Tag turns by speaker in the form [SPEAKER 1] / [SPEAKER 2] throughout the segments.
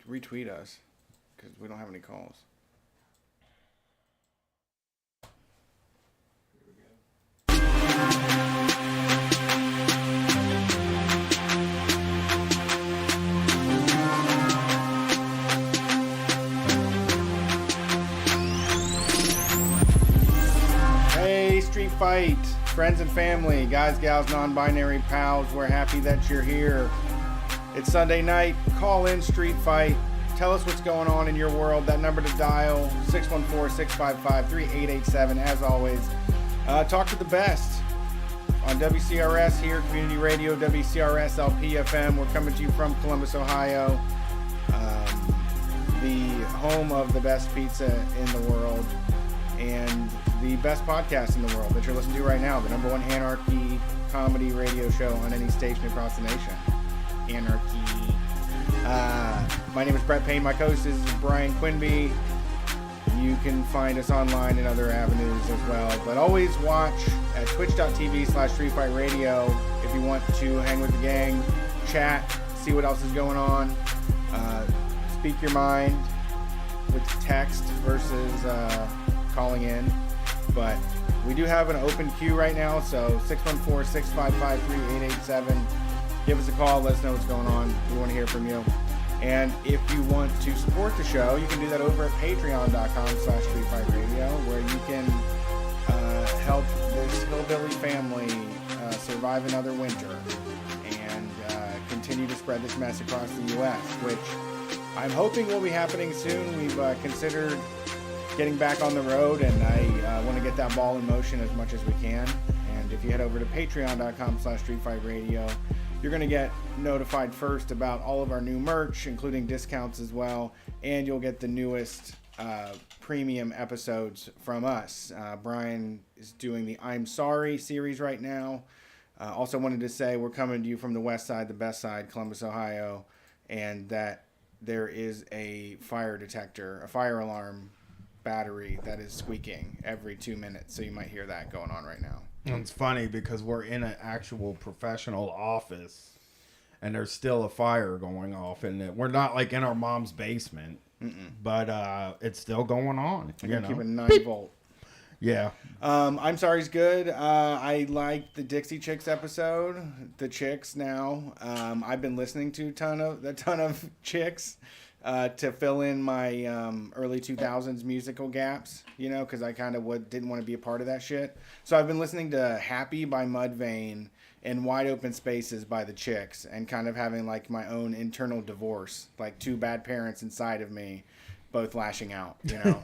[SPEAKER 1] retweet us because we don't have any calls. Hey, Street Fight, friends and family, guys, gals, non-binary pals, we're happy that you're here. It's Sunday night. Call in Street Fight. Tell us what's going on in your world. That number to dial, 614-655-3887. As always, talk to the best on WCRS here, Community Radio, WCRS LP FM. We're coming to you from Columbus, Ohio, the home of the best pizza in the world and the best podcast in the world that you're listening to right now. The number one anarchy comedy radio show on any station across the nation. Anarchy. My name is Brett Payne. My co-host is Brian Quinby. You can find us online in other avenues as well. But always watch at twitch.tv/StreetFightRadio if you want to hang with the gang, chat, see what else is going on, speak your mind with text versus calling in. But we do have an open queue right now, so 614-655-3887. Give us a call. Let us know what's going on. We want to hear from you. And if you want to support the show, you can do that over at patreon.com/StreetFightRadio, where you can help this hillbilly family survive another winter and continue to spread this mess across the U.S., which I'm hoping will be happening soon. We've considered getting back on the road, and I want to get that ball in motion as much as we can. And if you head over to patreon.com/StreetFightRadio, you're going to get notified first about all of our new merch, including discounts as well, and you'll get the newest premium episodes from us. Brian is doing the I'm Sorry series right now. Also wanted to say we're coming to you from the west side, the best side, Columbus, Ohio, and that there is a fire detector, a fire alarm battery that is squeaking every 2 minutes, so you might hear that going on right now.
[SPEAKER 2] It's funny because we're in an actual professional office and there's still a fire going off, and we're not like in our mom's basement. But it's still going on.
[SPEAKER 1] I'm gonna keep a 9-volt.
[SPEAKER 2] Yeah.
[SPEAKER 1] I'm Sorry's good. I like the Dixie Chicks episode. The Chicks now. I've been listening to a ton of Chicks to fill in my early 2000s musical gaps, you know, because I kind of didn't want to be a part of that shit. So I've been listening to Happy by Mudvayne and Wide Open Spaces by the Chicks, and kind of having like my own internal divorce, like two bad parents inside of me both lashing out, you know.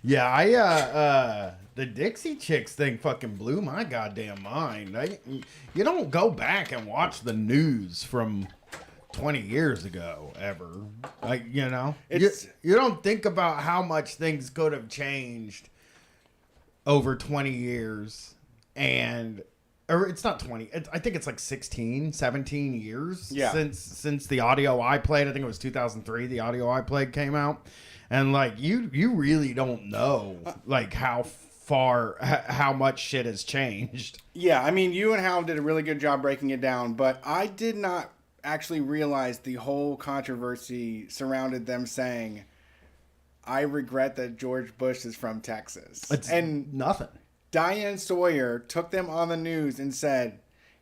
[SPEAKER 2] Yeah, the Dixie Chicks thing fucking blew my goddamn mind. You don't go back and watch the news from 20 years ago ever. Like, you know, you don't think about how much things could have changed over 20 years, or it's not 20. I think it's like 16, 17 years since the audio I played. I think it was 2003. The audio I played came out, and like you really don't know like how much shit has changed.
[SPEAKER 1] Yeah, I mean, you and Hal did a really good job breaking it down, but I did not actually realize the whole controversy surrounded them saying, "I regret that George Bush is from Texas."
[SPEAKER 2] And nothing.
[SPEAKER 1] Diane Sawyer took them on the news and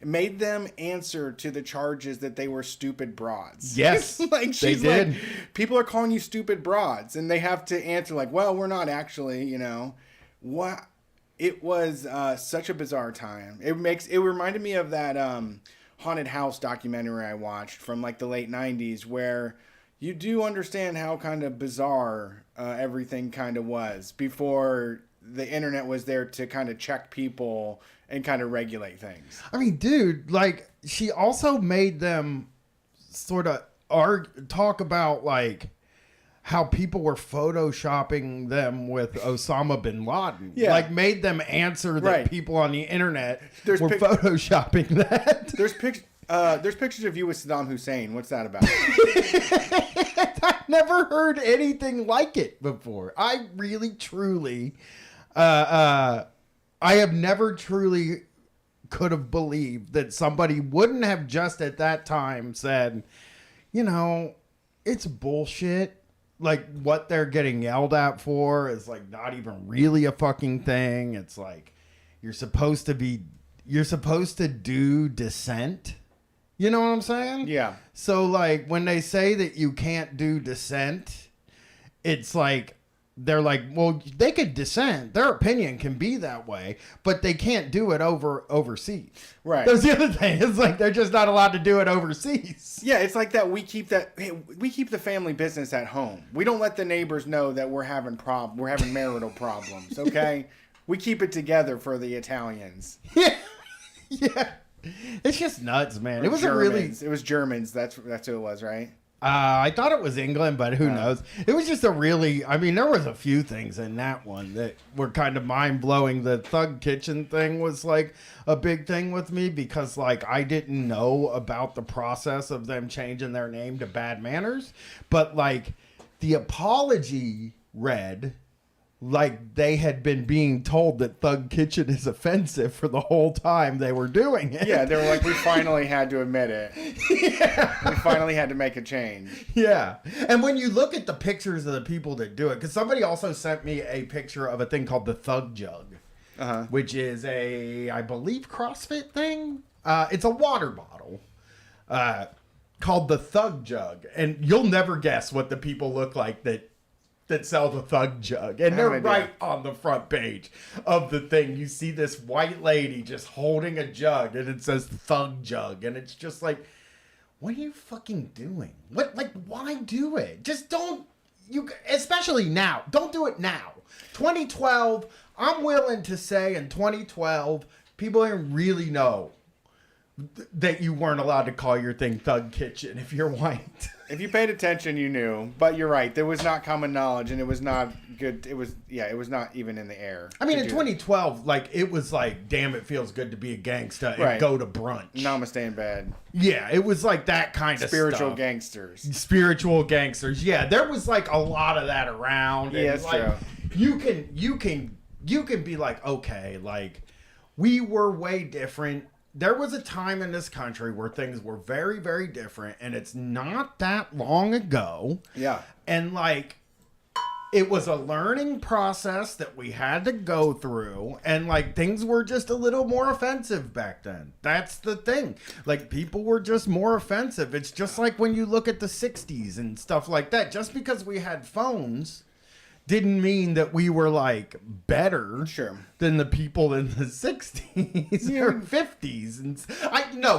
[SPEAKER 1] made them answer to the charges that they were stupid broads.
[SPEAKER 2] Yes,
[SPEAKER 1] like she's
[SPEAKER 2] they did.
[SPEAKER 1] Like, people are calling you stupid broads, and they have to answer like, well, we're not actually, you know. What? It was such a bizarre time. It reminded me of that haunted house documentary I watched from like the late 90s, where you do understand how kind of bizarre everything kind of was before the internet was there to kind of check people and kind of regulate things.
[SPEAKER 2] I mean, dude, like she also made them sort of talk about like how people were photoshopping them with Osama bin Laden. Yeah. Like made them answer that people on the internet were photoshopping that.
[SPEAKER 1] There's pictures of you with Saddam Hussein. What's that about?
[SPEAKER 2] I've never heard anything like it before. I really, truly, I have never truly could have believed that somebody wouldn't have just at that time said, you know, it's bullshit. Like, what they're getting yelled at for is, like, not even really a fucking thing. It's like, you're supposed to do dissent. You know what I'm saying?
[SPEAKER 1] Yeah.
[SPEAKER 2] So, like, when they say that you can't do dissent, it's like, they're like, well, they could dissent. Their opinion can be that way, but they can't do it overseas.
[SPEAKER 1] Right.
[SPEAKER 2] That's the other thing. It's like they're just not allowed to do it overseas.
[SPEAKER 1] Yeah, it's like that. We keep the family business at home. We don't let the neighbors know that we're having marital problems. Okay, we keep it together for the Italians.
[SPEAKER 2] Yeah, yeah. It's just nuts, man. It was
[SPEAKER 1] Germans. It was Germans. That's who it was, right?
[SPEAKER 2] I thought it was England, but who knows? It was just I mean, there was a few things in that one that were kind of mind-blowing. The Thug Kitchen thing was, like, a big thing with me because, like, I didn't know about the process of them changing their name to Bad Manners. But, like, the apology read like they had been being told that Thug Kitchen is offensive for the whole time they were doing it.
[SPEAKER 1] Yeah, they were like, we finally had to admit it. Yeah. We finally had to make a change.
[SPEAKER 2] Yeah. And when you look at the pictures of the people that do it, because somebody also sent me a picture of a thing called the Thug Jug, which is I believe, CrossFit thing. It's a water bottle called the Thug Jug. And you'll never guess what the people look like that sell the Thug Jug, and they're right on the front page of the thing. You see this white lady just holding a jug, and it says Thug Jug, and it's just like, what are you fucking doing? Why do it? Just don't. Especially now. Don't do it now. 2012. I'm willing to say in 2012, people didn't really know that you weren't allowed to call your thing Thug Kitchen if you're white.
[SPEAKER 1] If you paid attention, you knew. But you're right. There was not common knowledge, and it was not good. It was not even in the air.
[SPEAKER 2] I mean, in 2012, like, it was like, damn, it feels good to be a gangsta and go to brunch.
[SPEAKER 1] Namaste in bed.
[SPEAKER 2] Yeah, it was like that kind of
[SPEAKER 1] spiritual
[SPEAKER 2] stuff.
[SPEAKER 1] gangsters.
[SPEAKER 2] Spiritual gangsters. Yeah, there was like a lot of that around.
[SPEAKER 1] Yeah, that's
[SPEAKER 2] like,
[SPEAKER 1] true.
[SPEAKER 2] You can be like, okay, like, we were way different. There was a time in this country where things were very, very different, and it's not that long ago.
[SPEAKER 1] Yeah.
[SPEAKER 2] And, like, it was a learning process that we had to go through, and, like, things were just a little more offensive back then. That's the thing. Like, people were just more offensive. It's just like when you look at the 60s and stuff like that. Just because we had phones didn't mean that we were, like, better than the people in the 60s or 50s. And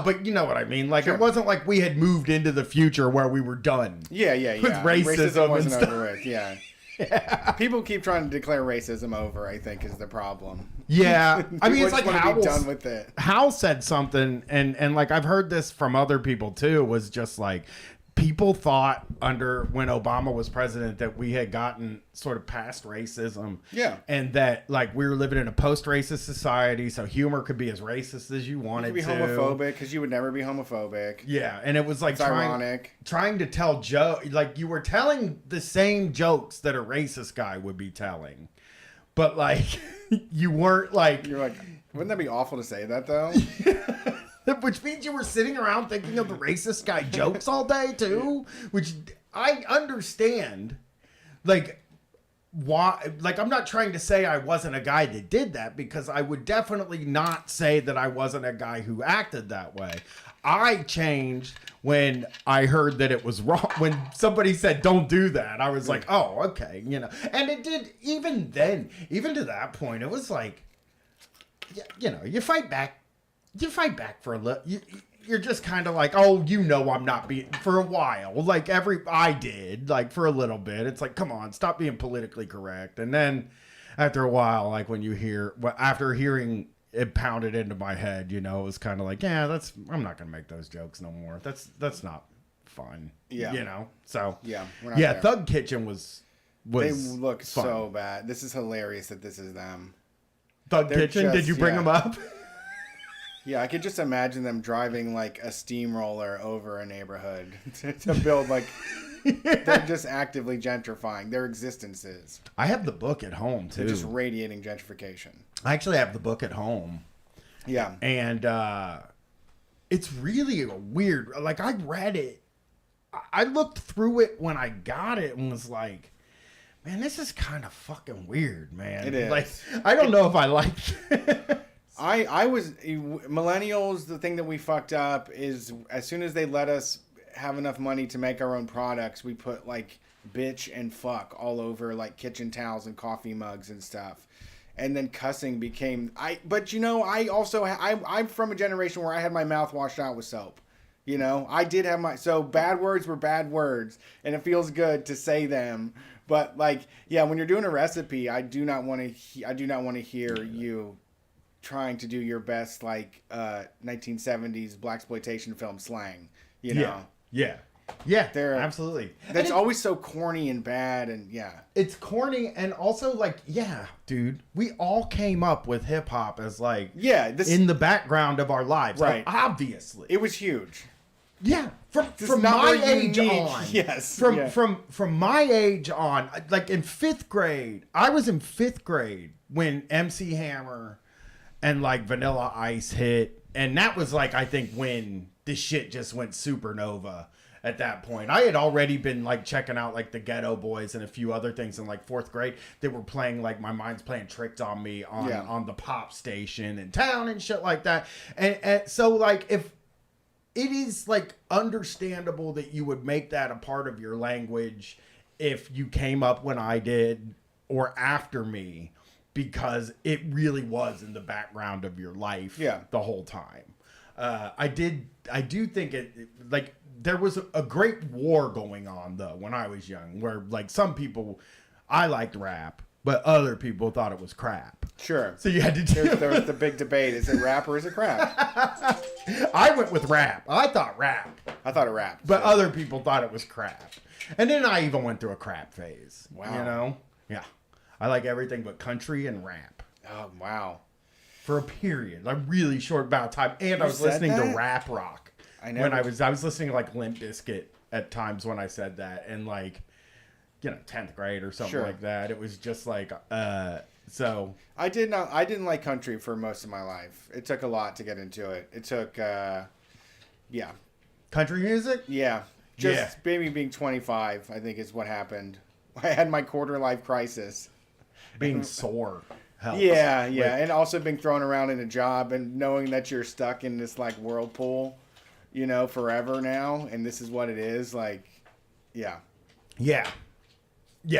[SPEAKER 2] but you know what I mean. Like, it wasn't like we had moved into the future where we were done.
[SPEAKER 1] Yeah.
[SPEAKER 2] With racism
[SPEAKER 1] wasn't
[SPEAKER 2] and stuff.
[SPEAKER 1] over with. Yeah. People keep trying to declare racism over, I think, is the problem.
[SPEAKER 2] Yeah. I mean, it's like
[SPEAKER 1] Hal be done with it.
[SPEAKER 2] Hal said something, and like, I've heard this from other people too, was just like, people thought when Obama was president that we had gotten sort of past racism.
[SPEAKER 1] Yeah.
[SPEAKER 2] And that, like, we were living in a post-racist society, so humor could be as racist as you wanted to.
[SPEAKER 1] You could be homophobic, because you would never be homophobic.
[SPEAKER 2] Yeah, and it was like
[SPEAKER 1] ironic.
[SPEAKER 2] Trying to tell like, you were telling the same jokes that a racist guy would be telling. But, like, you weren't like...
[SPEAKER 1] You're like, wouldn't that be awful to say that, though?
[SPEAKER 2] Which means you were sitting around thinking of the racist guy jokes all day, too. Which I understand. Like, why? Like, I'm not trying to say I wasn't a guy that did that, because I would definitely not say that I wasn't a guy who acted that way. I changed when I heard that it was wrong. When somebody said, don't do that, I was like, oh, okay, you know. And it did, even then, even to that point, it was like, you know, you fight back. You fight back for a little. You're just kind of like, oh, you know, I'm not being, for a while. Like, I did, like, for a little bit. It's like, come on, stop being politically correct. And then after a while, like, when you after hearing it pounded into my head, you know, it was kind of like, yeah, I'm not going to make those jokes no more. That's not fun.
[SPEAKER 1] Yeah.
[SPEAKER 2] You know? So,
[SPEAKER 1] yeah.
[SPEAKER 2] Thug Kitchen was
[SPEAKER 1] they look fun. So bad. This is hilarious that this is them.
[SPEAKER 2] Thug Kitchen? Did you bring them up?
[SPEAKER 1] Yeah, I could just imagine them driving like a steamroller over a neighborhood to build like they're just actively gentrifying their existences.
[SPEAKER 2] I have the book at home too.
[SPEAKER 1] They're just radiating gentrification.
[SPEAKER 2] I actually have the book at home.
[SPEAKER 1] Yeah.
[SPEAKER 2] And it's really weird. Like, I read it I looked through it when I got it and was like, man, this is kind of fucking weird, man.
[SPEAKER 1] It is.
[SPEAKER 2] Like, I don't know if I like it.
[SPEAKER 1] I was millennials. The thing that we fucked up is as soon as they let us have enough money to make our own products, we put like bitch and fuck all over like kitchen towels and coffee mugs and stuff. And then cussing became but you know, I'm from a generation where I had my mouth washed out with soap. You know, I did have so bad words were bad words, and it feels good to say them. But like, yeah, when you're doing a recipe, I do not want to hear you trying to do your best like 1970s blaxploitation film slang. You know,
[SPEAKER 2] yeah, absolutely.
[SPEAKER 1] That's always so corny and bad, and yeah,
[SPEAKER 2] it's corny, and also like, yeah, dude, we all came up with hip hop as like, in the background of our lives,
[SPEAKER 1] right?
[SPEAKER 2] Like, obviously,
[SPEAKER 1] it was huge.
[SPEAKER 2] Yeah, from my age on.
[SPEAKER 1] Yes.
[SPEAKER 2] From my age on, like in 5th grade, I was in 5th grade when MC Hammer and like Vanilla Ice hit, and that was like, I think when this shit just went supernova at that point. I had already been like checking out like the Ghetto Boys and a few other things in like 4th grade. They were playing like My Mind's Playing Tricks on Me on the pop station in town and shit like that. And so like, if it is like understandable that you would make that a part of your language if you came up when I did or after me, because it really was in the background of your life the whole time. I do think it like there was a great war going on though when I was young, where like some people, I liked rap, but other people thought it was crap.
[SPEAKER 1] Sure.
[SPEAKER 2] So you had to do.
[SPEAKER 1] There was the big debate: is it rap or is it crap?
[SPEAKER 2] I went with rap. I thought rap.
[SPEAKER 1] I thought it rapped,
[SPEAKER 2] but other people thought it was crap. And then I even went through a crap phase.
[SPEAKER 1] Wow.
[SPEAKER 2] You know? Yeah. I like everything but country and rap.
[SPEAKER 1] Oh wow.
[SPEAKER 2] For a period, a really short bout of time, and I was listening to rap rock. When I was listening to like Limp Bizkit at times when I said that, and like, you know, 10th grade or something like that. It was just like, so
[SPEAKER 1] I didn't like country for most of my life. It took a lot to get into it. It took,
[SPEAKER 2] country music.
[SPEAKER 1] Yeah, just maybe being 25, I think is what happened. I had my quarter life crisis.
[SPEAKER 2] Being sore. Helps.
[SPEAKER 1] Yeah, and also being thrown around in a job and knowing that you're stuck in this like whirlpool, you know, forever now, and this is what it is. Like, yeah,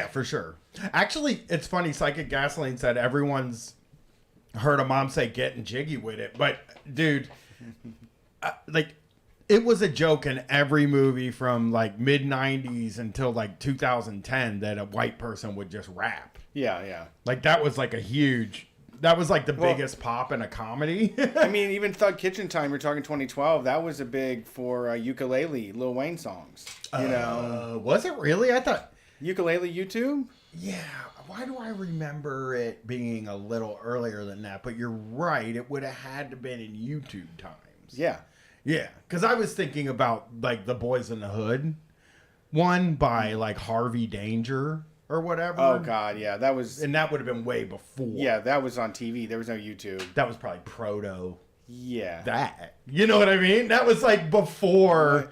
[SPEAKER 2] for sure. Actually, it's funny. Psychic Gasoline said everyone's heard a mom say "getting jiggy with it," but dude, like, it was a joke in every movie from like mid '90s until like 2010 that a white person would just rap.
[SPEAKER 1] Yeah.
[SPEAKER 2] Like that was like that was like the biggest pop in a comedy.
[SPEAKER 1] I mean, even Thug Kitchen Time, you're talking 2012, that was a big for ukulele, Lil Wayne songs. You know?
[SPEAKER 2] Was it really? I thought...
[SPEAKER 1] Ukulele YouTube?
[SPEAKER 2] Yeah. Why do I remember it being a little earlier than that? But you're right. It would have had to been in YouTube times.
[SPEAKER 1] Yeah.
[SPEAKER 2] Yeah. Because I was thinking about like the Boys in the Hood one by like Harvey Danger or whatever.
[SPEAKER 1] Oh God, yeah, that was,
[SPEAKER 2] and that would have been way before.
[SPEAKER 1] Yeah, that was on TV. There was no YouTube.
[SPEAKER 2] That was probably proto.
[SPEAKER 1] Yeah,
[SPEAKER 2] that, you know what I mean? That was like before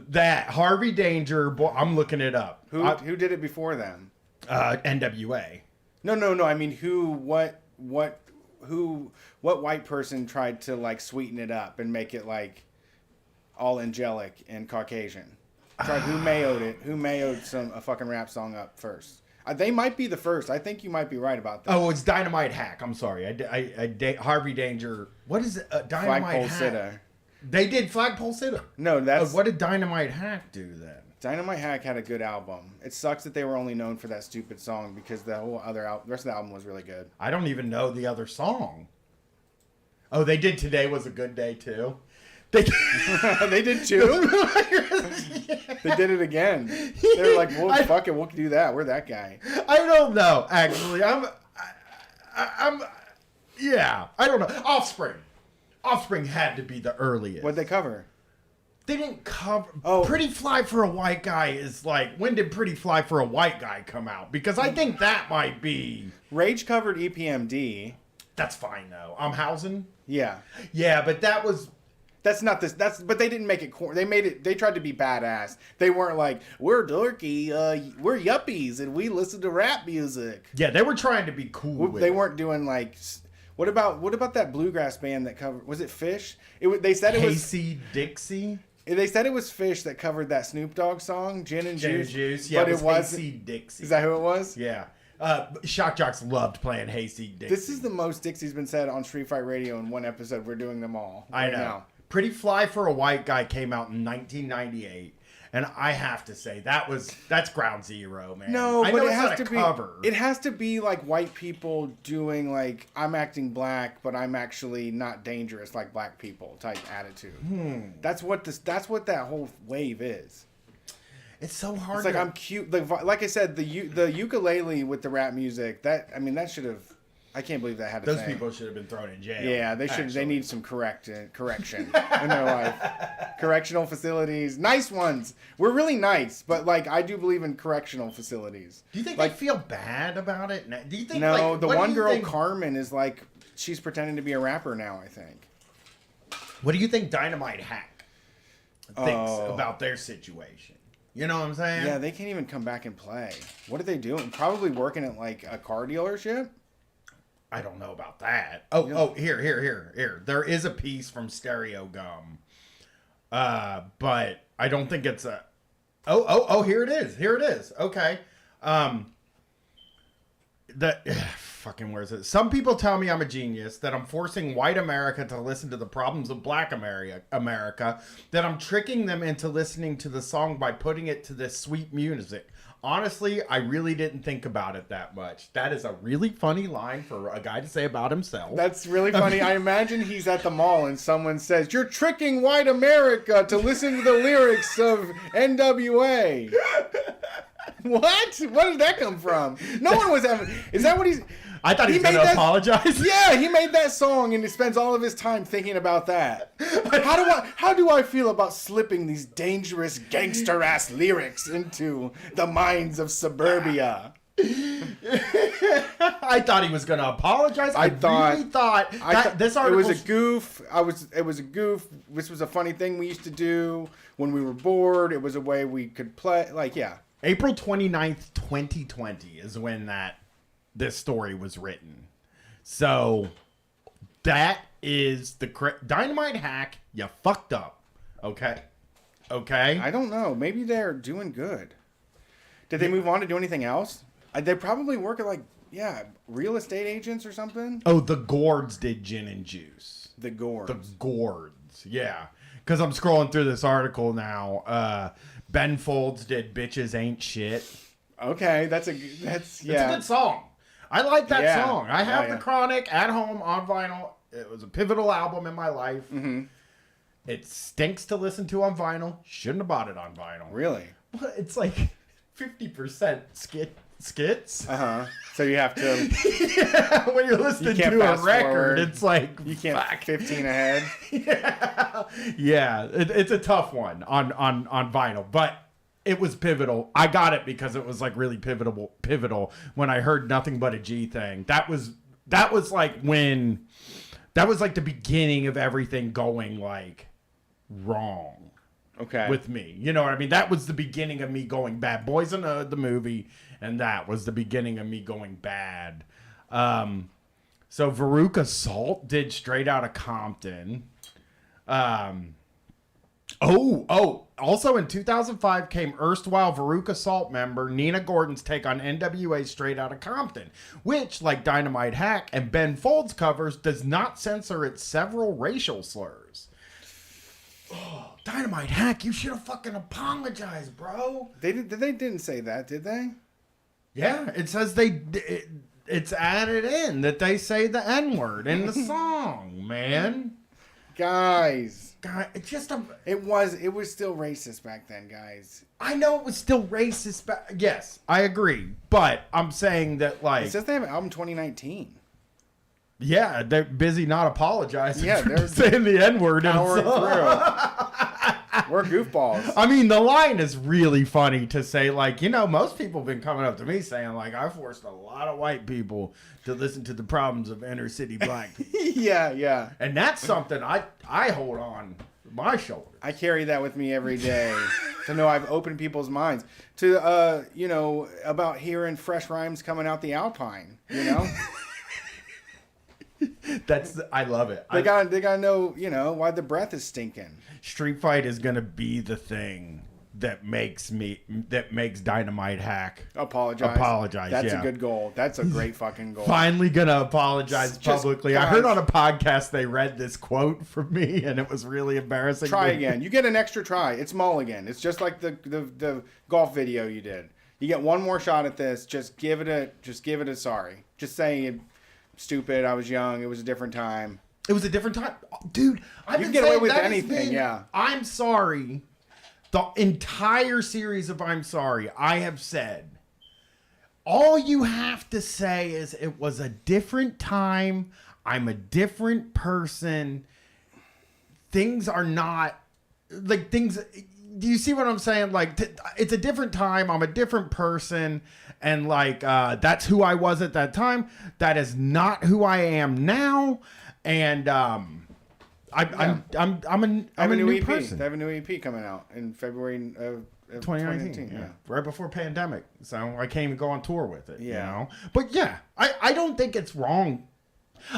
[SPEAKER 2] that. Harvey Danger. I'm looking it up.
[SPEAKER 1] Who did it before them?
[SPEAKER 2] NWA.
[SPEAKER 1] No. I mean, what white person tried to like sweeten it up and make it like all angelic and Caucasian? Who mayoed a fucking rap song up first? They might be the first. I think you might be right about that.
[SPEAKER 2] Oh, it's Dynamite Hack. I'm sorry. Harvey Danger. What is it? Dynamite
[SPEAKER 1] Flagpole
[SPEAKER 2] Hack.
[SPEAKER 1] Sitta.
[SPEAKER 2] They did Flagpole Sitta.
[SPEAKER 1] No, that's...
[SPEAKER 2] what did Dynamite Hack do then?
[SPEAKER 1] Dynamite Hack had a good album. It sucks that they were only known for that stupid song because the rest of the album was really good.
[SPEAKER 2] I don't even know the other song. Oh, they did Today Was a Good Day too. They
[SPEAKER 1] did too. They did it again. They were like, "Well, fuck it, we'll do that. We're that guy."
[SPEAKER 2] I don't know. Actually, I'm. Yeah, I don't know. Offspring. Offspring had to be the earliest.
[SPEAKER 1] What'd they cover?
[SPEAKER 2] They didn't cover. Oh, Pretty Fly for a White Guy is like, when did Pretty Fly for a White Guy come out? Because I think that might be.
[SPEAKER 1] Rage covered EPMD.
[SPEAKER 2] That's fine though. I'm Housing.
[SPEAKER 1] Yeah.
[SPEAKER 2] Yeah, but that was.
[SPEAKER 1] That's not this. But they didn't make it. They tried to be badass. They weren't like, we're dorky, we're yuppies, and we listen to rap music.
[SPEAKER 2] Yeah, they were trying to be cool.
[SPEAKER 1] They weren't doing like. What about that bluegrass band that covered? Was it Fish? They said it was
[SPEAKER 2] Dixie.
[SPEAKER 1] They said it was Fish that covered that Snoop Dogg song, Gin and Juice.
[SPEAKER 2] Yeah,
[SPEAKER 1] but it was
[SPEAKER 2] Dixie.
[SPEAKER 1] Is that who it was?
[SPEAKER 2] Yeah. Shock Jocks loved playing Hayseed Dixie.
[SPEAKER 1] This is the most Dixie's been said on Street Fight Radio in one episode. We're doing them all.
[SPEAKER 2] I know.
[SPEAKER 1] Now.
[SPEAKER 2] Pretty Fly for a White Guy came out in 1998. And I have to say, that's ground zero, man.
[SPEAKER 1] No, but it has to be
[SPEAKER 2] cover.
[SPEAKER 1] It has to be like white people doing like, I'm acting black, but I'm actually not dangerous like black people type attitude. That's what that whole wave is.
[SPEAKER 2] It's so hard.
[SPEAKER 1] It's like I'm cute. Like I said, the ukulele with the rap music. That should have. I can't believe that had a
[SPEAKER 2] Those
[SPEAKER 1] thing.
[SPEAKER 2] people should have been thrown in jail.
[SPEAKER 1] Yeah, they should. Actually. They need some correction in their life. Correctional facilities, nice ones. We're really nice, but like I do believe in correctional facilities.
[SPEAKER 2] Do you think they feel bad about it? Do you think?
[SPEAKER 1] No, the one girl Carmen is like she's pretending to be a rapper now. I think.
[SPEAKER 2] What do you think Dynamite Hack thinks about their situation? You know what I'm saying?
[SPEAKER 1] Yeah, they can't even come back and play. What are they doing? Probably working at like a car dealership.
[SPEAKER 2] I don't know about that. Here. There is a piece from Stereo Gum. But I don't think it's a... Here it is. Okay. Where is it? Some people tell me I'm a genius, that I'm forcing white America to listen to the problems of black America, that I'm tricking them into listening to the song by putting it to this sweet music. Honestly, I really didn't think about it that much. That is a really funny line for a guy to say about himself.
[SPEAKER 1] That's really funny. I imagine he's at the mall and someone says, "You're tricking white America to listen to the lyrics of NWA." What? Where did that come from? No one was ever... Is that what he's...
[SPEAKER 2] I thought he was going to apologize.
[SPEAKER 1] Yeah, he made that song and he spends all of his time thinking about that. How do I feel about slipping these dangerous gangster ass lyrics into the minds of suburbia?
[SPEAKER 2] I thought he was going to apologize. I really thought this article...
[SPEAKER 1] It was a goof. It was a goof. This was a funny thing we used to do when we were bored. It was a way we could play. Like, yeah.
[SPEAKER 2] April 29th, 2020 is when this story was written. So that is the Dynamite Hack. You fucked up. Okay.
[SPEAKER 1] I don't know. Maybe they're doing good. Did they move on to do anything else? They probably work at real estate agents or something.
[SPEAKER 2] Oh, the Gourds did Gin and Juice.
[SPEAKER 1] The Gourds.
[SPEAKER 2] Yeah. Because I'm scrolling through this article now. Ben Folds did Bitches Ain't Shit.
[SPEAKER 1] Okay, that's a
[SPEAKER 2] good song. I like that song. I have The Chronic at home on vinyl. It was a pivotal album in my life. Mm-hmm. It stinks to listen to on vinyl. Shouldn't have bought it on vinyl.
[SPEAKER 1] Really?
[SPEAKER 2] Well, it's like 50% skits.
[SPEAKER 1] So you have to...
[SPEAKER 2] when you're listening to a record, forward. It's like...
[SPEAKER 1] You can't 15 ahead.
[SPEAKER 2] Yeah. It's a tough one on vinyl, but it was pivotal. I got it because it was like really pivotal when I heard Nothing But a G Thing. That was like when... That was like the beginning of everything going like wrong.
[SPEAKER 1] Okay.
[SPEAKER 2] With me. You know what I mean? That was the beginning of me going bad. Boys in the movie, and that was the beginning of me going bad. So Veruca Salt did Straight Outta Compton. Also in 2005 came erstwhile Veruca Salt member Nina Gordon's take on NWA's Straight Outta Compton, which, like Dynamite Hack and Ben Folds covers, does not censor its several racial slurs. Oh, Dynamite Hack, you should have fucking apologized, bro.
[SPEAKER 1] They didn't say that, did they?
[SPEAKER 2] Yeah, it says it's added in that they say the N-word in the song, man.
[SPEAKER 1] Guys,
[SPEAKER 2] it's just
[SPEAKER 1] it was still racist back then, guys.
[SPEAKER 2] I know it was still racist back. Yes, I agree, but I'm saying that like
[SPEAKER 1] it says they have an album 2019.
[SPEAKER 2] Yeah, they're busy not apologizing.
[SPEAKER 1] Yeah, they're
[SPEAKER 2] saying the N-word.
[SPEAKER 1] Powering through. We're goofballs.
[SPEAKER 2] I mean, the line is really funny to say, like, you know, most people have been coming up to me saying, like, I forced a lot of white people to listen to the problems of inner city black people.
[SPEAKER 1] Yeah.
[SPEAKER 2] And that's something I hold on my shoulders.
[SPEAKER 1] I carry that with me every day to know I've opened people's minds to, about hearing fresh rhymes coming out the Alpine,
[SPEAKER 2] I love it.
[SPEAKER 1] They gotta know, why the breath is stinking.
[SPEAKER 2] Street Fight is going to be the thing that makes Dynamite Hack
[SPEAKER 1] apologize. That's a good goal. That's a great fucking goal.
[SPEAKER 2] Finally gonna apologize publicly. I heard on a podcast they read this quote from me and it was really embarrassing.
[SPEAKER 1] Try again. You get an extra try. It's mulligan. It's just like the golf video you did. You get one more shot at this. Just give it a sorry. Just say stupid. I was young. It was a different time.
[SPEAKER 2] It was a different time, dude.
[SPEAKER 1] You can get away with anything. Yeah.
[SPEAKER 2] I'm sorry. The entire series of I'm Sorry, I have said, all you have to say is it was a different time. I'm a different person. Things are not like things. Do you see what I'm saying? Like, it's a different time. I'm a different person. And like, that's who I was at that time. That is not who I am now. And, I'm a new
[SPEAKER 1] EP.
[SPEAKER 2] person.
[SPEAKER 1] They have a new EP coming out in February of
[SPEAKER 2] 2019. Yeah. Right before pandemic. So I can't even go on tour with it.
[SPEAKER 1] Yeah.
[SPEAKER 2] But yeah, I don't think it's wrong.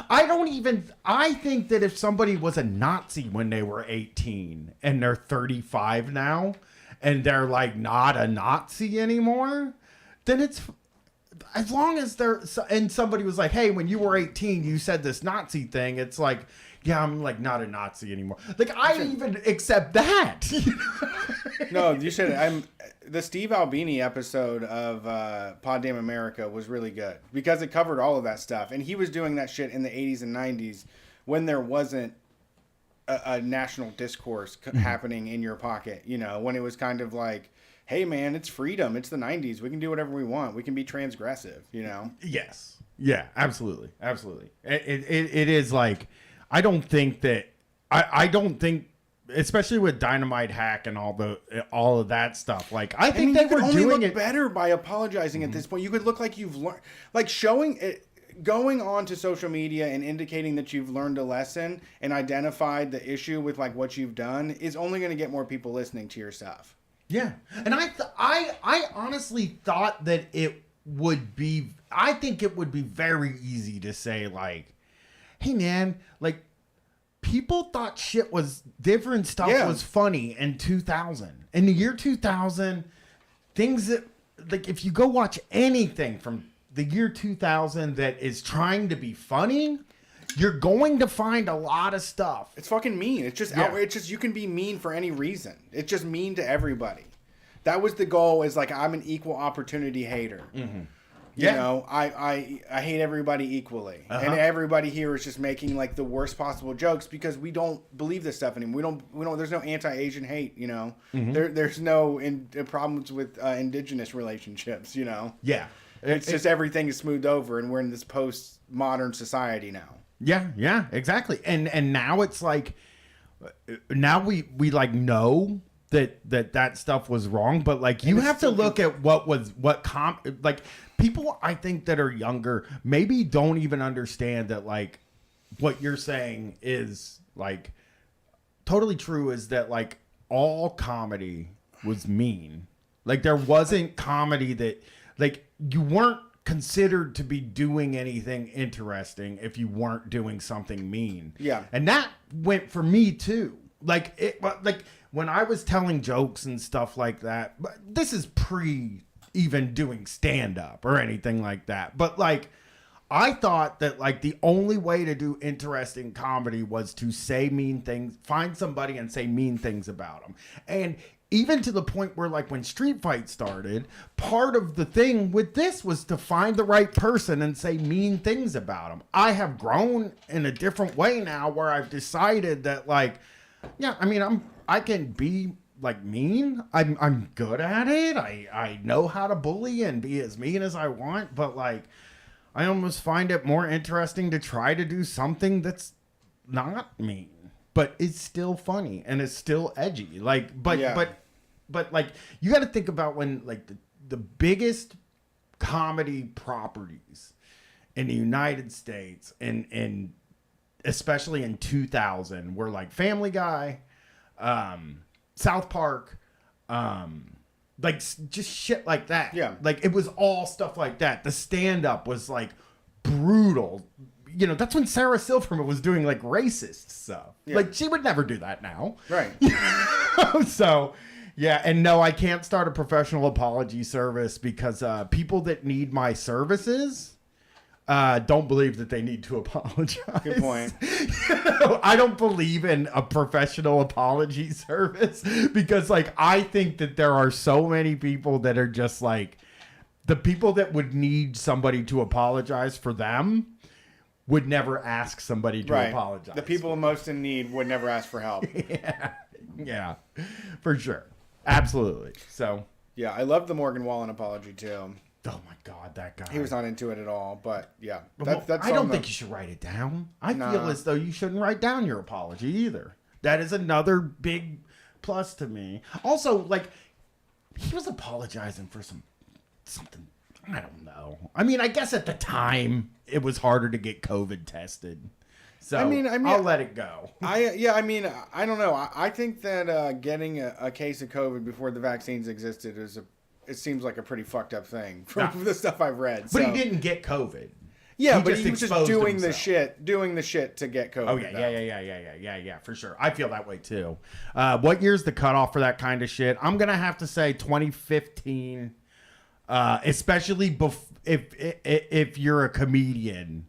[SPEAKER 2] I think that if somebody was a Nazi when they were 18 and they're 35 now and they're like not a Nazi anymore, then it's as long as and somebody was like, hey, when you were 18, you said this Nazi thing. It's like, yeah, I'm like not a Nazi anymore. Like I even accept that.
[SPEAKER 1] No, you should. The Steve Albini episode of Pod Damn America was really good because it covered all of that stuff, and he was doing that shit in the 80s and 90s when there wasn't a national discourse happening in your pocket. When it was kind of like, hey man, it's freedom. It's the 90s. We can do whatever we want. We can be transgressive.
[SPEAKER 2] Yes. Yeah. Absolutely. Absolutely. It is like. I don't think, especially with Dynamite Hack and all of that stuff. Like I think they were doing it
[SPEAKER 1] better by apologizing at this point. You could look like you've learned, like showing it, going on to social media and indicating that you've learned a lesson and identified the issue with like what you've done is only going to get more people listening to your stuff.
[SPEAKER 2] Yeah, and I honestly thought that it would be. I think it would be very easy to say like, hey man, like people thought shit was different stuff was funny in 2000. In the year 2000, things that like if you go watch anything from the year 2000 that is trying to be funny, you're going to find a lot of stuff.
[SPEAKER 1] It's fucking mean. It's just it's just you can be mean for any reason. It's just mean to everybody. That was the goal. Is like I'm an equal opportunity hater. Mm-hmm. I hate everybody equally, and everybody here is just making like the worst possible jokes because we don't believe this stuff anymore. We don't. There's no anti-Asian hate. Mm-hmm. There's no problems with indigenous relationships.
[SPEAKER 2] Yeah,
[SPEAKER 1] it's just everything is smoothed over, and we're in this post-modern society now.
[SPEAKER 2] Yeah, exactly. And now it's like, now we like know that stuff was wrong, but like you have to look at like people I think that are younger maybe don't even understand that like what you're saying is like totally true, is that like all comedy was mean. Like there wasn't comedy that like you weren't considered to be doing anything interesting if you weren't doing something mean.
[SPEAKER 1] Yeah.
[SPEAKER 2] And that went for me too. Like when I was telling jokes and stuff like that, but this is pre even doing stand up or anything like that. But like, I thought that like the only way to do interesting comedy was to say mean things, find somebody and say mean things about them. And even to the point where like when Street Fight started, part of the thing with this was to find the right person and say mean things about them. I have grown in a different way now where I've decided that like, yeah, I mean, I can be like mean. I'm good at it. I know how to bully and be as mean as I want, but like I almost find it more interesting to try to do something that's not mean, but it's still funny and it's still edgy. Like, but like you got to think about when like the biggest comedy properties in the United States and especially in 2000 were like Family Guy, South Park, like just shit like that.
[SPEAKER 1] Yeah.
[SPEAKER 2] Like it was all stuff like that. The stand up was like brutal. You know, that's when Sarah Silverman was doing like racist stuff.
[SPEAKER 1] Yeah.
[SPEAKER 2] Like she would never do that now.
[SPEAKER 1] Right.
[SPEAKER 2] So, yeah, and no, I can't start a professional apology service because people that need my services don't believe that they need to apologize.
[SPEAKER 1] Good point.
[SPEAKER 2] I don't believe in a professional apology service because, like, I think that there are so many people that are just like the people that would need somebody to apologize for them would never ask somebody to apologize.
[SPEAKER 1] The people most in need would never ask for help.
[SPEAKER 2] Yeah, for sure. Absolutely. So,
[SPEAKER 1] yeah, I love the Morgan Wallen apology too.
[SPEAKER 2] oh my God, that guy.
[SPEAKER 1] He was not into it at all, but yeah.
[SPEAKER 2] Well, I don't think you should write it down. I feel as though you shouldn't write down your apology either. That is another big plus to me. Also, like, he was apologizing for something. I don't know. I mean, I guess at the time it was harder to get COVID tested. So I mean, I'll let it go.
[SPEAKER 1] I don't know. I think that getting a case of COVID before the vaccines existed it seems like a pretty fucked up thing from the stuff I've read.
[SPEAKER 2] But he didn't get COVID.
[SPEAKER 1] Yeah, but he was just doing the shit to get COVID.
[SPEAKER 2] Oh yeah, for sure. I feel that way too. What year's the cutoff for that kind of shit? I'm gonna have to say 2015, especially if you're a comedian,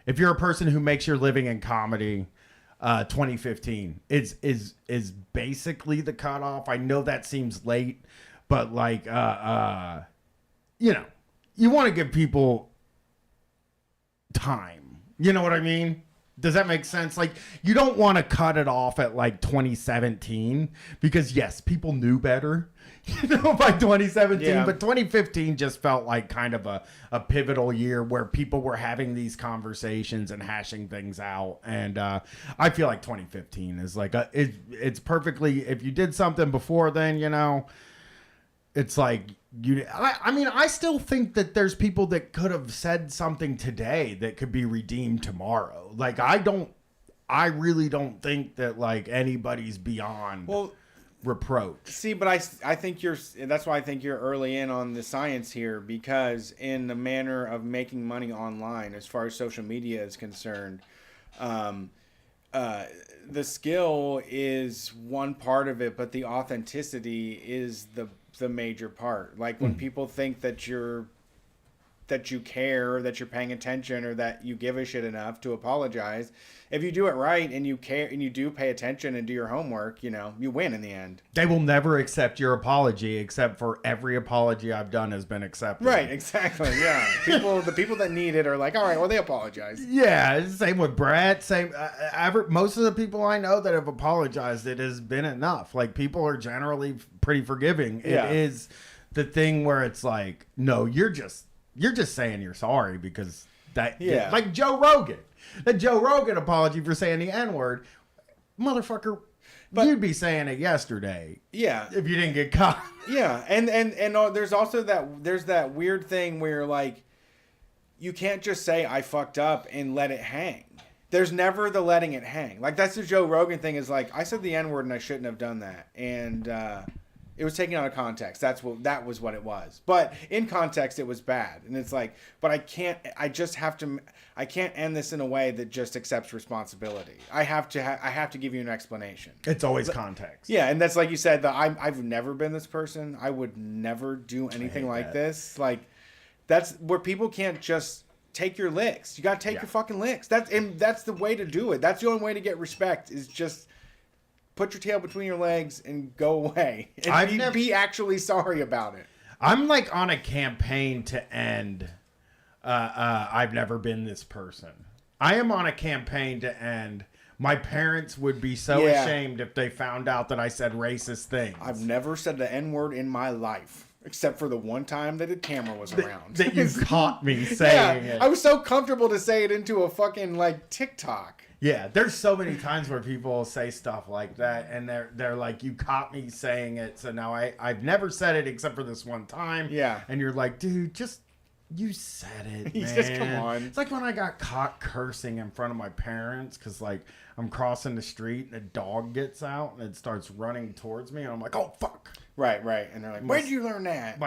[SPEAKER 2] if you're a person who makes your living in comedy. 2015 is basically the cutoff. I know that seems late, but like you know, you want to give people time. You know what I mean? Does that make sense? Like, you don't want to cut it off at like 2017 because yes, people knew better, you know, by 2017. Yeah. But 2015 just felt like kind of a pivotal year where people were having these conversations and hashing things out. And I feel like 2015 is like it's perfectly, if you did something before then, you know, it's like I mean, I still think that there's people that could have said something today that could be redeemed tomorrow. Like, I really don't think that like anybody's beyond reproach.
[SPEAKER 1] See, but I think that's why I think you're early in on the science here, because in the manner of making money online, as far as social media is concerned, the skill is one part of it, but the authenticity is the major part. Like when people think that you care, or that you're paying attention, or that you give a shit enough to apologize, if you do it right and you care and you do pay attention and do your homework, you know, you win in the end.
[SPEAKER 2] They will never accept your apology, except for every apology I've done has been accepted.
[SPEAKER 1] Right, exactly. Yeah. The people that need it are like, all right, well, they apologize.
[SPEAKER 2] Yeah, same with Brett. Most of the people I know that have apologized, it has been enough. Like, people are generally pretty forgiving.
[SPEAKER 1] Yeah.
[SPEAKER 2] It is the thing where it's like, no, you're just saying you're sorry because that. Yeah. Like Joe Rogan. The Joe Rogan apology for saying the N-word, motherfucker. But you'd be saying it yesterday.
[SPEAKER 1] Yeah.
[SPEAKER 2] If you didn't get caught.
[SPEAKER 1] Yeah, and there's also that weird thing where like you can't just say I fucked up and let it hang. There's never the letting it hang. Like, that's the Joe Rogan thing, is like, I said the N-word and I shouldn't have done that. And it was taken out of context. That was what it was. But in context, it was bad. And it's like, but I can't end this in a way that just accepts responsibility. I have to give you an explanation.
[SPEAKER 2] It's always context.
[SPEAKER 1] Yeah, and that's like you said, I've never been this person. I would never do anything like this. Like, that's where people can't just take your licks. You got to take your fucking licks. That's the way to do it. That's the only way to get respect, is just put your tail between your legs and go away. And be actually sorry about it.
[SPEAKER 2] I'm like on a campaign to end I've never been this person. I am on a campaign to end my parents would be so ashamed if they found out that I said racist things.
[SPEAKER 1] I've never said the N-word in my life, except for the one time that the camera was around.
[SPEAKER 2] That you caught me saying it.
[SPEAKER 1] I was so comfortable to say it into a fucking like TikTok.
[SPEAKER 2] Yeah, there's so many times where people say stuff like that, and they're like, you caught me saying it, so now I've never said it except for this one time.
[SPEAKER 1] Yeah.
[SPEAKER 2] And you're like, dude, just You said it,
[SPEAKER 1] He's
[SPEAKER 2] man.
[SPEAKER 1] just, come on.
[SPEAKER 2] It's like when I got caught cursing in front of my parents because, like, I'm crossing the street and a dog gets out and it starts running towards me. And I'm like, oh, fuck.
[SPEAKER 1] Right. And they're like, where'd you learn that?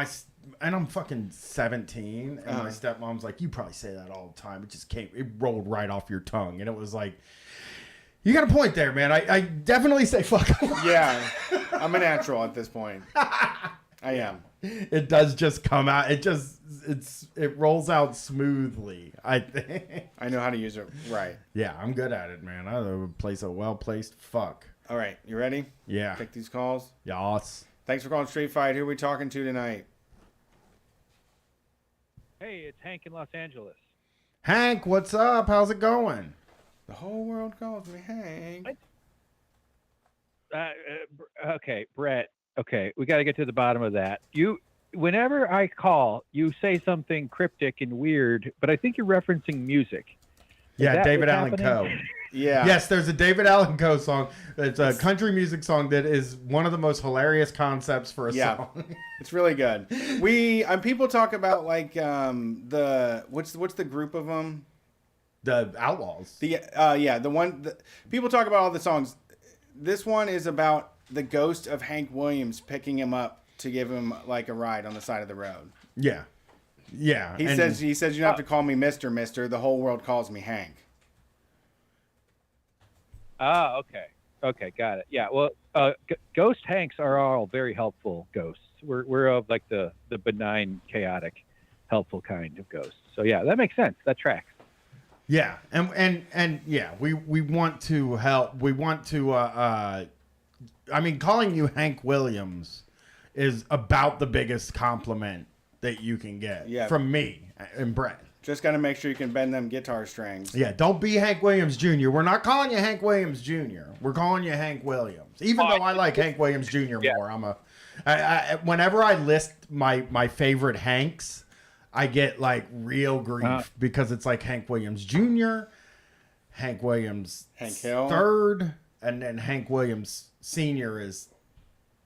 [SPEAKER 2] And I'm fucking 17. And my stepmom's like, you probably say that all the time. It just came, it rolled right off your tongue. And it was like, you got a point there, man. I definitely say fuck.
[SPEAKER 1] Yeah. I'm a natural at this point. I am.
[SPEAKER 2] It does just come out. It rolls out smoothly. I think.
[SPEAKER 1] I know how to use it right.
[SPEAKER 2] Yeah, I'm good at it, man. I would place a well-placed fuck.
[SPEAKER 1] All right, you ready?
[SPEAKER 2] Yeah.
[SPEAKER 1] Take these calls.
[SPEAKER 2] Yas.
[SPEAKER 1] Thanks for calling Street Fight. Who are we talking to tonight?
[SPEAKER 3] Hey, it's Hank in Los Angeles.
[SPEAKER 2] Hank, what's up? How's it going?
[SPEAKER 1] The whole world calls me Hank.
[SPEAKER 3] Okay, Brett. Okay, we got to get to the bottom of that. Whenever I call, you say something cryptic and weird, but I think you're referencing music.
[SPEAKER 2] Yeah, David Allan Coe.
[SPEAKER 1] Yeah.
[SPEAKER 2] Yes, there's a David Allan Coe song. It's a country music song that is one of the most hilarious concepts for a song.
[SPEAKER 1] It's really good. People talk about like what's the group of them?
[SPEAKER 2] The Outlaws.
[SPEAKER 1] People talk about all the songs. This one is about the ghost of Hank Williams picking him up to give him like a ride on the side of the road.
[SPEAKER 2] Yeah. Yeah.
[SPEAKER 1] He says you don't have to call me Mr. The whole world calls me Hank.
[SPEAKER 3] Ah, okay. Okay, got it. Yeah, well, ghost Hanks are all very helpful ghosts. We're of like the benign, chaotic, helpful kind of ghosts. So yeah, that makes sense. That tracks.
[SPEAKER 2] Yeah, and yeah, we want to help. We want to. I mean, calling you Hank Williams is about the biggest compliment that you can get from me and Brett.
[SPEAKER 1] Just got to make sure you can bend them guitar strings.
[SPEAKER 2] Yeah, don't be Hank Williams Jr. We're not calling you Hank Williams Jr. We're calling you Hank Williams. Even though I like Hank Williams Jr. more, whenever I list my favorite Hanks, I get like real grief because it's like Hank Williams Jr., Hank Williams
[SPEAKER 1] Hank Hill
[SPEAKER 2] third, and then Hank Williams Sr. is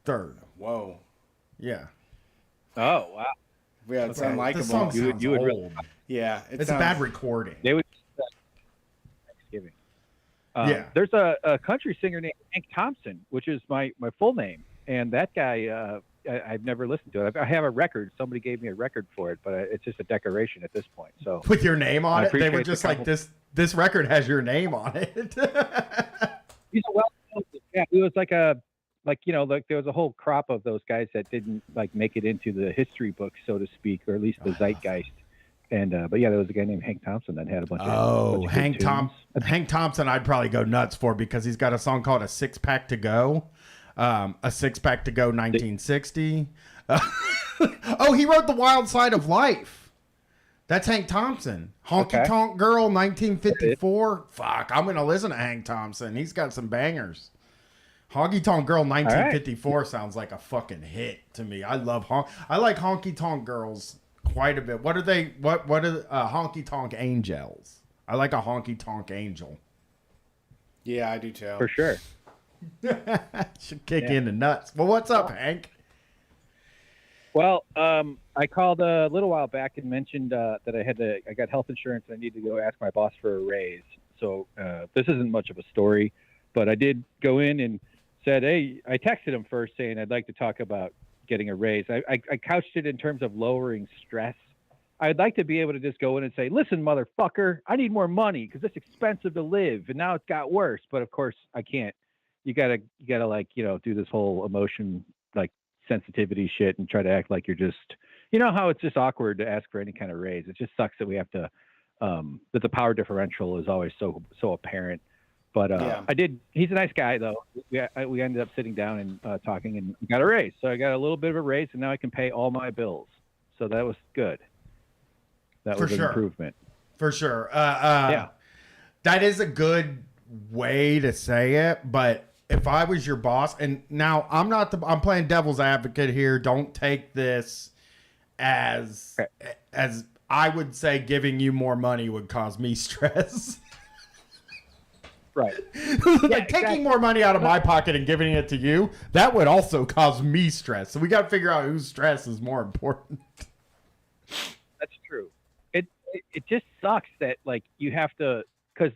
[SPEAKER 2] third.
[SPEAKER 1] Whoa.
[SPEAKER 2] Yeah.
[SPEAKER 3] Oh wow.
[SPEAKER 1] Yeah, it's unlikable.
[SPEAKER 2] The song sounds
[SPEAKER 3] you would
[SPEAKER 2] old.
[SPEAKER 1] Yeah,
[SPEAKER 2] it's a bad recording.
[SPEAKER 3] They would Thanksgiving.
[SPEAKER 2] Yeah.
[SPEAKER 3] There's a country singer named Hank Thompson, which is my full name, and that guy I've never listened to it. I have a record. Somebody gave me a record for it, but it's just a decoration at this point. So
[SPEAKER 2] with your name on it, they were just like this record has your name on it.
[SPEAKER 3] He's a yeah, he was like there was a whole crop of those guys that didn't like make it into the history books, so to speak, or at least the zeitgeist. And but yeah, there was a guy named Hank Thompson that had a bunch of
[SPEAKER 2] Hank Thompson I'd probably go nuts for because he's got a song called A Six Pack to Go. A Six Pack to Go 1960. Oh, he wrote The Wild Side of Life. That's Hank Thompson. Honky Tonk Girl 1954. Fuck, I'm going to listen to Hank Thompson. He's got some bangers. Honky Tonk Girl 1954 sounds like a fucking hit to me. I like Honky Tonk Girls quite a bit. What are they? What are Honky Tonk Angels? I like a Honky Tonk Angel.
[SPEAKER 1] Yeah, I do too.
[SPEAKER 3] For sure.
[SPEAKER 2] Should kick in the nuts. Well, what's up, Hank?
[SPEAKER 3] Well, I called a little while back and mentioned that I got health insurance and I needed to go ask my boss for a raise. So this isn't much of a story, but I did go in and said, hey, I texted him first saying I'd like to talk about getting a raise. I couched it in terms of lowering stress. I'd like to be able to just go in and say, listen, motherfucker, I need more money because it's expensive to live and now it's got worse. But of course I can't. You gotta like, do this whole emotion, like sensitivity shit and try to act like you're just, how it's just awkward to ask for any kind of raise. It just sucks that we have to, that the power differential is always so apparent. But he's a nice guy though. We ended up sitting down and talking and got a raise. So I got a little bit of a raise and now I can pay all my bills. So that was good. That was an improvement. For sure.
[SPEAKER 2] That is a good way to say it, but if I was your boss, and now I'm playing devil's advocate here. Don't take this as I would say giving you more money would cause me stress.
[SPEAKER 3] Right.
[SPEAKER 2] Taking more money out of my pocket and giving it to you, that would also cause me stress. So we got to figure out whose stress is more important.
[SPEAKER 3] That's true. it just sucks that like you have to, because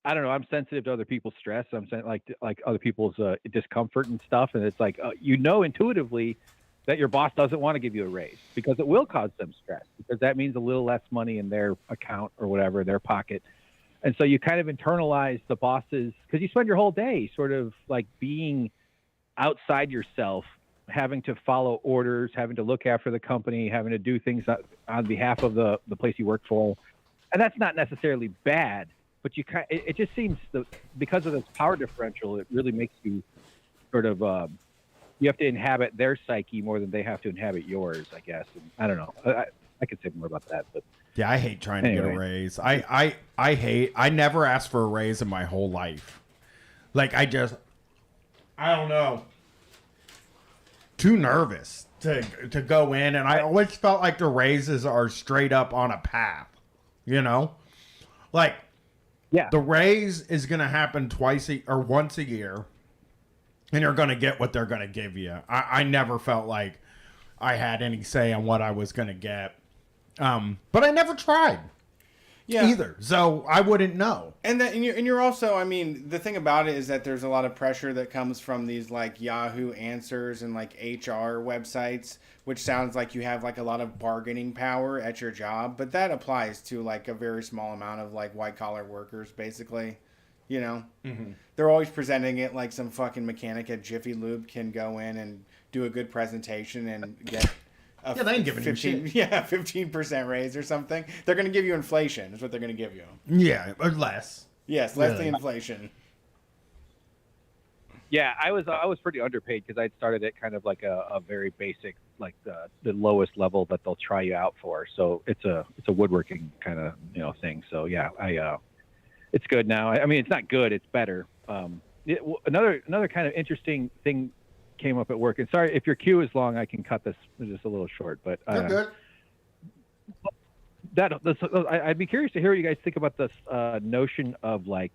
[SPEAKER 3] I don't know, I'm sensitive to other people's stress. I'm like other people's discomfort and stuff, and it's like intuitively that your boss doesn't want to give you a raise because it will cause them stress, because that means a little less money in their account or whatever, their pocket. And so you kind of internalize the bosses, because you spend your whole day sort of like being outside yourself, having to follow orders, having to look after the company, having to do things on behalf of the place you work for. And that's not necessarily bad, but it just seems because of this power differential, it really makes you sort of, you have to inhabit their psyche more than they have to inhabit yours, I guess. And I don't know. I could say more about that, but
[SPEAKER 2] yeah, I hate trying to get a raise. I never asked for a raise in my whole life. Like I don't know. Too nervous to go in, and I always felt like the raises are straight up on a path. You know? Like
[SPEAKER 3] yeah,
[SPEAKER 2] the raise is going to happen once a year. And you're going to get what they're going to give you. I never felt like I had any say on what I was going to get. But I never tried either. So I wouldn't know.
[SPEAKER 1] And you're also, I mean, the thing about it is that there's a lot of pressure that comes from these like Yahoo Answers and like HR websites, which sounds like you have like a lot of bargaining power at your job. But that applies to like a very small amount of like white collar workers, basically. You know, they're always presenting it like some fucking mechanic at Jiffy Lube can go in and do a good presentation and get a
[SPEAKER 2] they ain't giving
[SPEAKER 1] 15% raise or something. They're going to give you inflation is what they're going to give you.
[SPEAKER 2] Yeah, or less.
[SPEAKER 1] Yes, less the inflation.
[SPEAKER 3] Yeah, I was pretty underpaid because I'd started at kind of like a very basic, like the lowest level that they'll try you out for. So it's a woodworking kind of thing. So yeah, it's good now. I mean, it's not good. It's better. Another kind of interesting thing came up at work. And sorry, if your queue is long, I can cut this just a little short. But I'd be curious to hear what you guys think about this notion of like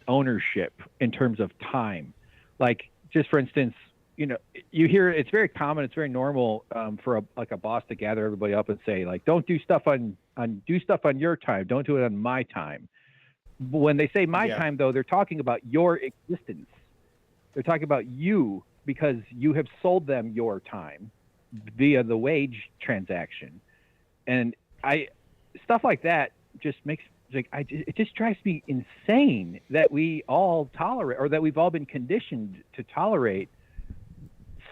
[SPEAKER 3] ownership in terms of time. Like, just for instance, you hear it's very common, it's very normal for a boss to gather everybody up and say like, don't do stuff on your time, don't do it on my time. When they say my time, though, they're talking about your existence. They're talking about you because you have sold them your time via the wage transaction. And stuff like that just makes it just drives me insane that we all tolerate, or that we've all been conditioned to tolerate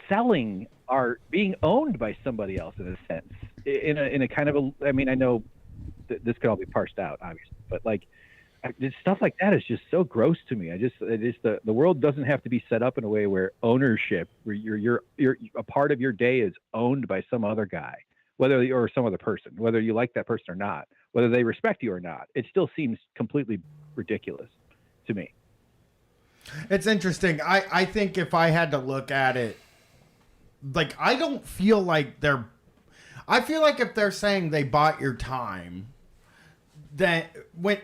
[SPEAKER 3] selling or being owned by somebody else in a sense, in a kind of I mean, I know this could all be parsed out, obviously, but like, stuff like that is just so gross to me. The world doesn't have to be set up in a way where ownership, where you're a part of your day is owned by some other guy, or some other person, whether you like that person or not, whether they respect you or not. It still seems completely ridiculous to me.
[SPEAKER 2] It's interesting. I think if I had to look at it, like, I don't feel like I feel like if they're saying they bought your time, that when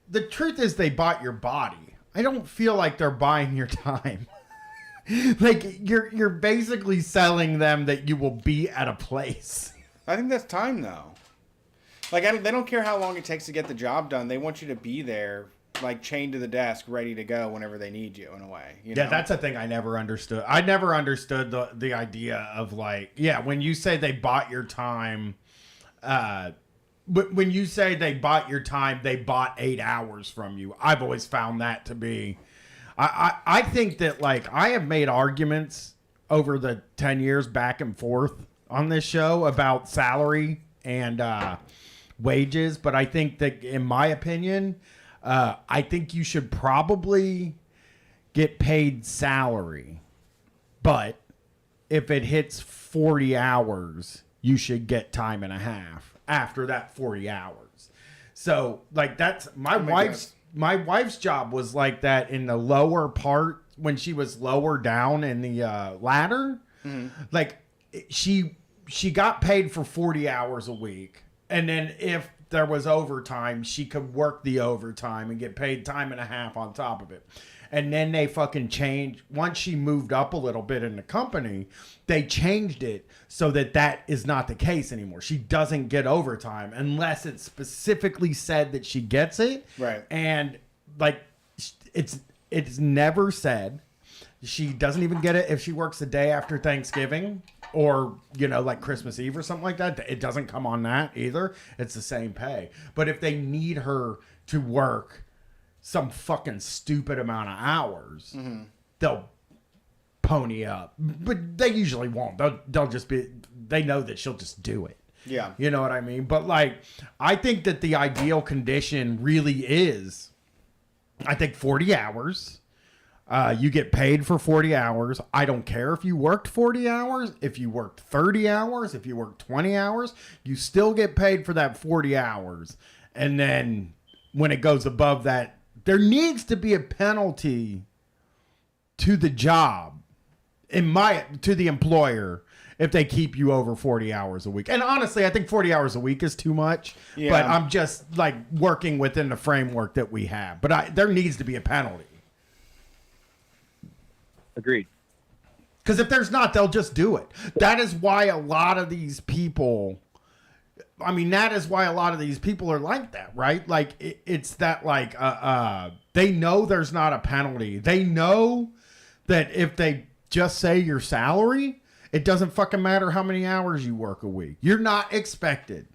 [SPEAKER 2] the truth is they bought your body. I don't feel like they're buying your time. Like, you're basically selling them that you will be at a place.
[SPEAKER 1] I think that's time, though. Like, they don't care how long it takes to get the job done. They want you to be there, like, chained to the desk, ready to go whenever they need you, in a way.
[SPEAKER 2] Yeah, that's a thing I never understood. I never understood the idea of, like, when you say they bought your time, but when you say they bought your time, they bought 8 hours from you. I've always found that to be... I think that, like, I have made arguments over the 10 years back and forth on this show about salary and wages, but I think that, in my opinion, I think you should probably get paid salary. But if it hits 40 hours, you should get time and a half after that 40 hours. So, like, that's my wife's job was like that in the lower part when she was lower down in the ladder. Mm-hmm. Like, she got paid for 40 hours a week, and then if there was overtime, she could work the overtime and get paid time and a half on top of it. And then they fucking changed. Once she moved up a little bit in the company, they changed it so that that is not the case anymore. She doesn't get overtime unless it's specifically said that she gets it.
[SPEAKER 1] Right.
[SPEAKER 2] And like it's never said. She doesn't even get it if she works the day after Thanksgiving or, you know, like Christmas Eve or something like that. It doesn't come on that either. It's the same pay. But if they need her to work some fucking stupid amount of hours, they'll pony up. But they usually won't. They'll just be, they know that she'll just do it.
[SPEAKER 1] Yeah.
[SPEAKER 2] You know what I mean? But like, I think that the ideal condition really is, I think 40 hours. You get paid for 40 hours. I don't care if you worked 40 hours, if you worked 30 hours, if you worked 20 hours, you still get paid for that 40 hours. And then when it goes above that, there needs to be a penalty to the job, to the employer, if they keep you over 40 hours a week. And honestly, I think 40 hours a week is too much, but I'm just like working within the framework that we have. But there needs to be a penalty.
[SPEAKER 3] Agreed.
[SPEAKER 2] Because if there's not, they'll just do it. That is why a lot of these people, I mean, that is why a lot of these people are like that, right? Like, it's that, like, they know there's not a penalty. They know that if they just say your salary, it doesn't fucking matter how many hours you work a week. You're not expected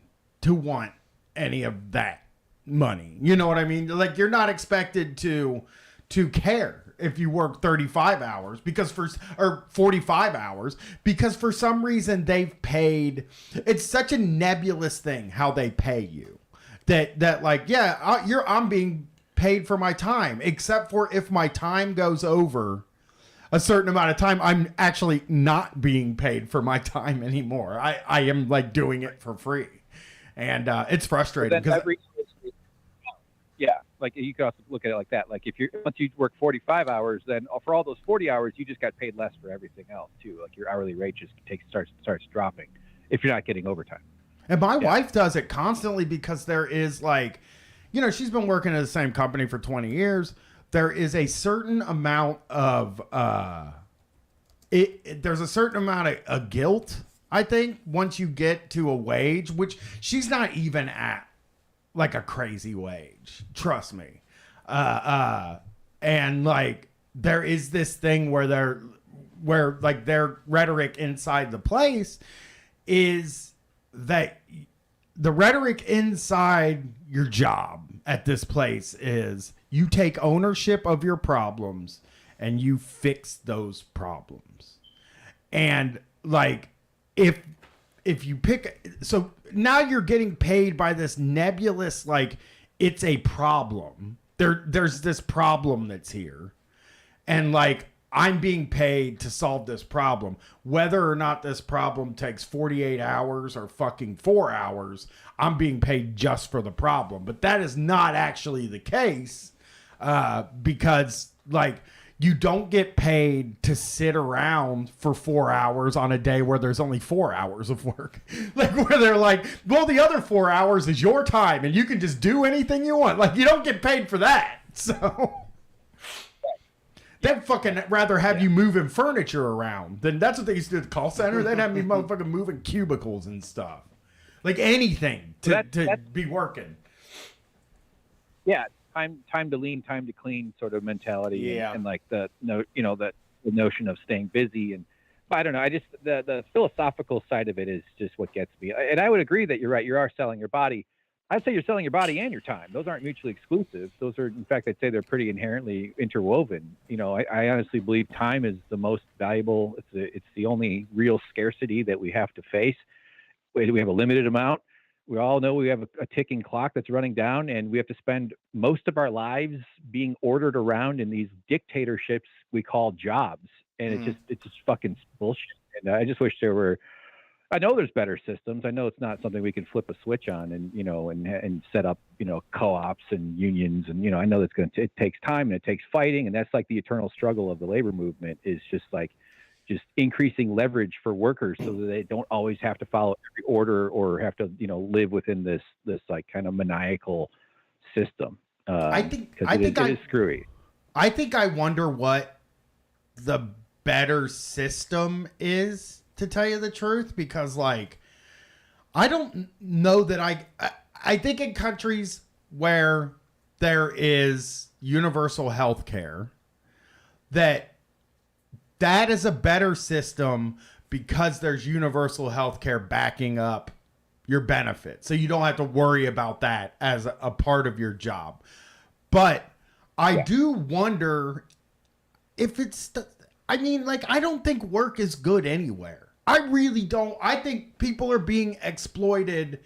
[SPEAKER 2] to want any of that money. You know what I mean? Like, you're not expected to care if you work 35 hours or 45 hours, because for some reason they've paid. It's such a nebulous thing how they pay you that like, yeah, I'm being paid for my time, except for if my time goes over a certain amount of time, I'm actually not being paid for my time anymore. I am like doing it for free. And it's frustrating because
[SPEAKER 3] yeah, like you can also look at it like that. Like if once you work 45 hours, then for all those 40 hours, you just got paid less for everything else too. Like your hourly rate just starts dropping if you're not getting overtime.
[SPEAKER 2] And my wife does it constantly because there is like, you know, she's been working at the same company for 20 years. There is a certain amount of there's a certain amount of guilt, I think, once you get to a wage, which she's not even at like a crazy wage, trust me. And like there is this thing where like their rhetoric inside the place is that the rhetoric inside your job at this place is you take ownership of your problems and you fix those problems. And like if you pick, so now you're getting paid by this nebulous, like it's a problem. There's this problem that's here. And like, I'm being paid to solve this problem. Whether or not this problem takes 48 hours or fucking 4 hours, I'm being paid just for the problem. But that is not actually the case because like, you don't get paid to sit around for 4 hours on a day where there's only 4 hours of work. Like where they're like, well, the other 4 hours is your time and you can just do anything you want. Like you don't get paid for that. So they'd fucking rather have you moving furniture around. Then that's what they used to do at the call center. They'd have me motherfucking moving cubicles and stuff. Like anything to be working.
[SPEAKER 3] Yeah. Time to lean, time to clean sort of mentality, and like the notion of staying busy. And I don't know, I just the philosophical side of it is just what gets me. And I would agree that you're right. You are selling your body. I'd say you're selling your body and your time. Those aren't mutually exclusive. Those are, in fact, I'd say they're pretty inherently interwoven. You know, I honestly believe time is the most valuable. It's the only real scarcity that we have to face. We have a limited amount. We all know we have a ticking clock that's running down, and we have to spend most of our lives being ordered around in these dictatorships we call jobs. And it's just fucking bullshit. And I just wish there were, I know there's better systems. I know it's not something we can flip a switch on and, you know, and set up, you know, co-ops and unions. And, you know, I know that's it takes time and it takes fighting. And that's like the eternal struggle of the labor movement is just increasing leverage for workers so that they don't always have to follow every order or have to, you know, live within this like kind of maniacal system.
[SPEAKER 2] I think
[SPEAKER 3] it is screwy.
[SPEAKER 2] I think I wonder what the better system is, to tell you the truth, because like I don't know that I think in countries where there is universal health care, that is a better system because there's universal health care backing up your benefits. So you don't have to worry about that as a part of your job. But I do wonder if it's, I mean, like, I don't think work is good anywhere. I really don't. I think people are being exploited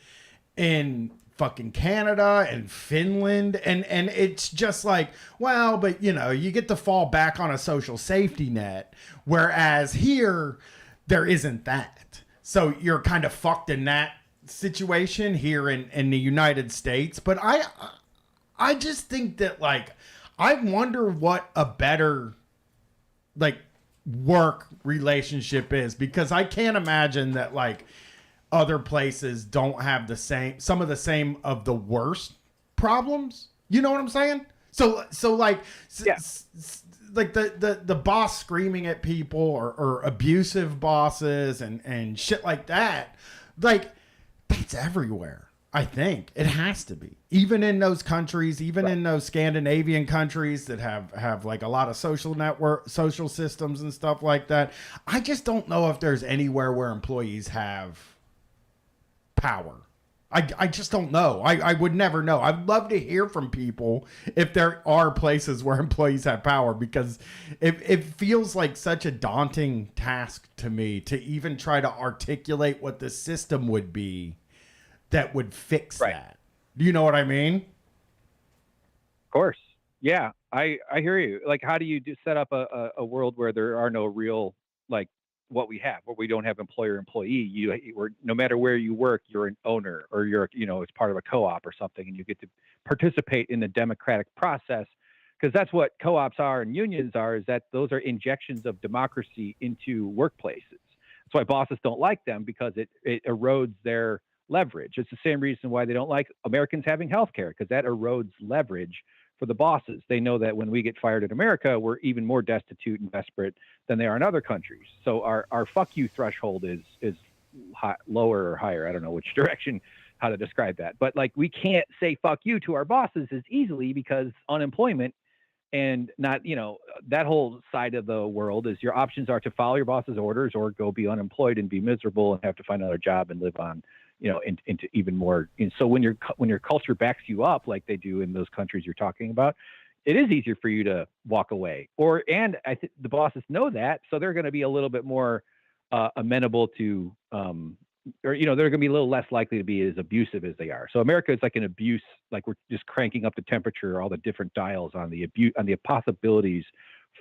[SPEAKER 2] in fucking Canada and Finland. And it's just like, well, but you know, you get to fall back on a social safety net. Whereas here, there isn't that. So you're kind of fucked in that situation here in the United States. But I just think that, like, I wonder what a better, like, work relationship is, because I can't imagine that, like, other places don't have some of the same of the worst problems. You know what I'm saying? So like, like the boss screaming at people or abusive bosses and shit like that, like, that's everywhere. I think it has to be, even in those countries, even in those Scandinavian countries that have like a lot of social systems and stuff like that. I just don't know if there's anywhere where employees have power. I just don't know. I would never know. I'd love to hear from people if there are places where employees have power, because it feels like such a daunting task to me to even try to articulate what the system would be that would fix that. Do you know what I mean?
[SPEAKER 3] Of course. Yeah, I hear you. Like, how do you set up a world where there are no real, like, what we have, where we don't have employer-employee? No matter where you work, you're an owner, or you're, you know, it's part of a co-op or something, and you get to participate in the democratic process, because that's what co-ops are and unions are, is that those are injections of democracy into workplaces. That's why bosses don't like them, because it erodes their leverage. It's the same reason why they don't like Americans having health care, because that erodes leverage for the bosses. They know that when we get fired in America, we're even more destitute and desperate than they are in other countries. So our fuck you threshold is lower or higher. I don't know which direction, how to describe that. But like, we can't say fuck you to our bosses as easily, because unemployment and not, you know, that whole side of the world is your options are to follow your boss's orders or go be unemployed and be miserable and have to find another job and live on, you know, into even more. And so when your culture backs you up like they do in those countries you're talking about, it is easier for you to walk away. And I think the bosses know that, so they're going to be a little bit more amenable to, or, you know, they're going to be a little less likely to be as abusive as they are. So America is like an abuse, like we're just cranking up the temperature, all the different dials on the possibilities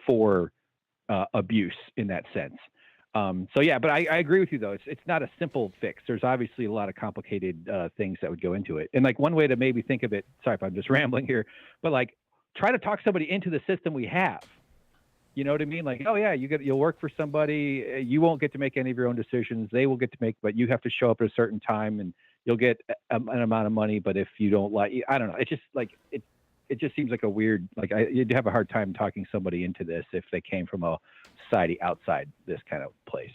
[SPEAKER 3] for abuse in that sense. So yeah, but I agree with you though. It's not a simple fix. There's obviously a lot of complicated things that would go into it. And like, one way to maybe think of it, sorry if I'm just rambling here, but like, try to talk somebody into the system we have. You know what I mean? Like, oh yeah, you'll work for somebody. You won't get to make any of your own decisions. They will get to make, but you have to show up at a certain time and you'll get an amount of money. But if you don't like, I don't know. It's just like, it just seems like a weird, like you'd have a hard time talking somebody into this if they came from a society outside this kind of place.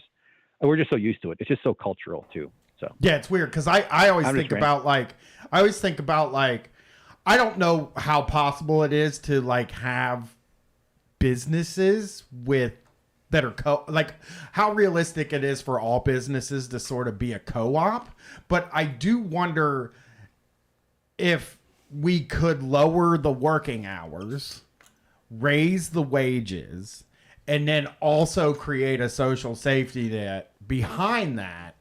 [SPEAKER 3] And we're just so used to it. It's just so cultural too. So
[SPEAKER 2] yeah, it's weird. Cause I always think about like, I don't know how possible it is to like have businesses that are like how realistic it is for all businesses to sort of be a co-op. But I do wonder if we could lower the working hours, raise the wages, and then also create a social safety net behind that.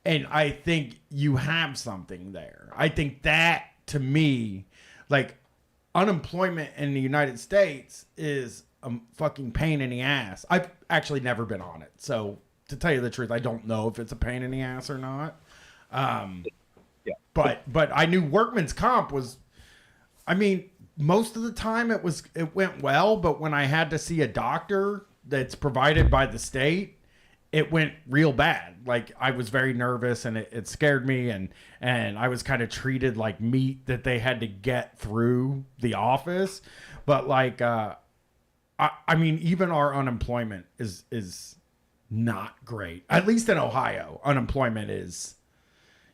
[SPEAKER 2] And I think you have something there. I think that, to me, like, unemployment in the United States is a fucking pain in the ass. I've actually never been on it. So to tell you the truth, I don't know if it's a pain in the ass or not.
[SPEAKER 3] Yeah.
[SPEAKER 2] But I knew workman's comp was, I mean, most of the time it went well, but when I had to see a doctor that's provided by the state, it went real bad. Like, I was very nervous and it scared me, and I was kind of treated like meat that they had to get through the office. But like, I mean, even our unemployment is not great. At least in Ohio, unemployment is,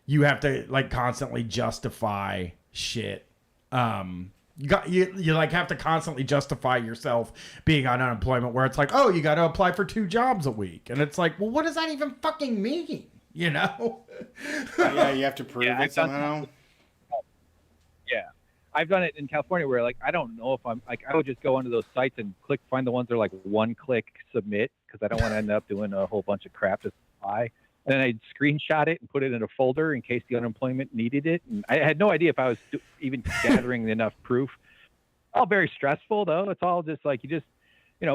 [SPEAKER 2] you have to like constantly justify shit. You like have to constantly justify yourself being on unemployment, where it's like, oh, you got to apply for 2 jobs a week, and it's like, well, what does that even fucking mean? You know?
[SPEAKER 1] Yeah, you have to prove it somehow.
[SPEAKER 3] Yeah. I've done it in California where like I don't know if I'm like I would just go onto those sites and find the ones that are like 1-click submit, because I don't want to end up doing a whole bunch of crap to apply. And then I'd screenshot it and put it in a folder in case the unemployment needed it. And I had no idea if I was even gathering enough proof. All very stressful though. It's all just like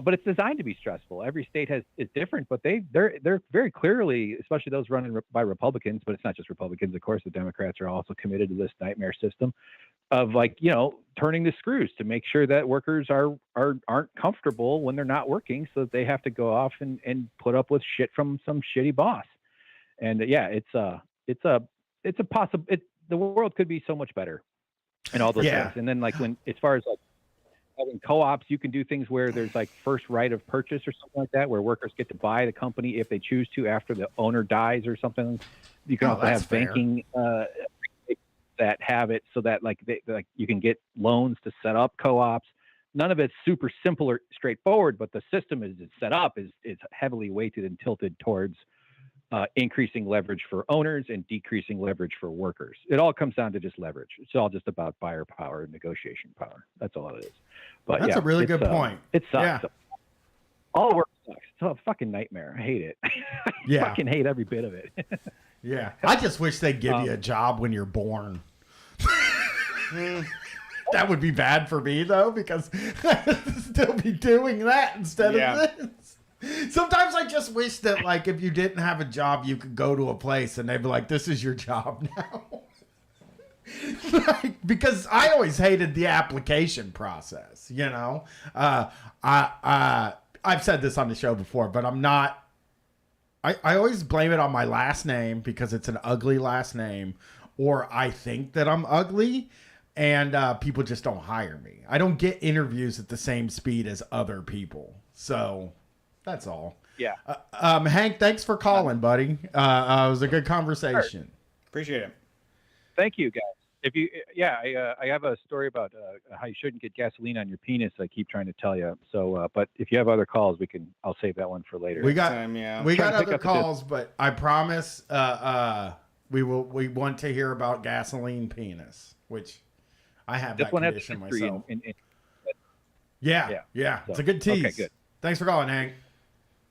[SPEAKER 3] but it's designed to be stressful. Every state is different, but they're very clearly, especially those running by Republicans, but it's not just Republicans, of course. The Democrats are also committed to this nightmare system of like, turning the screws to make sure that workers aren't comfortable when they're not working, so that they have to go off and put up with shit from some shitty boss. And the world could be so much better in all those things. And then like as far as like having co-ops, you can do things where there's like first right of purchase or something like that, where workers get to buy the company if they choose to after the owner dies or something. You can also have banking that have it so that like you can get loans to set up co-ops. None of it's super simple or straightforward, but the system is set up is heavily weighted and tilted towards increasing leverage for owners and decreasing leverage for workers. It all comes down to just leverage. It's all just about buyer power and negotiation power. That's all it is. But
[SPEAKER 2] that's a really good point.
[SPEAKER 3] It sucks.
[SPEAKER 2] Yeah.
[SPEAKER 3] All work sucks. It's a fucking nightmare. I hate it. I fucking hate every bit of it.
[SPEAKER 2] Yeah. I just wish they'd give you a job when you're born. That would be bad for me though, because I'd still be doing that instead of this. Sometimes I just wish that, like, if you didn't have a job, you could go to a place and they'd be like, this is your job now. Like, because I always hated the application process, I've said this on the show before, but I always blame it on my last name because it's an ugly last name, or I think that I'm ugly, and people just don't hire me. I don't get interviews at the same speed as other people. So that's all.
[SPEAKER 3] Yeah.
[SPEAKER 2] Hank, thanks for calling, buddy. It was a good conversation.
[SPEAKER 1] Sure. Appreciate it.
[SPEAKER 3] Thank you, guys. I have a story about how you shouldn't get gasoline on your penis. I keep trying to tell you. So, but if you have other calls, I'll save that one for later.
[SPEAKER 2] We got other calls, but I promise we want to hear about gasoline penis, which I have that condition myself. Yeah. So, it's a good tease. Okay, good. Thanks for calling, Hank.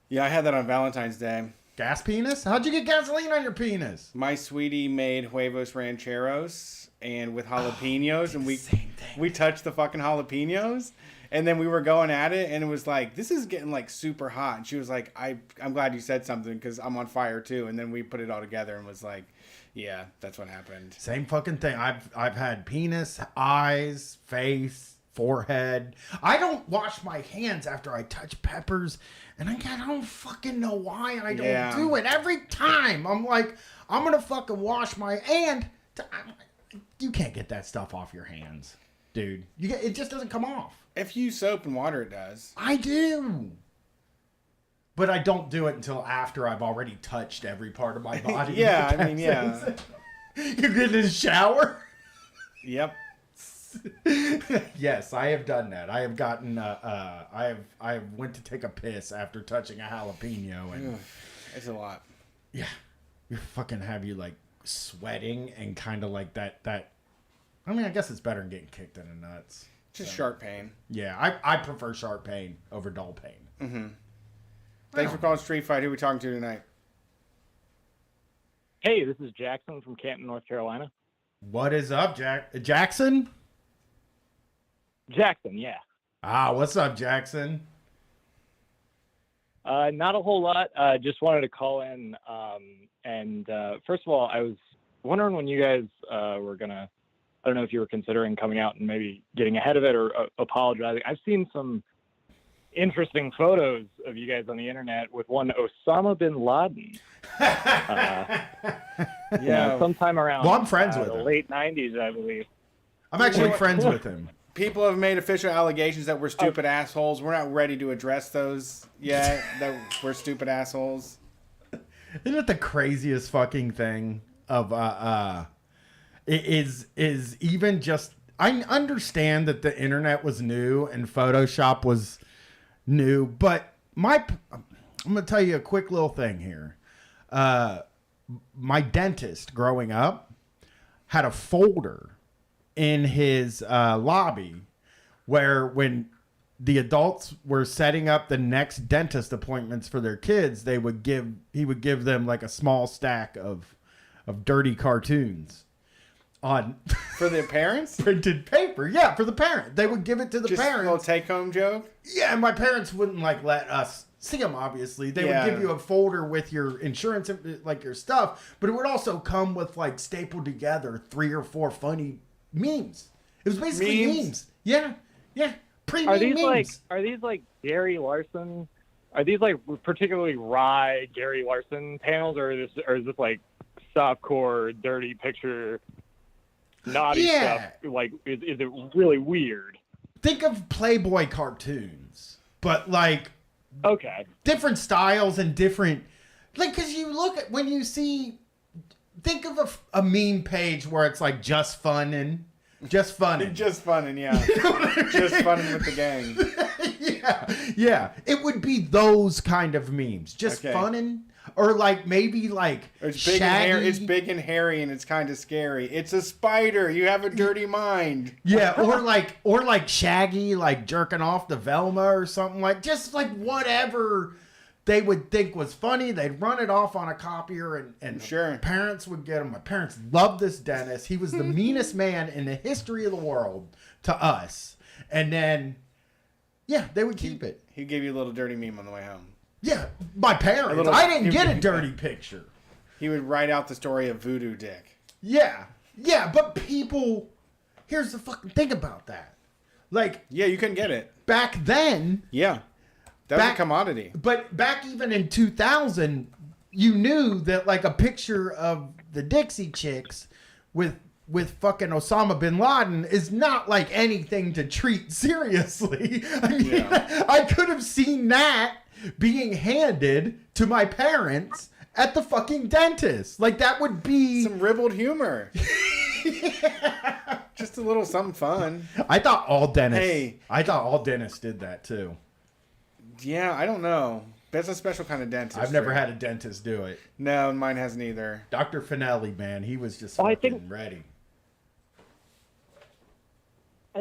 [SPEAKER 1] Yeah, I had that on Valentine's Day.
[SPEAKER 2] Gas penis? How'd you get gasoline on your penis?
[SPEAKER 1] My sweetie made huevos rancheros and with jalapenos, and we touched the fucking jalapenos, and then we were going at it, and it was like, this is getting like super hot, and she was like, I'm glad you said something because I'm on fire too, and then we put it all together and was like, yeah, that's what happened.
[SPEAKER 2] Same fucking thing. I've had penis, eyes, face, forehead. I don't wash my hands after I touch peppers, and I don't fucking know why I don't do it. Every time I'm like, I'm gonna fucking wash my you can't get that stuff off your hands, dude. It just doesn't come off.
[SPEAKER 1] If you use soap and water, it does.
[SPEAKER 2] I do, but I don't do it until after I've already touched every part of my body.
[SPEAKER 1] You get
[SPEAKER 2] in the shower.
[SPEAKER 1] Yep.
[SPEAKER 2] Yes, I have done that. I have gotten I went to take a piss after touching a jalapeno, and
[SPEAKER 1] it's a lot.
[SPEAKER 2] Yeah, you fucking have you like sweating and kind of like that. I mean, I guess it's better than getting kicked in the nuts.
[SPEAKER 1] Just sharp pain.
[SPEAKER 2] Yeah, I prefer sharp pain over dull pain.
[SPEAKER 1] Mm-hmm. Thanks for calling Street Fight. Who are we talking to tonight?
[SPEAKER 4] Hey, this is Jackson from Canton, North Carolina.
[SPEAKER 2] What is up, Jackson?
[SPEAKER 4] Jackson, yeah.
[SPEAKER 2] What's up, Jackson?
[SPEAKER 4] Not a whole lot. Just wanted to call in. And first of all, I was wondering when you guys were gonna, I don't know if you were considering coming out and maybe getting ahead of it or apologizing. I've seen some interesting photos of you guys on the internet with one Osama bin Laden.
[SPEAKER 2] Yeah,
[SPEAKER 4] sometime around
[SPEAKER 2] I'm friends with
[SPEAKER 4] the
[SPEAKER 2] him.
[SPEAKER 4] late 90s, I believe.
[SPEAKER 2] I'm actually friends with him.
[SPEAKER 1] people have made official allegations that we're stupid assholes. We're not ready to address those yet. That we're stupid assholes.
[SPEAKER 2] Isn't it the craziest fucking thing of is even just I understand that the internet was new and Photoshop was new, but I'm gonna tell you a quick little thing here. My dentist growing up had a folder in his lobby where when the adults were setting up the next dentist appointments for their kids, he would give them like a small stack of dirty cartoons on
[SPEAKER 1] For their parents?
[SPEAKER 2] printed paper. Yeah, for the parent. They would give it to the
[SPEAKER 1] Just a little
[SPEAKER 2] parents.
[SPEAKER 1] take-home joke?
[SPEAKER 2] Yeah, and my parents wouldn't like let us see them, obviously. They
[SPEAKER 1] Yeah.
[SPEAKER 2] would give you a folder with your insurance, like your stuff, but it would also come with like stapled together 3 or 4 funny memes. It was basically memes. Yeah. Pre-meme
[SPEAKER 4] Are these
[SPEAKER 2] memes.
[SPEAKER 4] like Gary Larson? Are these like particularly wry Gary Larson panels, or is this like softcore dirty picture naughty stuff? Like, is it really weird?
[SPEAKER 2] Think of Playboy cartoons, but like
[SPEAKER 4] Okay.
[SPEAKER 2] different styles and different, like, because you look at when you see, think of a meme page where it's like just funnin'. Just funnin'.
[SPEAKER 1] Just funnin', yeah. Just funnin' with the gang.
[SPEAKER 2] yeah. It would be those kind of memes. Just
[SPEAKER 1] Okay.
[SPEAKER 2] funnin'. Or like maybe like
[SPEAKER 1] It's big
[SPEAKER 2] Shaggy.
[SPEAKER 1] it's big and hairy and it's kind of scary. It's a spider. You have a dirty mind.
[SPEAKER 2] Yeah, or like Shaggy like jerking off to Velma or something, like just like whatever they would think was funny. They'd run it off on a copier and
[SPEAKER 1] Sure.
[SPEAKER 2] parents would get them. My parents loved this dentist. He was the meanest man in the history of the world to us. And then, yeah, they would keep it.
[SPEAKER 1] He'd give you a little dirty meme on the way home.
[SPEAKER 2] Yeah, my parents.
[SPEAKER 1] little-
[SPEAKER 2] I didn't get a dirty picture.
[SPEAKER 1] He would write out the story of Voodoo Dick.
[SPEAKER 2] Yeah, but people, here's the fucking thing about that. Like,
[SPEAKER 1] Yeah, you couldn't get it.
[SPEAKER 2] back then,
[SPEAKER 1] Yeah. That was a
[SPEAKER 2] Back-
[SPEAKER 1] commodity.
[SPEAKER 2] but back even in 2000, you knew that like a picture of the Dixie Chicks with fucking Osama bin Laden is not like anything to treat seriously. I mean,
[SPEAKER 1] Yeah.
[SPEAKER 2] I could have seen that being handed to my parents at the fucking dentist. Like that would be
[SPEAKER 1] Some ribald humor. Just a little something fun.
[SPEAKER 2] I thought all dentists
[SPEAKER 1] Hey.
[SPEAKER 2] I thought all dentists did that too.
[SPEAKER 1] Yeah, I don't know. That's a special kind of dentist.
[SPEAKER 2] I've never had a dentist do it.
[SPEAKER 1] No, mine hasn't either.
[SPEAKER 2] Dr. Finelli, man, he was just
[SPEAKER 4] I
[SPEAKER 2] fucking
[SPEAKER 4] think-
[SPEAKER 2] ready.
[SPEAKER 4] I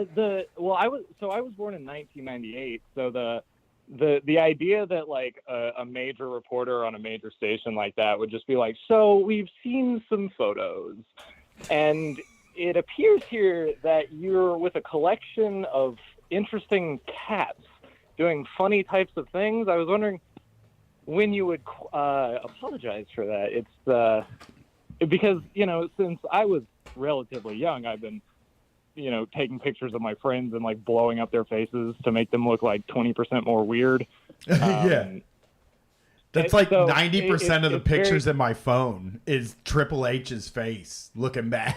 [SPEAKER 4] was born in 1998, so the idea that like a major reporter on a major station like that would just be like, so we've seen some photos, and it appears here that you're with a collection of interesting cats doing funny types of things. I was wondering when you would apologize for that. It's because since I was relatively young, I've been taking pictures of my friends and like blowing up their faces to make them look like 20% more weird.
[SPEAKER 2] Yeah. That's like
[SPEAKER 4] so
[SPEAKER 2] 90% of the
[SPEAKER 4] it's very-
[SPEAKER 2] pictures in my phone is Triple H's face looking bad.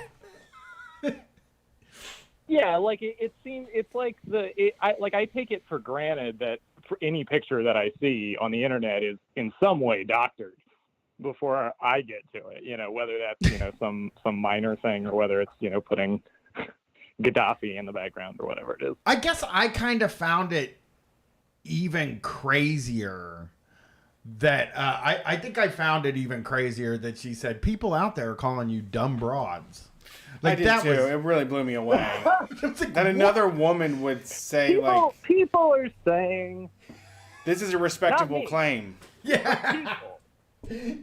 [SPEAKER 4] Yeah, like it seems it's like I take it for granted that for any picture that I see on the internet is in some way doctored before I get to it. Whether that's some minor thing or whether it's putting Gaddafi in the background or whatever it is.
[SPEAKER 2] I guess I kind of found it even crazier that I think I found it even crazier that she said people out there are calling you dumb broads.
[SPEAKER 1] I did too. It really blew me away. That another woman would say
[SPEAKER 4] People are saying
[SPEAKER 1] this is a respectable
[SPEAKER 4] Not me.
[SPEAKER 1] claim.
[SPEAKER 2] Yeah.
[SPEAKER 4] people.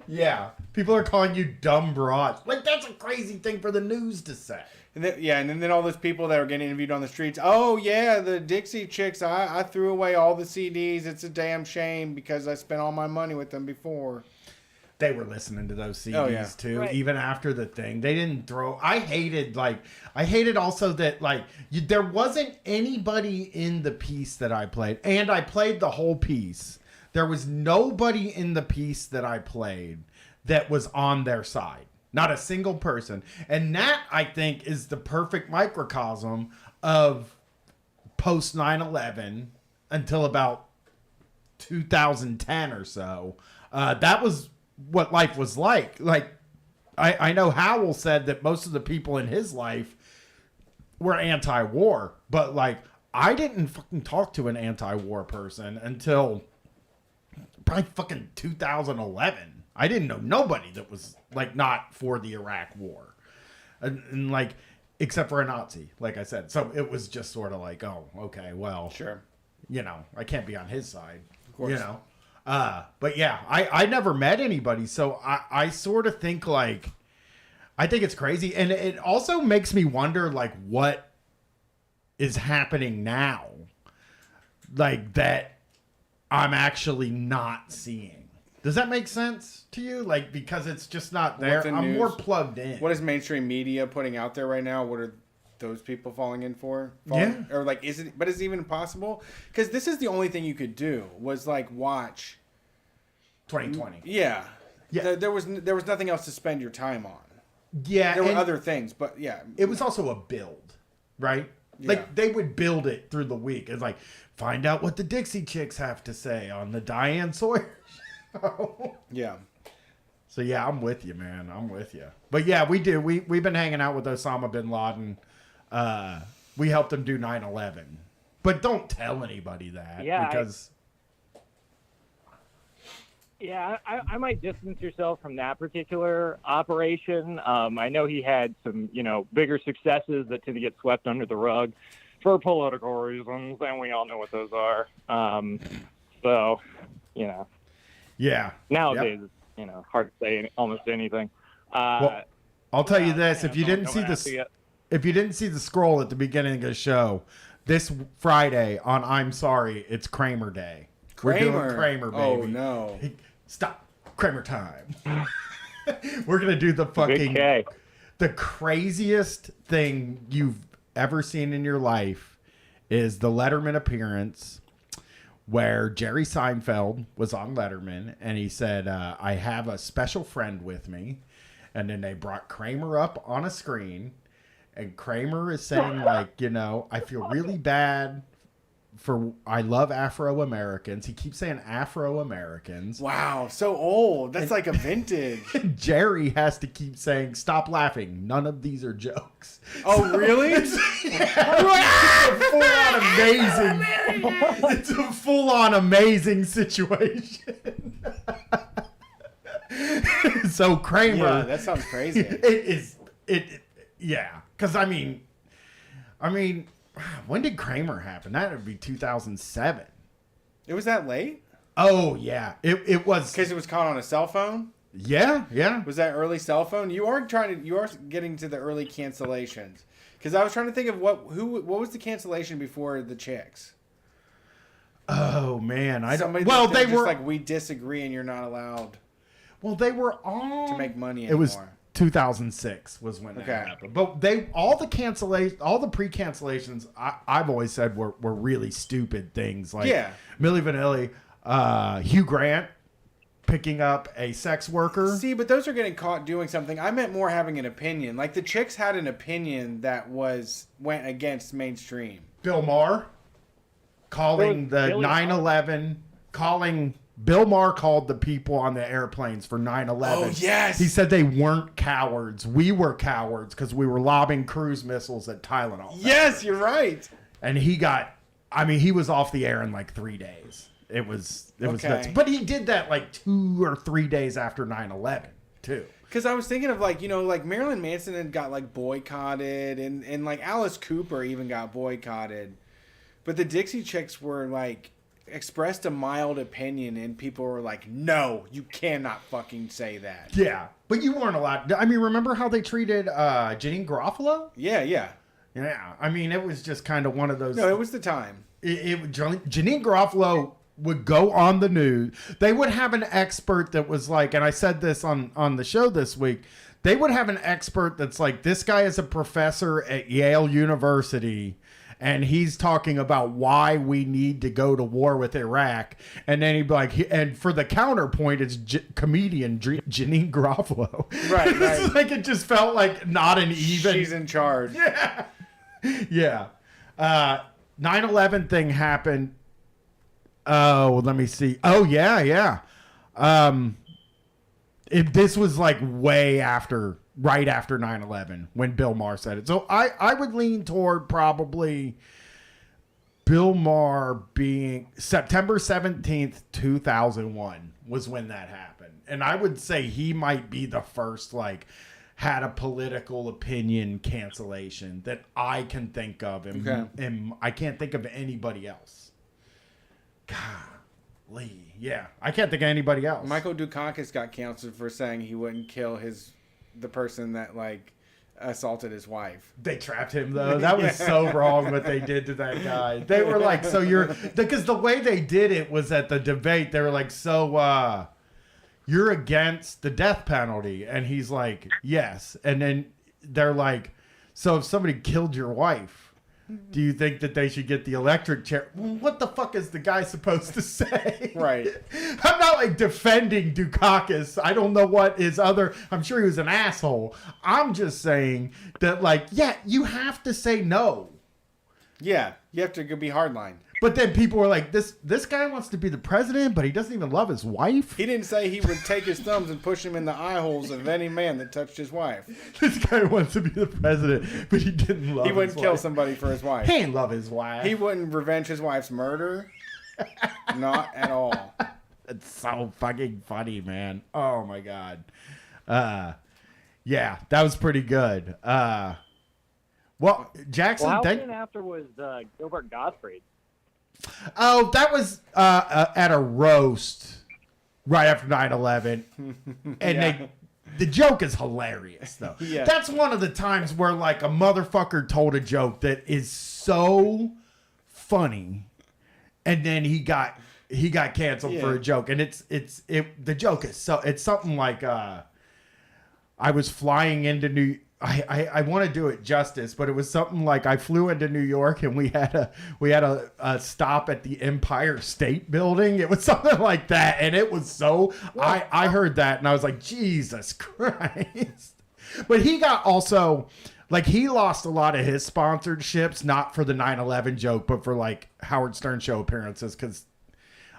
[SPEAKER 2] Yeah. People are calling you dumb broads. Like that's a crazy thing for the news to say.
[SPEAKER 1] And then all those people that are getting interviewed on the streets. Oh yeah, the Dixie Chicks. I threw away all the CDs. It's a damn shame because I spent all my money with them before.
[SPEAKER 2] They were listening to those CDs
[SPEAKER 1] yeah.
[SPEAKER 2] too,
[SPEAKER 4] Right.
[SPEAKER 2] even after the thing. They didn't throw. I hated also that there wasn't anybody in the piece that I played, and I played the whole piece. There was nobody in the piece that I played that was on their side. Not a single person. And that, I think, is the perfect microcosm of post 9/11 until about 2010 or so. That was what life was like. Like, I know Howell said that most of the people in his life were anti-war, but like, I didn't fucking talk to an anti-war person until probably fucking 2011. I didn't know nobody that was like not for the Iraq war. And like, except for a Nazi, like I said. So it was just sort of like, oh, okay, well,
[SPEAKER 1] Sure.
[SPEAKER 2] you know, I can't be on his side,
[SPEAKER 1] Of course.
[SPEAKER 2] you know? But yeah, I never met anybody. So I sort of think like, I think it's crazy. And it also makes me wonder like what is happening now, like that I'm actually not seeing. Does that make sense to you? Like, because it's just not there.
[SPEAKER 1] What's the
[SPEAKER 2] I'm
[SPEAKER 1] news?
[SPEAKER 2] more plugged in.
[SPEAKER 1] What is mainstream media putting out there right now? What are those people falling in for?
[SPEAKER 2] Yeah.
[SPEAKER 1] Or like, is it even possible? Because this is the only thing you could do was like watch
[SPEAKER 2] 2020.
[SPEAKER 1] Yeah.
[SPEAKER 2] Yeah.
[SPEAKER 1] There was nothing else to spend your time on.
[SPEAKER 2] Yeah.
[SPEAKER 1] There were
[SPEAKER 2] and
[SPEAKER 1] other things, but yeah.
[SPEAKER 2] it was also a build, right?
[SPEAKER 1] Yeah.
[SPEAKER 2] Like they would build it through the week. It's like, find out what the Dixie Chicks have to say on the Diane Sawyer show.
[SPEAKER 1] Yeah.
[SPEAKER 2] So yeah, I'm with you, man. I'm with you. But yeah, we do. We've been hanging out with Osama bin Laden. We helped him do 9/11. But don't tell anybody that.
[SPEAKER 4] Yeah,
[SPEAKER 2] Because
[SPEAKER 4] Yeah, I might distance yourself from that particular operation. I know he had some, bigger successes that tend to get swept under the rug for political reasons, and we all know what those are. So,
[SPEAKER 2] yeah.
[SPEAKER 4] nowadays, it's, hard to say almost anything.
[SPEAKER 2] Well, I'll tell you this: if you didn't see
[SPEAKER 4] don't ask
[SPEAKER 2] this,
[SPEAKER 4] yet.
[SPEAKER 2] if you didn't see the scroll at the beginning of the show, this Friday on I'm Sorry, it's Kramer Day. We're doing Kramer, baby.
[SPEAKER 1] Oh no!
[SPEAKER 2] Stop, Kramer time. We're gonna do the
[SPEAKER 4] Big
[SPEAKER 2] fucking
[SPEAKER 4] K.
[SPEAKER 2] the craziest thing you've ever seen in your life is the Letterman appearance where Jerry Seinfeld was on Letterman and he said, I have a special friend with me. And then they brought Kramer up on a screen and Kramer is saying like, I feel really bad for, I love Afro-Americans. He keeps saying Afro-Americans.
[SPEAKER 1] Wow, so old. That's like a vintage.
[SPEAKER 2] Jerry has to keep saying, stop laughing. None of these are jokes.
[SPEAKER 1] Oh, really?
[SPEAKER 2] It's a full-on amazing. It's a full-on amazing situation. So Kramer.
[SPEAKER 1] Yeah, that sounds crazy.
[SPEAKER 2] Yeah. Because I mean, when did Kramer happen? That would be 2007.
[SPEAKER 1] It was that late?
[SPEAKER 2] Oh yeah, it was.
[SPEAKER 1] Because it was caught on a cell phone?
[SPEAKER 2] Yeah.
[SPEAKER 1] Was that early cell phone? You are getting to the early cancellations. Because I was trying to think of what was the cancellation before the Chicks?
[SPEAKER 2] Oh man, I don't.
[SPEAKER 1] Somebody
[SPEAKER 2] Well, they
[SPEAKER 1] just
[SPEAKER 2] were
[SPEAKER 1] like, we disagree and you're not allowed
[SPEAKER 2] Well, they were on
[SPEAKER 1] to make money
[SPEAKER 2] It
[SPEAKER 1] anymore.
[SPEAKER 2] was 2006 was when that
[SPEAKER 1] Okay.
[SPEAKER 2] happened. But all the pre-cancellations, I've always said were really stupid things. Like
[SPEAKER 1] Yeah.
[SPEAKER 2] Milli Vanilli, Hugh Grant picking up a sex worker.
[SPEAKER 1] See, but those are getting caught doing something. I meant more having an opinion. Like the Chicks had an opinion that went against mainstream.
[SPEAKER 2] Bill Maher calling the
[SPEAKER 4] Billy
[SPEAKER 2] 9/11, Bill Maher called the people on the airplanes for 9/11.
[SPEAKER 1] Oh, yes.
[SPEAKER 2] He said they weren't cowards. We were cowards because we were lobbing cruise missiles at Tylenol.
[SPEAKER 1] Yes, you're right.
[SPEAKER 2] And he was off the air in like 3 days. It was
[SPEAKER 1] Okay.
[SPEAKER 2] nuts. But he did that like 2 or 3 days after 9/11 too.
[SPEAKER 1] Because I was thinking of like Marilyn Manson had got like boycotted and like Alice Cooper even got boycotted. But the Dixie Chicks were like expressed a mild opinion and people were like, no, you cannot fucking say that.
[SPEAKER 2] Yeah. But you weren't allowed. I mean, remember how they treated Janine Garofalo?
[SPEAKER 1] Yeah.
[SPEAKER 2] Yeah. I mean, it was just kind of one of those.
[SPEAKER 1] No, it was the time.
[SPEAKER 2] Janine Garofalo would go on the news. They would have an expert that was like, and I said this on the show this week, they would have an expert that's like, this guy is a professor at Yale University, and he's talking about why we need to go to war with Iraq. And then he'd be like, and for the counterpoint, it's comedian Janine Garofalo.
[SPEAKER 1] Right.
[SPEAKER 2] It's like, it just felt like not an even.
[SPEAKER 1] She's in charge.
[SPEAKER 2] Yeah. 9/11 thing happened. Oh, let me see. Oh, yeah. This was like way after, right after 9/11 when Bill Maher said it. So I would lean toward probably Bill Maher being September 17th, 2001 was when that happened. And I would say he might be the first, like, had a political opinion cancellation that I can think of. And I can't think of anybody else. Golly. Yeah, I can't think of anybody else.
[SPEAKER 1] Michael Dukakis got canceled for saying he wouldn't kill the person that, like, assaulted his wife.
[SPEAKER 2] They trapped him, though. That was so wrong what they did to that guy. They were like, so because the way they did it was at the debate, they were like, so you're against the death penalty? And he's like, yes. And then they're like, so if somebody killed your wife, do you think that they should get the electric chair? What the fuck is the guy supposed to say?
[SPEAKER 1] Right.
[SPEAKER 2] I'm not like defending Dukakis. I don't know what his I'm sure he was an asshole. I'm just saying that, like, yeah, you have to say no.
[SPEAKER 1] Yeah, you have to be hardline.
[SPEAKER 2] But then people were like, this guy wants to be the president, but he doesn't even love his wife.
[SPEAKER 1] He didn't say he would take his thumbs and push him in the eye holes of any man that touched his wife.
[SPEAKER 2] This guy wants to be the president, but he didn't love his wife.
[SPEAKER 1] He wouldn't kill somebody for his wife.
[SPEAKER 2] He didn't love his wife.
[SPEAKER 1] He wouldn't revenge his wife's murder. Not at all.
[SPEAKER 2] It's so fucking funny, man. Oh, my God. Yeah, that was pretty good. Well, Jackson...
[SPEAKER 4] Well, how soon after was Gilbert Gottfried?
[SPEAKER 2] Oh, that was at a roast right after 9/11. And the joke is hilarious, though.
[SPEAKER 1] Yeah.
[SPEAKER 2] That's one of the times where, like, a motherfucker told a joke that is so funny, and then he got canceled for a joke. And the joke is it's something like I was flying into I want to do it justice, but it was something like I flew into New York and we had a stop at the Empire State Building. It was something like that, and it was so I heard that and I was like, Jesus Christ. But he got also, like, he lost a lot of his sponsorships, not for the 9/11 joke, but for, like, Howard Stern show appearances, because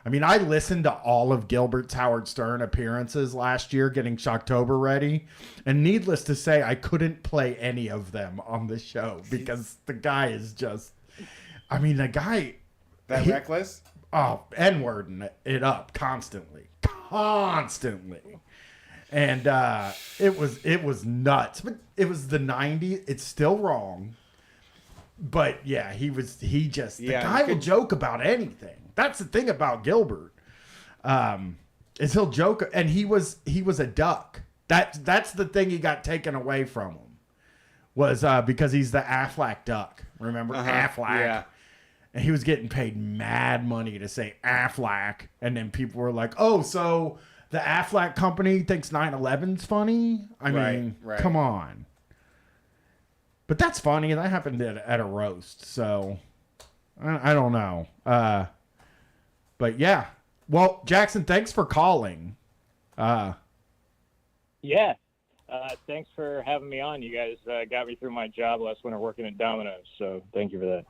[SPEAKER 2] I mean, I listened to all of Gilbert's Howard Stern appearances last year getting Shocktober ready. And needless to say, I couldn't play any of them on the show because the guy is just, I mean, the guy.
[SPEAKER 1] Reckless?
[SPEAKER 2] Oh, N-wording it up constantly. And it was nuts. But it was the 90s. It's still wrong. But yeah, the guy will joke about anything. That's the thing about Gilbert, is he'll joke, and he was a duck. That's the thing he got taken away from him, was because he's the Aflac duck. Remember Aflac? Yeah. And he was getting paid mad money to say Aflac, and then people were like, "Oh, so the Aflac company thinks 9/11's funny?" I mean, come on. But that's funny. That happened at a roast, so I don't know. But yeah. Well, Jackson, thanks for calling.
[SPEAKER 4] Yeah. Thanks for having me on. You guys got me through my job last winter working at Domino's, so thank you for that.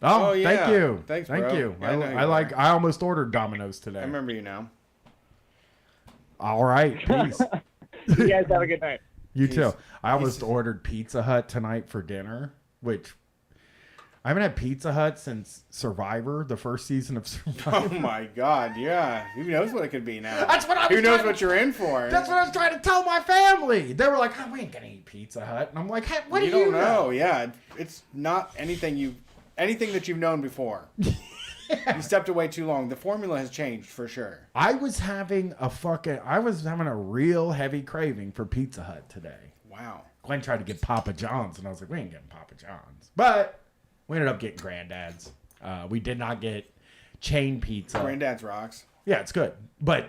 [SPEAKER 2] Oh, yeah. Thank you.
[SPEAKER 1] Thanks,
[SPEAKER 2] thank
[SPEAKER 1] bro.
[SPEAKER 2] you.
[SPEAKER 1] Yeah,
[SPEAKER 2] I almost ordered Domino's today.
[SPEAKER 1] I remember you now.
[SPEAKER 2] All right. Peace.
[SPEAKER 4] You guys have a good night.
[SPEAKER 2] You too. I almost ordered Pizza Hut tonight for dinner, which I haven't had Pizza Hut since Survivor, the first season of Survivor.
[SPEAKER 1] Oh my God, yeah. Who knows what it could be now?
[SPEAKER 2] That's what I was
[SPEAKER 1] Who knows what you're in for?
[SPEAKER 2] That's what I was trying to tell my family. They were like, "Oh, we ain't gonna eat Pizza Hut," and I'm like, "Hey, what do you
[SPEAKER 1] don't know?" Yeah, it's not anything that you've known before. You stepped away too long. The formula has changed for sure.
[SPEAKER 2] I was having a real heavy craving for Pizza Hut today.
[SPEAKER 1] Wow.
[SPEAKER 2] Glenn tried to get Papa John's, and I was like, we ain't getting Papa John's. But we ended up getting Granddad's. We did not get chain pizza.
[SPEAKER 1] Granddad's rocks.
[SPEAKER 2] Yeah, it's good. But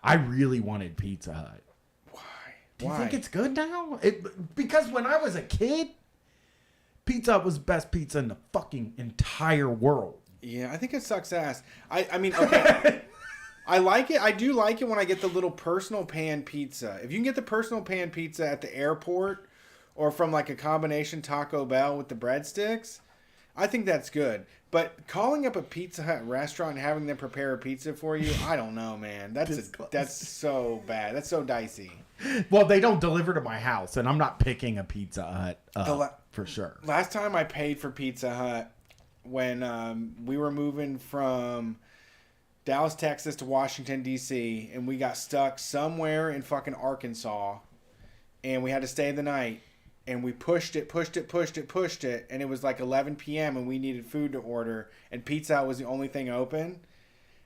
[SPEAKER 2] I really wanted Pizza Hut.
[SPEAKER 1] Why?
[SPEAKER 2] Do you think it's good now? Because when I was a kid, Pizza Hut was the best pizza in the fucking entire world.
[SPEAKER 1] Yeah, I think it sucks ass. I mean, okay. I like it. I do like it when I get the little personal pan pizza. If you can get the personal pan pizza at the airport or from like a combination Taco Bell with the breadsticks, I think that's good. But calling up a Pizza Hut restaurant and having them prepare a pizza for you, I don't know, man. That's so bad. That's so dicey.
[SPEAKER 2] Well, they don't deliver to my house, and I'm not picking a Pizza Hut up, for sure.
[SPEAKER 1] Last time I paid for Pizza Hut when we were moving from Dallas, Texas to Washington, D.C., and we got stuck somewhere in fucking Arkansas, and we had to stay the night. And we pushed it, and it was like 11 p.m. and we needed food to order, and Pizza Hut was the only thing open.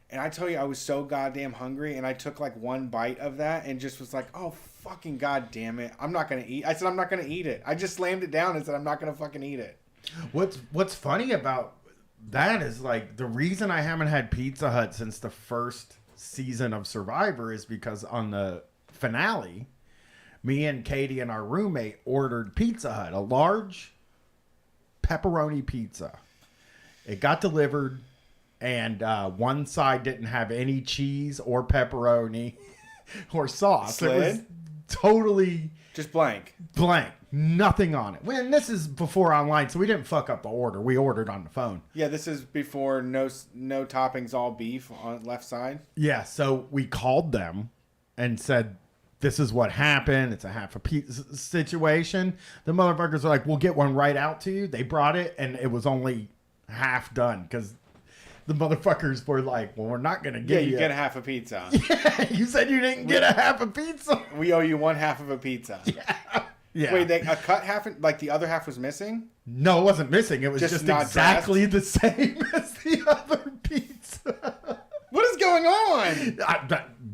[SPEAKER 1] And I tell you, I was so goddamn hungry, and I took like one bite of that and just was like, oh, fucking goddamn it. I'm not going to eat. I said, I'm not going to eat it. I just slammed it down and said, I'm not going to fucking eat it.
[SPEAKER 2] What's funny about that is, like, the reason I haven't had Pizza Hut since the first season of Survivor is because on the finale, me and Katie and our roommate ordered Pizza Hut, a large pepperoni pizza. It got delivered, and one side didn't have any cheese or pepperoni or sauce.
[SPEAKER 1] Slid?
[SPEAKER 2] It was totally
[SPEAKER 1] just blank.
[SPEAKER 2] Nothing on it. When this is before online, so we didn't fuck up the order. We ordered on the phone.
[SPEAKER 1] Yeah, this is before no toppings, all beef on left side.
[SPEAKER 2] Yeah, so we called them and said, this is what happened. It's a half a pizza situation. The motherfuckers are like, we'll get one right out to you. They brought it, and it was only half done because the motherfuckers were like, well, we're not going to get you.
[SPEAKER 1] Yeah, you get half a pizza.
[SPEAKER 2] Yeah, you said you didn't get a half a pizza.
[SPEAKER 1] We owe you one half of a pizza.
[SPEAKER 2] Yeah.
[SPEAKER 1] Wait, a cut half, like the other half was missing?
[SPEAKER 2] No, it wasn't missing. It was just exactly the same as the other pizza.
[SPEAKER 1] What is going on?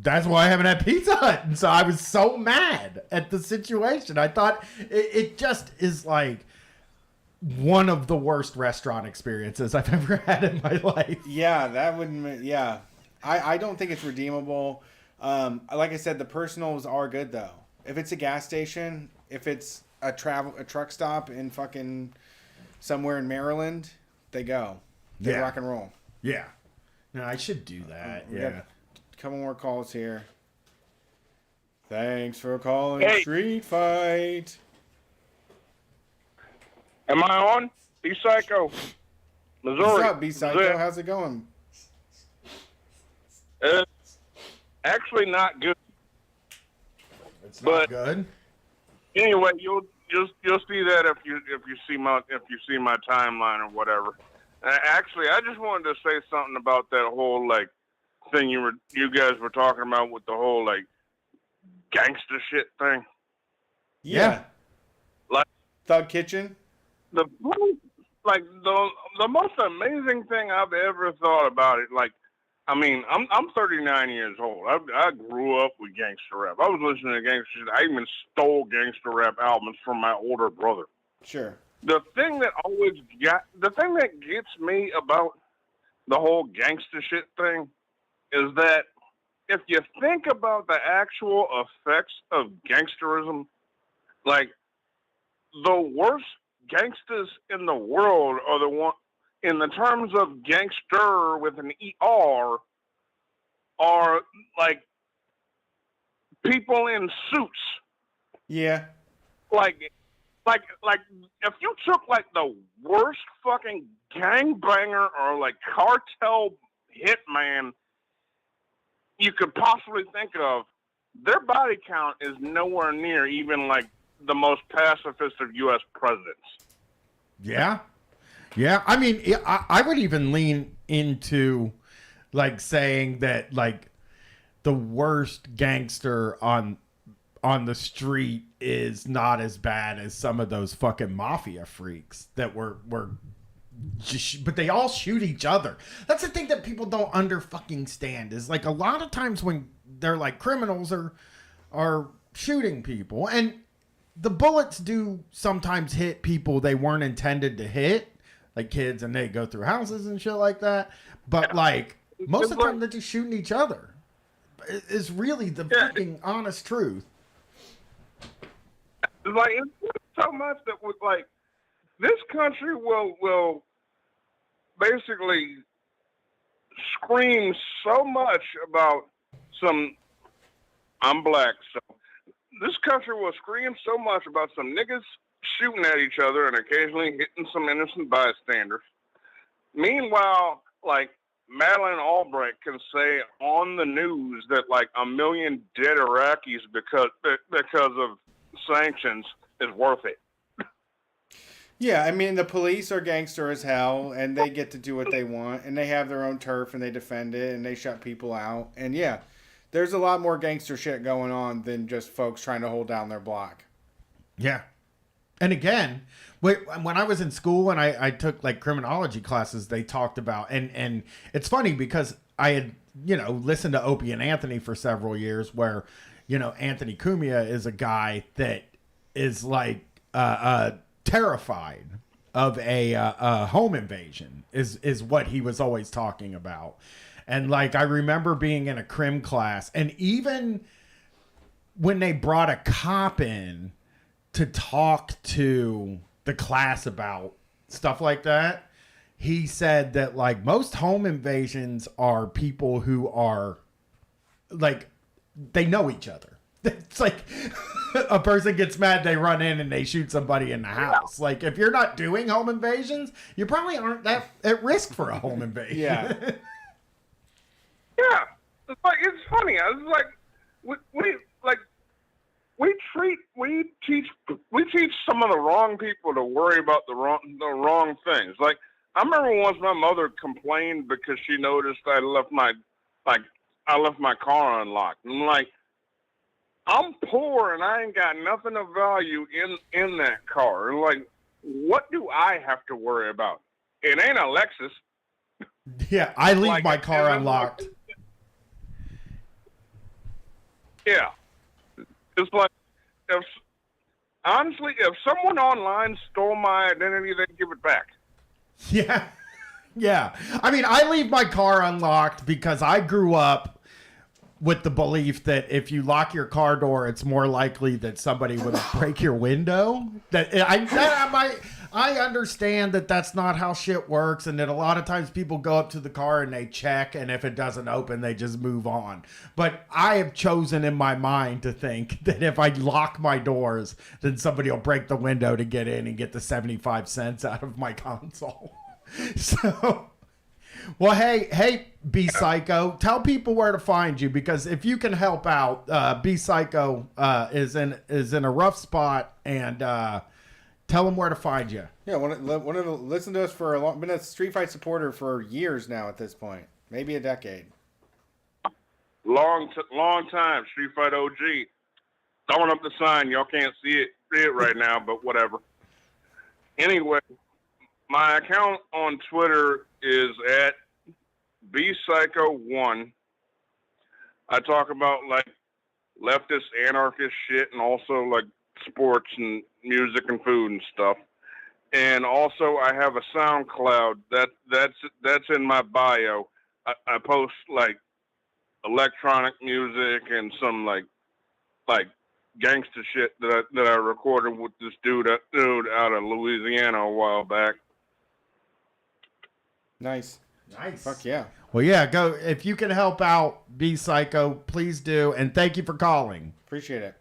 [SPEAKER 2] That's why I haven't had Pizza Hut. And so I was so mad at the situation. I thought it just is like one of the worst restaurant experiences I've ever had in my life.
[SPEAKER 1] Yeah, that wouldn't. Yeah, I don't think it's redeemable. Like I said, the personals are good though. If it's a gas station, if it's a truck stop in fucking somewhere in Maryland, they go. They rock and roll.
[SPEAKER 2] Yeah. No, I should do that.
[SPEAKER 1] We
[SPEAKER 2] yeah.
[SPEAKER 1] got a couple more calls here. Thanks for calling Street Fight.
[SPEAKER 5] Am I on? B-Psycho. Missouri.
[SPEAKER 1] What's up, B-Psycho? How's it going?
[SPEAKER 5] Actually not good.
[SPEAKER 2] It's not good.
[SPEAKER 5] Anyway, you'll see that if you see my timeline or whatever. Actually, I just wanted to say something about that whole like thing you guys were talking about with the whole like gangster shit thing.
[SPEAKER 1] Yeah.
[SPEAKER 5] Like
[SPEAKER 1] Thug Kitchen.
[SPEAKER 5] The most amazing thing I've ever thought about it. Like, I mean, I'm 39 years old. I grew up with gangster rap. I was listening to gangster shit. I even stole gangster rap albums from my older brother.
[SPEAKER 1] Sure.
[SPEAKER 5] The thing that gets me about the whole gangster shit thing is that if you think about the actual effects of gangsterism, like the worst gangsters in the world are the one, in the terms of gangster with an ER, are like people in suits.
[SPEAKER 1] Yeah.
[SPEAKER 5] Like if you took like the worst fucking gangbanger or like cartel hitman you could possibly think of, their body count is nowhere near even like the most pacifist of U.S. presidents.
[SPEAKER 2] Yeah. Yeah. I mean, I would even lean into like saying that like the worst gangster on the street is not as bad as some of those fucking mafia freaks that were just, but they all shoot each other. That's the thing that people don't fucking stand is like a lot of times when they're like criminals are shooting people, and the bullets do sometimes hit people they weren't intended to hit, like kids, and they go through houses and shit like that. But like most of the time they're just shooting each other. Is really the fucking honest truth.
[SPEAKER 5] Like it's so much that with like this country will basically scream so much about some. I'm black, so this country will scream so much about some niggas shooting at each other and occasionally hitting some innocent bystanders. Meanwhile, like, Madeleine Albright can say on the news that like 1 million dead Iraqis because of sanctions is worth it.
[SPEAKER 1] Yeah, I mean, the police are gangster as hell, and they get to do what they want, and they have their own turf, and they defend it, and they shut people out. And yeah, there's a lot more gangster shit going on than just folks trying to hold down their block.
[SPEAKER 2] Yeah. And again, when I was in school and I took like criminology classes, they talked about, and it's funny because I had, listened to Opie and Anthony for several years where, Anthony Cumia is a guy that is like terrified of a home invasion is what he was always talking about. And like, I remember being in a crim class, and even when they brought a cop in to talk to the class about stuff like that, he said that like most home invasions are people who are like, they know each other. It's like a person gets mad, they run in and they shoot somebody in the house. Like, if you're not doing home invasions, you probably aren't that at risk for a home invasion.
[SPEAKER 1] Yeah.
[SPEAKER 5] Yeah, it's like, it's funny. It's like we teach some of the wrong people to worry about the wrong things. Like, I remember once my mother complained because she noticed I left my car unlocked. And I'm like, I'm poor and I ain't got nothing of value in that car. And like, what do I have to worry about? It ain't a Lexus.
[SPEAKER 2] Yeah, I leave
[SPEAKER 5] Like,
[SPEAKER 2] my car unlocked.
[SPEAKER 5] Yeah. It's like, if someone online stole my identity, they'd give it back.
[SPEAKER 2] Yeah. Yeah. I mean, I leave my car unlocked because I grew up with the belief that if you lock your car door, it's more likely that somebody would break your window. I understand that that's not how shit works, and that a lot of times people go up to the car and they check, and if it doesn't open, they just move on. But I have chosen in my mind to think that if I lock my doors, then somebody will break the window to get in and get the 75 cents out of my console. So... Well, hey, B Psycho, tell people where to find you, because if you can help out, B Psycho is in a rough spot, and tell them where to find you.
[SPEAKER 1] Yeah, listen to us for a long. Been a Street Fight supporter for years now at this point, maybe a decade.
[SPEAKER 5] Long time, Street Fight OG. Throwing up the sign, y'all can't see it right now, but whatever. Anyway, my account on Twitter is at bpsycho1. I talk about like leftist, anarchist shit, and also like sports and music and food and stuff. And also, I have a SoundCloud that's in my bio. I post like electronic music and some like gangster shit that I recorded with this dude out of Louisiana a while back.
[SPEAKER 1] Nice. Fuck yeah.
[SPEAKER 2] Well, yeah, go. If you can help out B Psycho, please do. And thank you for calling.
[SPEAKER 1] Appreciate it.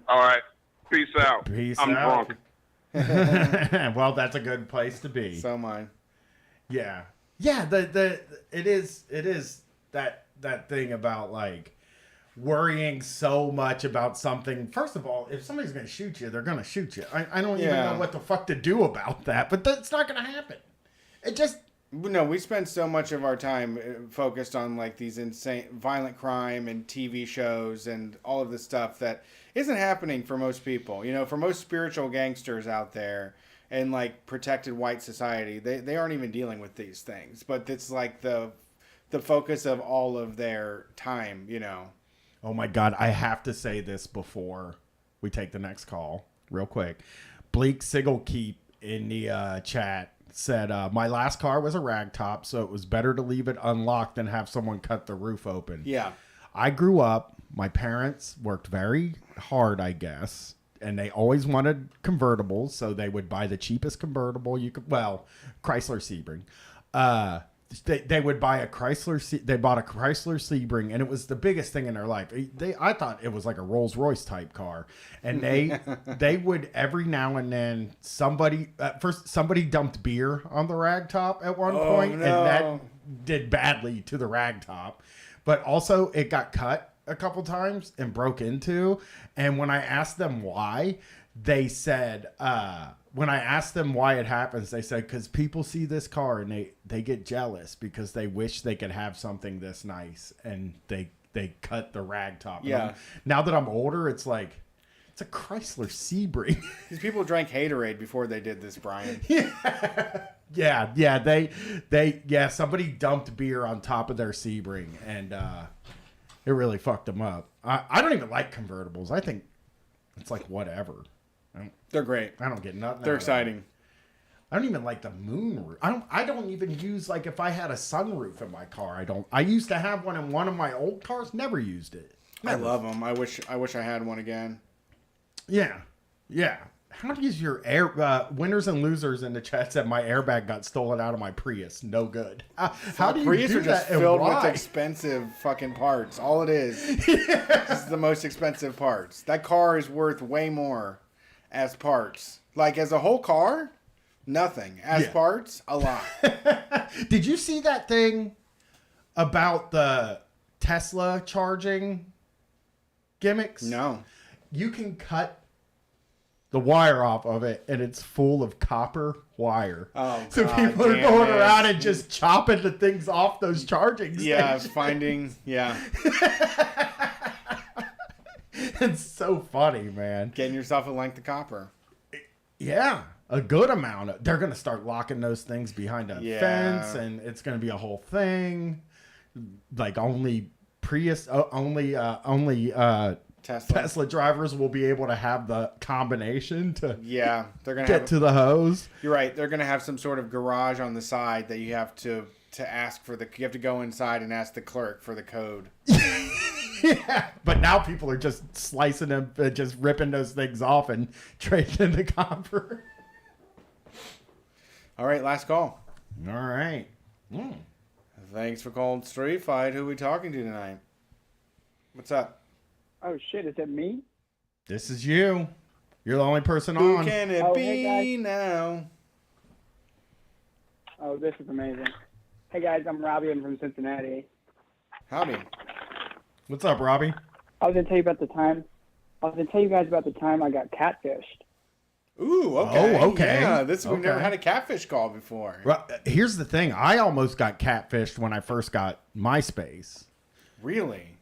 [SPEAKER 5] All right. Peace out.
[SPEAKER 2] Peace
[SPEAKER 5] I'm
[SPEAKER 2] out.
[SPEAKER 5] drunk.
[SPEAKER 2] Well, that's a good place to be.
[SPEAKER 1] So mine.
[SPEAKER 2] Yeah. Yeah, it is that thing about like worrying so much about something. First of all, if somebody's going to shoot you, they're going to shoot you. I don't even know what the fuck to do about that, but that's not going to happen. It just...
[SPEAKER 1] No, we spend so much of our time focused on like these insane violent crime and TV shows and all of this stuff that isn't happening for most people. You know, for most spiritual gangsters out there and like protected white society, they aren't even dealing with these things. But it's like the focus of all of their time, you know.
[SPEAKER 2] Oh my God, I have to say this before we take the next call real quick. Bleak Sigelkeep in the chat said, my last car was a ragtop, so it was better to leave it unlocked than have someone cut the roof open.
[SPEAKER 1] Yeah.
[SPEAKER 2] I grew up, my parents worked very hard, I guess, and they always wanted convertibles, so they would buy the cheapest convertible you could, well, Chrysler Sebring. they would buy a they bought a Chrysler Sebring, and it was the biggest thing in their life. I thought it was like a Rolls Royce type car, and they would every now and then somebody dumped beer on the rag top at one point, and that did badly to the rag top, but also it got cut a couple times and broke into. And when I asked them why, they said, when I asked them why it happens, they said, because people see this car and they get jealous because they wish they could have something this nice, and they cut the rag top.
[SPEAKER 1] Yeah.
[SPEAKER 2] Now that I'm older, it's like, it's a Chrysler Sebring.
[SPEAKER 1] These people drank Haterade before they did this, Brian.
[SPEAKER 2] Yeah. Somebody dumped beer on top of their Sebring, and it really fucked them up. I don't even like convertibles. I think it's like whatever.
[SPEAKER 1] They're great.
[SPEAKER 2] I don't get nothing.
[SPEAKER 1] They're exciting.
[SPEAKER 2] I don't even like the moonroof. I don't even use, like, if I had a sunroof in my car. I used to have one in one of my old cars. Never used it. Never.
[SPEAKER 1] I love them. I wish I had one again.
[SPEAKER 2] Yeah. How does your winners and losers in the chat said my airbag got stolen out of my Prius? No good. How do you
[SPEAKER 1] Prius
[SPEAKER 2] do
[SPEAKER 1] are just
[SPEAKER 2] that,
[SPEAKER 1] filled
[SPEAKER 2] and why?
[SPEAKER 1] with expensive fucking parts. All it is. This is the most expensive parts. That car is worth way more as parts. Like as a whole car, nothing. As parts, a lot.
[SPEAKER 2] Did you see that thing about the Tesla charging gimmicks?
[SPEAKER 1] No.
[SPEAKER 2] You can cut the wire off of it, and it's full of copper wire.
[SPEAKER 1] Oh,
[SPEAKER 2] so
[SPEAKER 1] God,
[SPEAKER 2] people are
[SPEAKER 1] damn
[SPEAKER 2] going
[SPEAKER 1] it.
[SPEAKER 2] around and just chopping the things off those charging stations.
[SPEAKER 1] Yeah.
[SPEAKER 2] It's so funny, man.
[SPEAKER 1] Getting yourself a length of copper.
[SPEAKER 2] Yeah, a good amount. They're going to start locking those things behind a fence, and it's going to be a whole thing. Like only Tesla drivers will be able to have the combination to
[SPEAKER 1] they're gonna
[SPEAKER 2] get to the hose.
[SPEAKER 1] You're right. They're gonna have some sort of garage on the side that you have to ask for you have to go inside and ask the clerk for the code.
[SPEAKER 2] Yeah, but now people are just slicing them, just ripping those things off and trading the copper.
[SPEAKER 1] All right, last call.
[SPEAKER 2] All right.
[SPEAKER 1] Thanks for calling Street Fight. Who are we talking to tonight? What's up?
[SPEAKER 6] Oh shit, is it me?
[SPEAKER 2] This is you. You're the only person
[SPEAKER 1] Who
[SPEAKER 2] on.
[SPEAKER 1] can it
[SPEAKER 6] Oh,
[SPEAKER 1] be
[SPEAKER 6] hey,
[SPEAKER 1] now?
[SPEAKER 6] Oh, this is amazing. Hey guys, I'm Robbie. I'm from Cincinnati.
[SPEAKER 1] Howdy.
[SPEAKER 2] What's up, Robbie?
[SPEAKER 6] I was gonna tell you about the time. I was gonna tell you guys about the time I got catfished.
[SPEAKER 1] Ooh, okay.
[SPEAKER 2] Oh, okay.
[SPEAKER 1] Yeah, we've never
[SPEAKER 2] Okay.
[SPEAKER 1] had a catfish call before.
[SPEAKER 2] Here's the thing. I almost got catfished when I first got MySpace.
[SPEAKER 1] Really?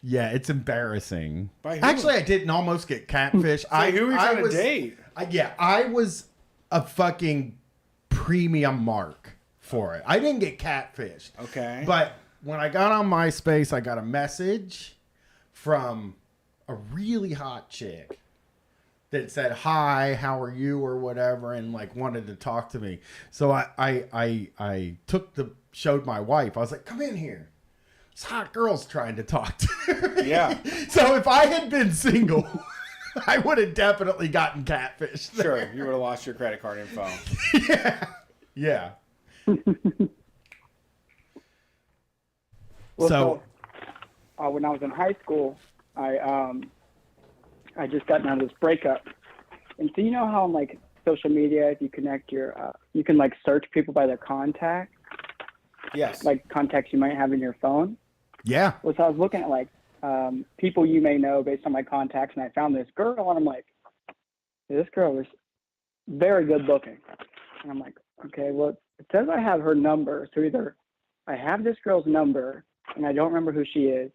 [SPEAKER 2] Yeah, it's embarrassing.
[SPEAKER 1] By who?
[SPEAKER 2] Actually, I didn't almost get catfished.
[SPEAKER 1] Who were you trying to date?
[SPEAKER 2] I was a fucking premium mark for it. I didn't get catfished.
[SPEAKER 1] Okay.
[SPEAKER 2] But when I got on MySpace, I got a message from a really hot chick that said, "Hi, how are you?" or whatever, and like wanted to talk to me. So I showed my wife. I was like, "Come in here. This hot girl's trying to talk to me."
[SPEAKER 1] Yeah.
[SPEAKER 2] So if I had been single, I would have definitely gotten catfished. there.
[SPEAKER 1] Sure, you would have lost your credit card info.
[SPEAKER 2] Yeah.
[SPEAKER 6] Well,
[SPEAKER 2] So-
[SPEAKER 6] when I was in high school, I just gotten out of this breakup, and so you know how on like social media, if you connect your, you can like search people by their contact,
[SPEAKER 1] Yes.
[SPEAKER 6] like contacts you might have in your phone.
[SPEAKER 2] Yeah.
[SPEAKER 6] Well, so I was looking at like people you may know based on my contacts, and I found this girl, and I'm like, this girl is very good looking. And I'm like, okay, well, it says I have her number, so either I have this girl's number, and I don't remember who she is,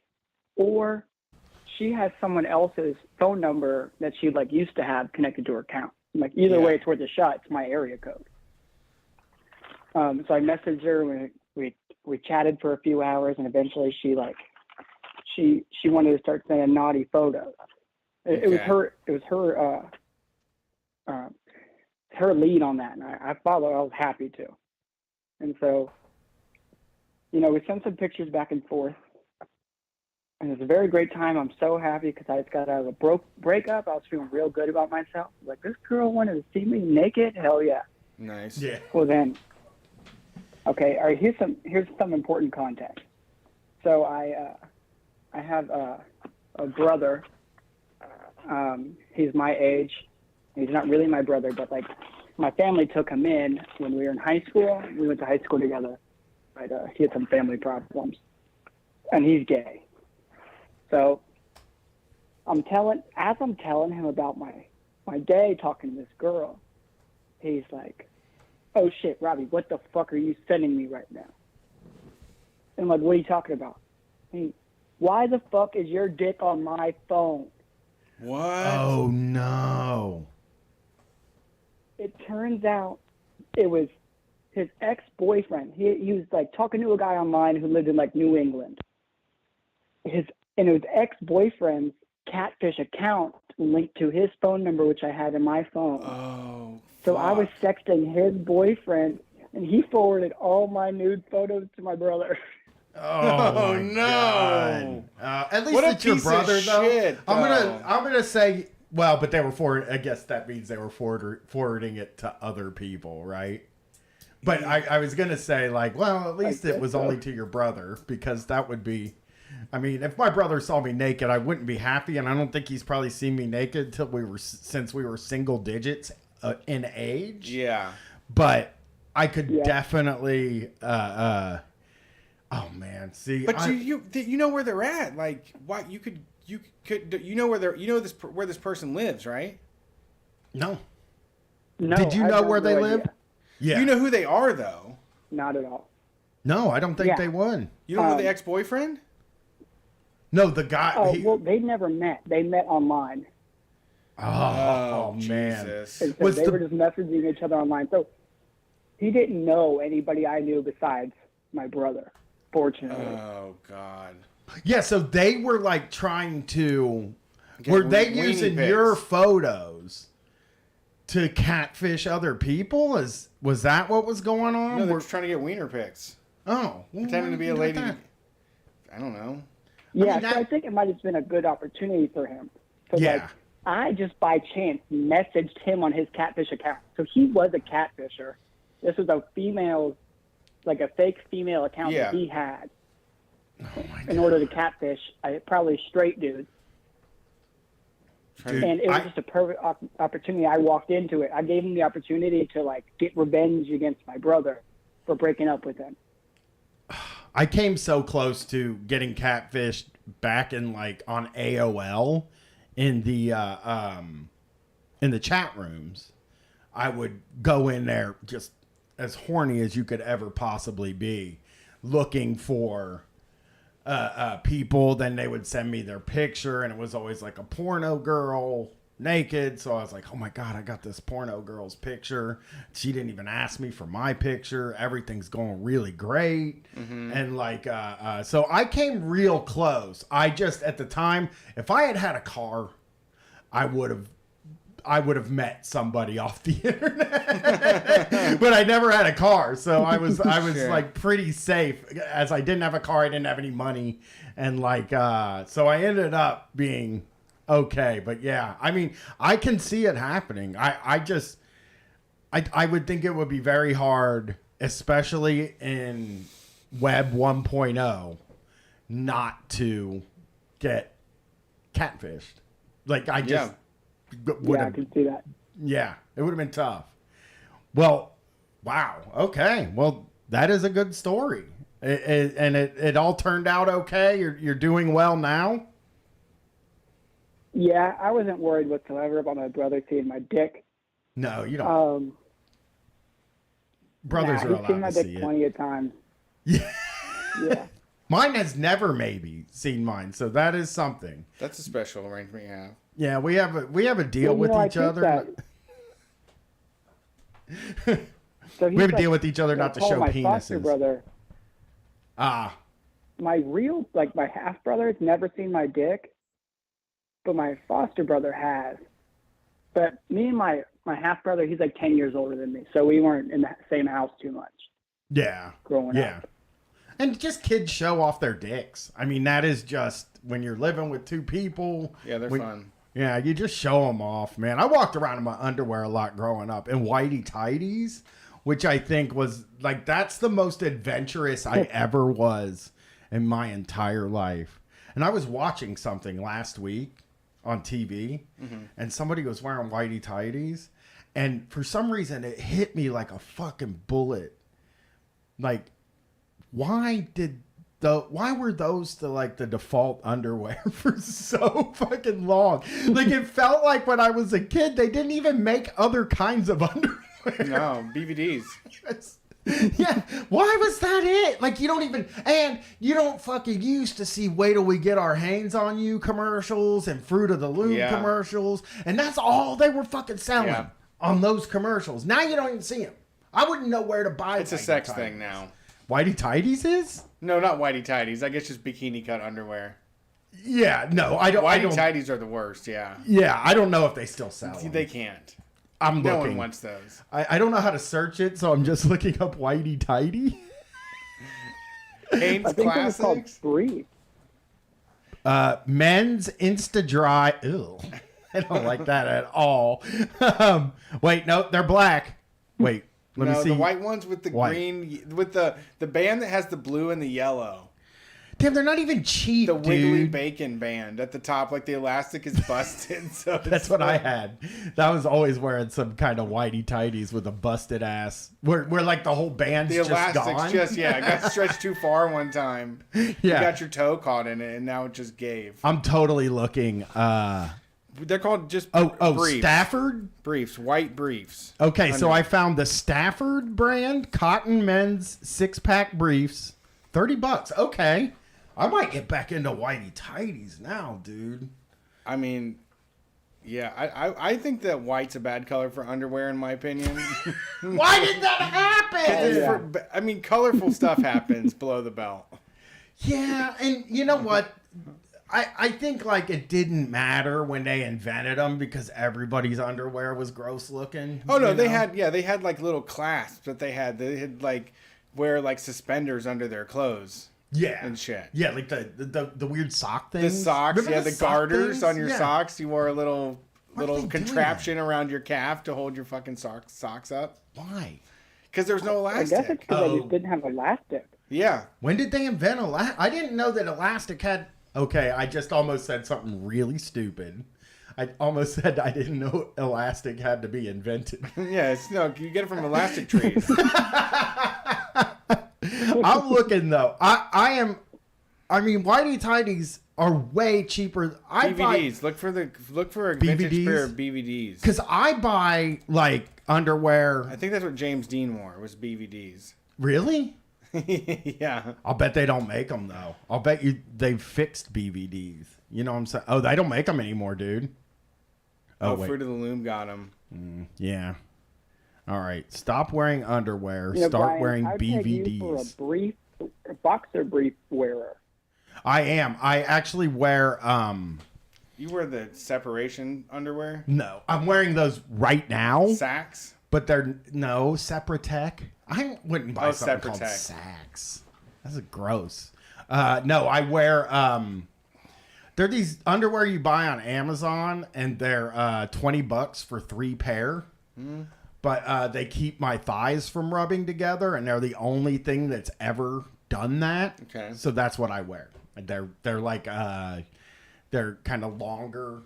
[SPEAKER 6] or she has someone else's phone number that she like used to have connected to her account. I'm like, either way, it's worth a shot. It's my area code. So I messaged her, and we chatted for a few hours, and eventually she wanted to start sending naughty photos. It was her lead on that, and I followed. I was happy to, and so we sent some pictures back and forth, and it was a very great time. I'm so happy because I just got out of a breakup. I was feeling real good about myself. Like, this girl wanted to see me naked. Hell yeah.
[SPEAKER 1] Nice.
[SPEAKER 2] Yeah.
[SPEAKER 6] Well, then Okay, all right. Here's some important context. So I have a brother. He's my age. He's not really my brother, but like my family took him in when we were in high school. We went to high school together. But he had some family problems, and he's gay. So I'm telling him about my day talking to this girl. He's like, "Oh shit, Robbie, what the fuck are you sending me right now?" And I'm like, "What are you talking about?" Why the fuck is your dick on my phone?
[SPEAKER 1] What?
[SPEAKER 2] Oh no.
[SPEAKER 6] It turns out it was his ex-boyfriend. He was like talking to a guy online who lived in like New England. It was ex-boyfriend's catfish account linked to his phone number, which I had in my phone.
[SPEAKER 1] Oh.
[SPEAKER 6] So I was sexting his boyfriend, and he forwarded all my nude photos to my brother.
[SPEAKER 2] Oh,
[SPEAKER 1] no.
[SPEAKER 2] God. At least
[SPEAKER 1] What a
[SPEAKER 2] it's your
[SPEAKER 1] piece of
[SPEAKER 2] brother, though.
[SPEAKER 1] shit,
[SPEAKER 2] I'm
[SPEAKER 1] though.
[SPEAKER 2] gonna say, well, but they were I guess that means they were forwarding it to other people, right? But I was gonna say, like, well, at least it was only to your brother, because that would be. I mean, if my brother saw me naked, I wouldn't be happy, and I don't think he's probably seen me naked since we were single digits in age.
[SPEAKER 1] Yeah.
[SPEAKER 2] But I could definitely. Oh man, see,
[SPEAKER 1] But you know where they're at. Like, what you could know where where this person lives, right?
[SPEAKER 2] No.
[SPEAKER 6] No,
[SPEAKER 2] Did you
[SPEAKER 6] I
[SPEAKER 2] know
[SPEAKER 6] have
[SPEAKER 2] where
[SPEAKER 6] no
[SPEAKER 2] they
[SPEAKER 6] idea.
[SPEAKER 2] live? Yeah.
[SPEAKER 1] You know who they are, though.
[SPEAKER 6] Not at all.
[SPEAKER 2] No, I don't think they would.
[SPEAKER 1] You don't know the ex-boyfriend?
[SPEAKER 2] No, the guy.
[SPEAKER 6] Oh, well, they never met. They met online.
[SPEAKER 2] Oh man.
[SPEAKER 1] Jesus.
[SPEAKER 6] And so they were just messaging each other online. So he didn't know anybody I knew besides my brother, fortunately.
[SPEAKER 1] Oh God.
[SPEAKER 2] Yeah, so they were like trying to.
[SPEAKER 1] Get
[SPEAKER 2] Were they
[SPEAKER 1] weenie
[SPEAKER 2] using
[SPEAKER 1] pics.
[SPEAKER 2] your photos to catfish other people? Was that what was going on?
[SPEAKER 1] No, they're just trying to get wiener pics.
[SPEAKER 2] Oh, well,
[SPEAKER 1] Pretending to be a lady.
[SPEAKER 2] that?
[SPEAKER 1] I don't know.
[SPEAKER 6] Yeah,
[SPEAKER 2] mean,
[SPEAKER 6] so I think it might have been a good opportunity for him. So
[SPEAKER 2] Yeah.
[SPEAKER 6] like, I just by chance messaged him on his catfish account. So he was a catfisher. This was a female, like a fake female account that he had in order to catfish probably straight dudes.
[SPEAKER 2] Dude,
[SPEAKER 6] And it was just a perfect opportunity. I walked into it. I gave him the opportunity to like get revenge against my brother for breaking up with him.
[SPEAKER 2] I came so close to getting catfished back in like on AOL in the chat rooms. I would go in there just as horny as you could ever possibly be, looking for people. Then they would send me their picture, and it was always like a porno girl naked. So I was like, oh my God, I got this porno girl's picture. She didn't even ask me for my picture. Everything's going really great. And like, so I came real close. I just, at the time, if I had a car, I would have met somebody off the internet, but I never had a car. So I was
[SPEAKER 1] Sure.
[SPEAKER 2] like pretty safe, as I didn't have a car. I didn't have any money. And like, so I ended up being okay. But yeah, I mean, I can see it happening. I would think it would be very hard, especially in Web 1.0, not to get catfished. Like I just
[SPEAKER 6] I can see that.
[SPEAKER 2] Yeah, it would have been tough. Well, wow. Okay. Well, that is a good story. It all turned out okay. You're doing well now.
[SPEAKER 6] Yeah, I wasn't worried whatsoever about my brother seeing my dick.
[SPEAKER 2] No, you don't. Brothers are
[SPEAKER 6] he's seen
[SPEAKER 2] allowed
[SPEAKER 6] my
[SPEAKER 2] to
[SPEAKER 6] dick
[SPEAKER 2] see it.
[SPEAKER 6] plenty of times.
[SPEAKER 2] Yeah.
[SPEAKER 6] Yeah.
[SPEAKER 2] Mine has never maybe seen mine, so that is something.
[SPEAKER 1] That's a special arrangement you have.
[SPEAKER 2] Yeah, we have a deal with
[SPEAKER 6] I
[SPEAKER 2] each
[SPEAKER 6] think
[SPEAKER 2] other.
[SPEAKER 6] So
[SPEAKER 2] We have a deal with each other not to show
[SPEAKER 6] my foster
[SPEAKER 2] penises.
[SPEAKER 6] brother.
[SPEAKER 2] Ah,
[SPEAKER 6] My real, like my half brother has never seen my dick, but my foster brother has. But me and my half brother, he's like 10 years older than me, so we weren't in the same house too much
[SPEAKER 2] yeah.
[SPEAKER 6] growing
[SPEAKER 2] Yeah.
[SPEAKER 6] up.
[SPEAKER 2] And just kids show off their dicks. I mean, that is just when you're living with two people.
[SPEAKER 1] Yeah, they're fun.
[SPEAKER 2] Yeah, you just show them off, man. I walked around in my underwear a lot growing up, and whitey tighties. which I think was like, that's the most adventurous I ever was in my entire life. And I was watching something last week on TV, and somebody was wearing whitey tighties, and for some reason it hit me like a fucking bullet. Like, why were those the default underwear for so fucking long? Like, it felt like when I was a kid, they didn't even make other kinds of underwear.
[SPEAKER 1] No, BVDs.
[SPEAKER 2] Yeah, why was that it? Like, you don't fucking used to see Wait Till We Get Our Hands on You commercials and Fruit of the Loom commercials, and that's all they were fucking selling on those commercials. Now you don't even see them. I wouldn't know where to buy.
[SPEAKER 1] It's a sex thing now.
[SPEAKER 2] Whitey tighties is?
[SPEAKER 1] No, not whitey tighties. I guess just bikini cut underwear.
[SPEAKER 2] Yeah, no, I don't.
[SPEAKER 1] Whitey tighties are the worst. Yeah.
[SPEAKER 2] Yeah, I don't know if they still sell them.
[SPEAKER 1] They can't.
[SPEAKER 2] I'm looking.
[SPEAKER 1] No one wants those.
[SPEAKER 2] I don't know how to search it, so I'm just looking up whitey tighty.
[SPEAKER 1] Hanes Classics.
[SPEAKER 6] Brief.
[SPEAKER 2] Men's Insta Dry. Ew. I don't like that at all. Wait, no, they're black. Wait, let me see.
[SPEAKER 1] The white ones with the green, with the band that has the blue and the yellow.
[SPEAKER 2] Damn, they're not even cheap,
[SPEAKER 1] The Wiggly
[SPEAKER 2] dude.
[SPEAKER 1] Bacon band at the top, like the elastic is busted. So
[SPEAKER 2] That's what I had. That was always wearing some kind of whitey tighties with a busted ass. Where like the whole band's
[SPEAKER 1] the
[SPEAKER 2] just
[SPEAKER 1] elastic's
[SPEAKER 2] gone.
[SPEAKER 1] got stretched too far one time.
[SPEAKER 2] Yeah.
[SPEAKER 1] You got your toe caught in it, and now it just gave.
[SPEAKER 2] I'm totally looking.
[SPEAKER 1] They're called just briefs.
[SPEAKER 2] Stafford?
[SPEAKER 1] Briefs, white briefs.
[SPEAKER 2] Okay, so I found the Stafford brand cotton men's 6-pack briefs, $30. Okay, I might get back into whitey tighties now, dude.
[SPEAKER 1] I mean, yeah, I think that white's a bad color for underwear, in my opinion.
[SPEAKER 2] Why did that happen?
[SPEAKER 1] Colorful stuff happens below the belt.
[SPEAKER 2] Yeah, and you know what? I think like it didn't matter when they invented them because everybody's underwear was gross looking.
[SPEAKER 1] Oh no, they had like little clasps that they had like wear like suspenders under their clothes.
[SPEAKER 2] Yeah.
[SPEAKER 1] And shit.
[SPEAKER 2] Yeah, like the weird sock things.
[SPEAKER 1] The socks,
[SPEAKER 2] Remember
[SPEAKER 1] the garters on your socks. You wore a little contraption around your calf to hold your fucking socks up.
[SPEAKER 2] Why?
[SPEAKER 1] Because there's no elastic.
[SPEAKER 6] I guess it's because they just didn't have elastic.
[SPEAKER 1] Yeah.
[SPEAKER 2] When did they invent elastic? I didn't know that elastic had... Okay, I just almost said something really stupid. I almost said I didn't know elastic had to be invented.
[SPEAKER 1] Yeah, you get it from elastic trees.
[SPEAKER 2] I'm looking though. I mean, whitey tighties are way cheaper.
[SPEAKER 1] BVDs. Look for a vintage pair of BVDs.
[SPEAKER 2] Because I buy like underwear.
[SPEAKER 1] I think that's what James Dean wore was BVDs.
[SPEAKER 2] Really?
[SPEAKER 1] Yeah.
[SPEAKER 2] I'll bet they don't make them though. I'll bet you they've fixed BVDs. You know what I'm saying? Oh, they don't make them anymore, dude.
[SPEAKER 1] Oh, Fruit of the Loom got them.
[SPEAKER 2] Yeah. All right. Stop wearing underwear. Start
[SPEAKER 6] Brian,
[SPEAKER 2] wearing
[SPEAKER 6] I'd
[SPEAKER 2] BVDs.
[SPEAKER 6] peg you for a boxer brief wearer.
[SPEAKER 2] I am. I actually wear.
[SPEAKER 1] You wear the separation underwear?
[SPEAKER 2] No, I'm wearing those right now.
[SPEAKER 1] Sacks?
[SPEAKER 2] But they're Sepratech. I wouldn't buy something called Sacks. That's gross. No, I wear. They're these underwear you buy on Amazon, and they're $20 for 3 pair. Mm. But they keep my thighs from rubbing together, and they're the only thing that's ever done that.
[SPEAKER 1] Okay.
[SPEAKER 2] So that's what I wear. They're like they're kind of longer,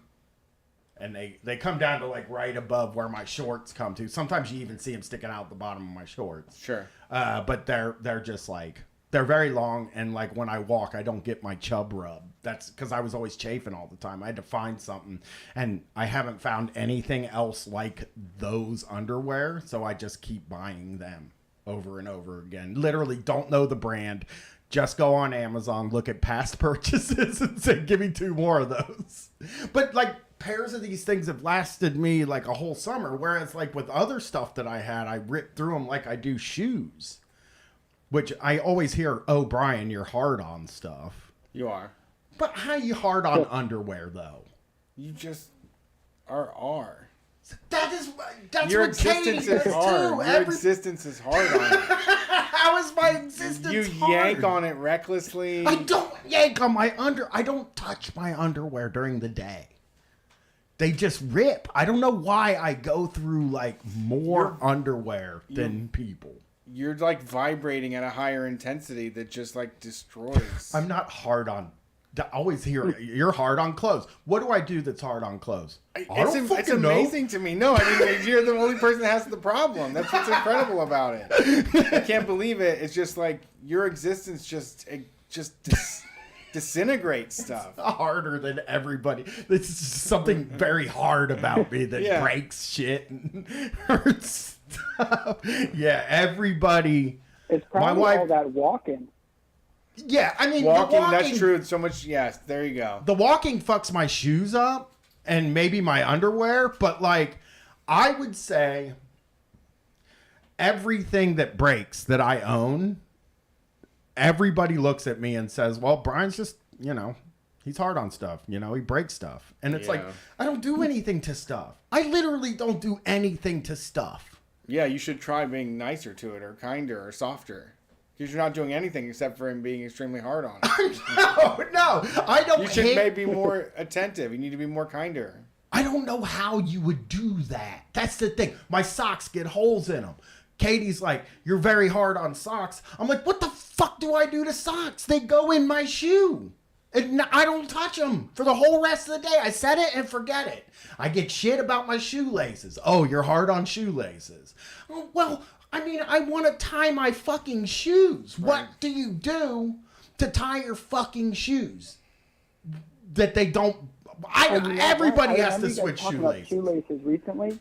[SPEAKER 2] and they come down to like right above where my shorts come to. Sometimes you even see them sticking out the bottom of my shorts.
[SPEAKER 1] Sure.
[SPEAKER 2] But they're just like they're very long, and like when I walk, I don't get my chub rub. That's because I was always chafing all the time. I had to find something, and I haven't found anything else like those underwear, so I just keep buying them over and over again. Literally don't know the brand. Just go on Amazon, look at past purchases, and say, give me 2 more of those. But like pairs of these things have lasted me like a whole summer, whereas like with other stuff that I had, I ripped through them like I do shoes. Which I always hear, oh, Brian, you're hard on stuff.
[SPEAKER 1] You are.
[SPEAKER 2] But how you hard on underwear, though?
[SPEAKER 1] You just are.
[SPEAKER 2] That's
[SPEAKER 1] your
[SPEAKER 2] what
[SPEAKER 1] existence
[SPEAKER 2] Katie
[SPEAKER 1] is
[SPEAKER 2] does
[SPEAKER 1] hard.
[SPEAKER 2] too.
[SPEAKER 1] Your existence is hard on it.
[SPEAKER 2] How is my existence
[SPEAKER 1] You
[SPEAKER 2] hard?
[SPEAKER 1] yank on it recklessly.
[SPEAKER 2] I don't yank on my I don't touch my underwear during the day. they just rip. I don't know why I go through like more underwear than people.
[SPEAKER 1] You're like vibrating at a higher intensity that just like destroys.
[SPEAKER 2] I'm not hard on. I always hear you're hard on clothes. What do I do that's hard on clothes?
[SPEAKER 1] It's amazing to me. No, I mean you're the only person that has the problem. That's what's incredible about it. I can't believe it. It's just like your existence just disintegrates stuff.
[SPEAKER 2] Harder than everybody. This is something very hard about me that breaks shit and hurts stuff. Yeah, everybody.
[SPEAKER 6] It's probably all that walking.
[SPEAKER 2] Yeah, I mean,
[SPEAKER 1] walking, that's true. It's so much. Yes, there you go.
[SPEAKER 2] The walking fucks my shoes up and maybe my underwear, but like, I would say everything that breaks that I own, everybody looks at me and says, well, Brian's just, he's hard on stuff. He breaks stuff. And it's like, I don't do anything to stuff. I literally don't do anything to stuff.
[SPEAKER 1] Yeah, you should try being nicer to it or kinder or softer. Because you're not doing anything except for him being extremely hard on it.
[SPEAKER 2] No, I don't.
[SPEAKER 1] You should maybe be more attentive. You need to be more kinder.
[SPEAKER 2] I don't know how you would do that. That's the thing. My socks get holes in them. Katie's like, you're very hard on socks. I'm like, what the fuck do I do to socks? They go in my shoe. And I don't touch them for the whole rest of the day. I set it and forget it. I get shit about my shoelaces. Oh, you're hard on shoelaces. Oh, well, I mean, I want to tie my fucking shoes. Right. What do you do to tie your fucking shoes? That they don't... everybody has to switch shoelaces.
[SPEAKER 6] Shoelaces recently.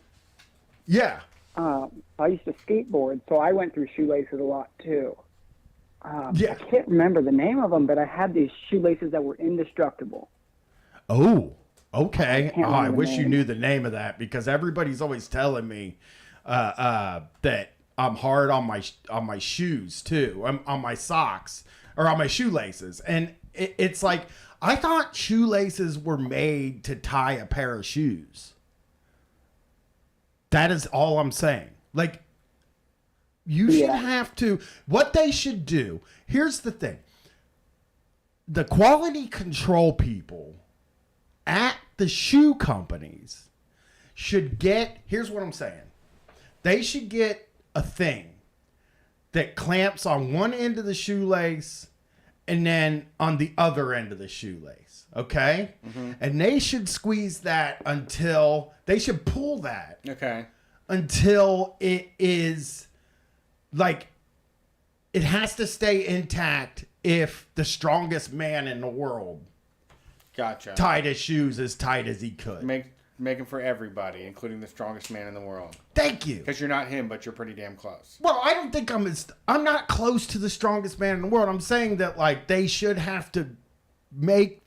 [SPEAKER 2] Yeah.
[SPEAKER 6] I used to skateboard, so I went through shoelaces a lot too.
[SPEAKER 2] Yeah.
[SPEAKER 6] I can't remember the name of them, but I had these shoelaces that were indestructible.
[SPEAKER 2] Oh, okay. I wish
[SPEAKER 6] name.
[SPEAKER 2] you knew the name of that, because everybody's always telling me that I'm hard on my shoes too, on my socks or on my shoelaces, and it's like, I thought shoelaces were made to tie a pair of shoes. That is all I'm saying. Like, you should have to, what they should do, here's the thing. The quality control people at the shoe companies should get, here's what I'm saying. They should get a thing that clamps on one end of the shoelace and then on the other end of the shoelace. Okay? Mm-hmm. And they should squeeze that until, they should pull that.
[SPEAKER 1] Okay.
[SPEAKER 2] Until it is like, it has to stay intact if the strongest man in the world tied his shoes as tight as he could.
[SPEAKER 1] Make him for everybody, including the strongest man in the world.
[SPEAKER 2] Thank you.
[SPEAKER 1] Because you're not him, but you're pretty damn close.
[SPEAKER 2] Well, I don't think I'm not close to the strongest man in the world. I'm saying that, like, they should have to make,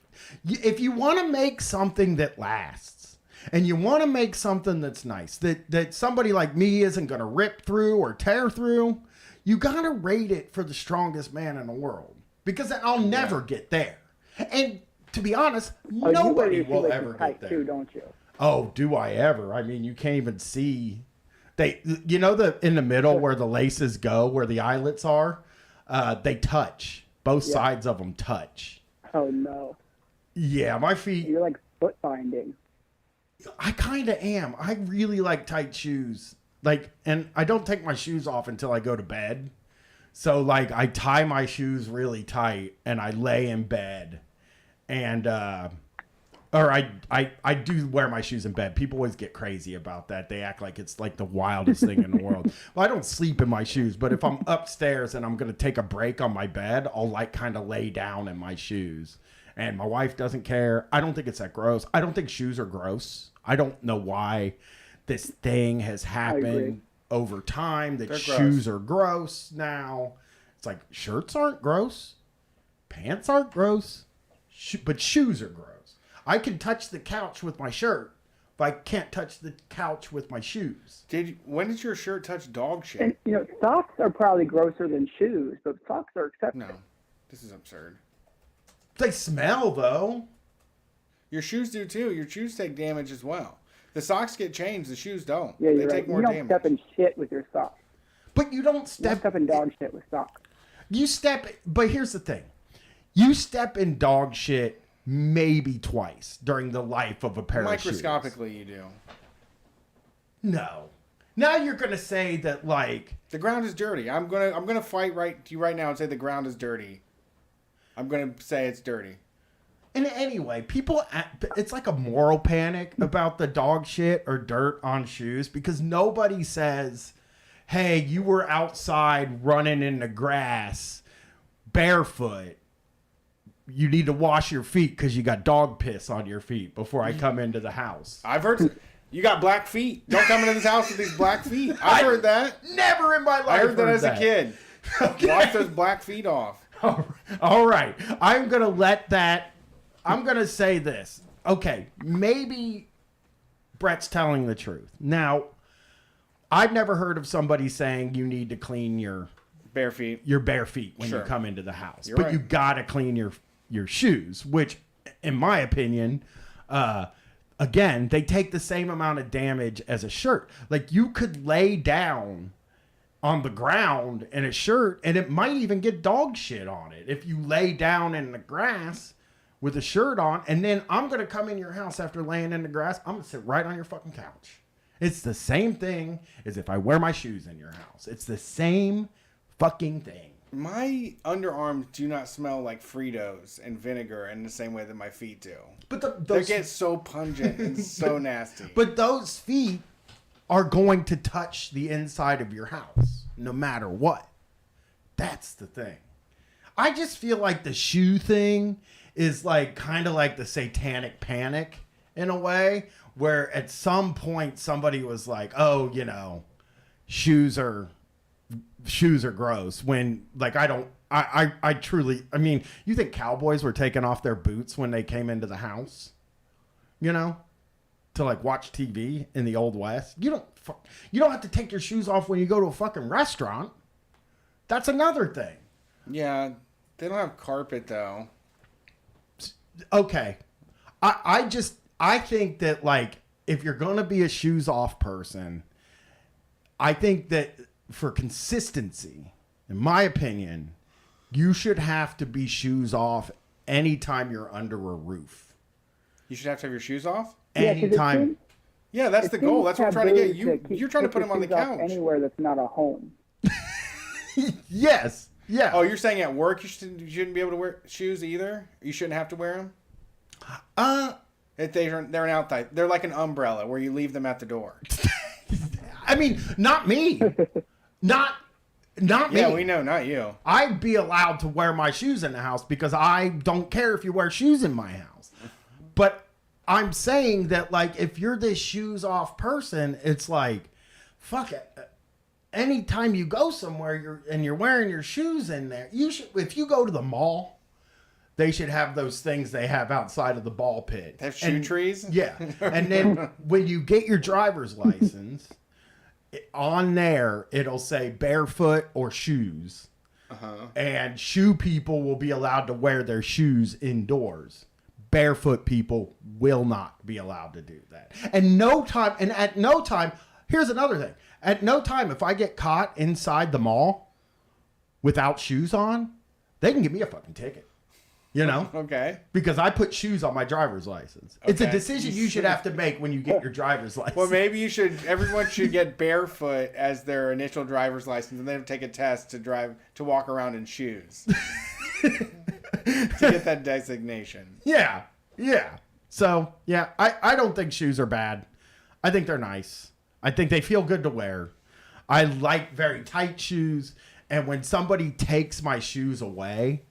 [SPEAKER 2] if you want to make something that lasts, and you want to make something that's nice, that somebody like me isn't going to rip through or tear through, you got to rate it for the strongest man in the world. Because I'll never get there. And to be honest, nobody will ever get there.
[SPEAKER 6] Too, don't you?
[SPEAKER 2] Oh, do I ever? I mean, you can't even see. In the middle where the laces go, where the eyelets are, they touch. Both sides of them touch.
[SPEAKER 6] Oh, no.
[SPEAKER 2] Yeah, my feet.
[SPEAKER 6] You're like foot binding.
[SPEAKER 2] I kind of am. I really like tight shoes. And I don't take my shoes off until I go to bed. So, I tie my shoes really tight and I lay in bed. And, or I do wear my shoes in bed. People always get crazy about that. They act like it's like the wildest thing in the world. Well, I don't sleep in my shoes, but if I'm upstairs and I'm going to take a break on my bed, I'll kind of lay down in my shoes. And my wife doesn't care. I don't think it's that gross. I don't think shoes are gross. I don't know why this thing has happened over time that shoes are gross now. It's like, shirts aren't gross. Pants aren't gross. But shoes are gross. I can touch the couch with my shirt, but I can't touch the couch with my shoes.
[SPEAKER 1] When did your shirt touch dog shit?
[SPEAKER 6] And, socks are probably grosser than shoes, but socks are acceptable.
[SPEAKER 1] No, this is absurd.
[SPEAKER 2] They smell, though.
[SPEAKER 1] Your shoes do, too. Your shoes take damage as well. The socks get changed. The shoes don't.
[SPEAKER 6] Yeah,
[SPEAKER 1] they take more damage.
[SPEAKER 6] You don't step in shit with your socks.
[SPEAKER 2] But you don't step...
[SPEAKER 6] You step in dog shit with socks.
[SPEAKER 2] But here's the thing. You step in dog shit maybe twice during the life of a pair of shoes.
[SPEAKER 1] Microscopically, you do.
[SPEAKER 2] No. Now you're gonna say that like
[SPEAKER 1] The ground is dirty. I'm gonna fight to you right now and say the ground is dirty. I'm gonna say it's dirty.
[SPEAKER 2] and anyway, it's like a moral panic about the dog shit or dirt on shoes because nobody says, hey, you were outside running in the grass barefoot. You need to wash your feet because you got dog piss on your feet before I come into the house.
[SPEAKER 1] I've heard you got black feet. Don't come into this house with these black feet. I've heard that.
[SPEAKER 2] Never in my life.
[SPEAKER 1] I heard that as a kid.
[SPEAKER 2] Okay.
[SPEAKER 1] Wash those black feet off.
[SPEAKER 2] All right. I'm going to let that. I'm going to say this. Okay. Maybe Brett's telling the truth. Now, I've never heard of somebody saying you need to clean your
[SPEAKER 1] bare feet
[SPEAKER 2] when you come into the house.
[SPEAKER 1] You're
[SPEAKER 2] but
[SPEAKER 1] right.
[SPEAKER 2] you got to clean your shoes, which, in my opinion, again, they take the same amount of damage as a shirt. Like, you could lay down on the ground in a shirt, and it might even get dog shit on it. If you lay down in the grass with a shirt on, and then I'm going to come in your house after laying in the grass, I'm going to sit right on your fucking couch. It's the same thing as if I wear my shoes in your house. It's the same fucking thing.
[SPEAKER 1] My underarms do not smell like Fritos and vinegar in the same way that my feet do.
[SPEAKER 2] But
[SPEAKER 1] They get so pungent and so nasty.
[SPEAKER 2] But those feet are going to touch the inside of your house no matter what. That's the thing. I just feel like the shoe thing is like kind of like the satanic panic in a way, where at some point somebody was like, oh, shoes are gross, when like I truly, I mean, you think cowboys were taking off their boots when they came into the house, to like watch TV in the Old West? You don't have to take your shoes off when you go to a fucking restaurant. That's another thing.
[SPEAKER 1] Yeah, they don't have carpet though.
[SPEAKER 2] Okay. I think that like if you're going to be a shoes off person, I think that for consistency, in my opinion, you should have to be shoes off anytime you're under a roof.
[SPEAKER 1] You should have to have your shoes off?
[SPEAKER 2] Anytime.
[SPEAKER 1] Yeah, that's the goal. That's what I'm trying to get. You're trying to put them on the couch.
[SPEAKER 6] Anywhere that's not a home.
[SPEAKER 2] Yes. Yeah.
[SPEAKER 1] Oh, you're saying at work you shouldn't be able to wear shoes either? You shouldn't have to wear them? They're an outside. They're like an umbrella where you leave them at the door.
[SPEAKER 2] I mean, not me. Not me.
[SPEAKER 1] Yeah, we know, not you.
[SPEAKER 2] I'd be allowed to wear my shoes in the house because I don't care if you wear shoes in my house. But I'm saying that, like, if you're this shoes off person, it's like, fuck it. Anytime you go somewhere you're wearing your shoes in there, you should. If you go to the mall, they should have those things they have outside of the ball pit.
[SPEAKER 1] They have shoe trees?
[SPEAKER 2] Yeah. And then when you get your driver's license, on there, it'll say barefoot or shoes. And shoe people will be allowed to wear their shoes indoors. Barefoot people will not be allowed to do that. At no time, here's another thing. At no time, if I get caught inside the mall without shoes on, they can give me a fucking ticket.
[SPEAKER 1] Okay.
[SPEAKER 2] Because I put shoes on my driver's license. Okay. It's a decision you should have to make when you get your driver's license.
[SPEAKER 1] Well, maybe everyone should get barefoot as their initial driver's license and then take a test to walk around in shoes. To get that designation.
[SPEAKER 2] Yeah. Yeah. So, yeah, I don't think shoes are bad. I think they're nice. I think they feel good to wear. I like very tight shoes. And when somebody takes my shoes away,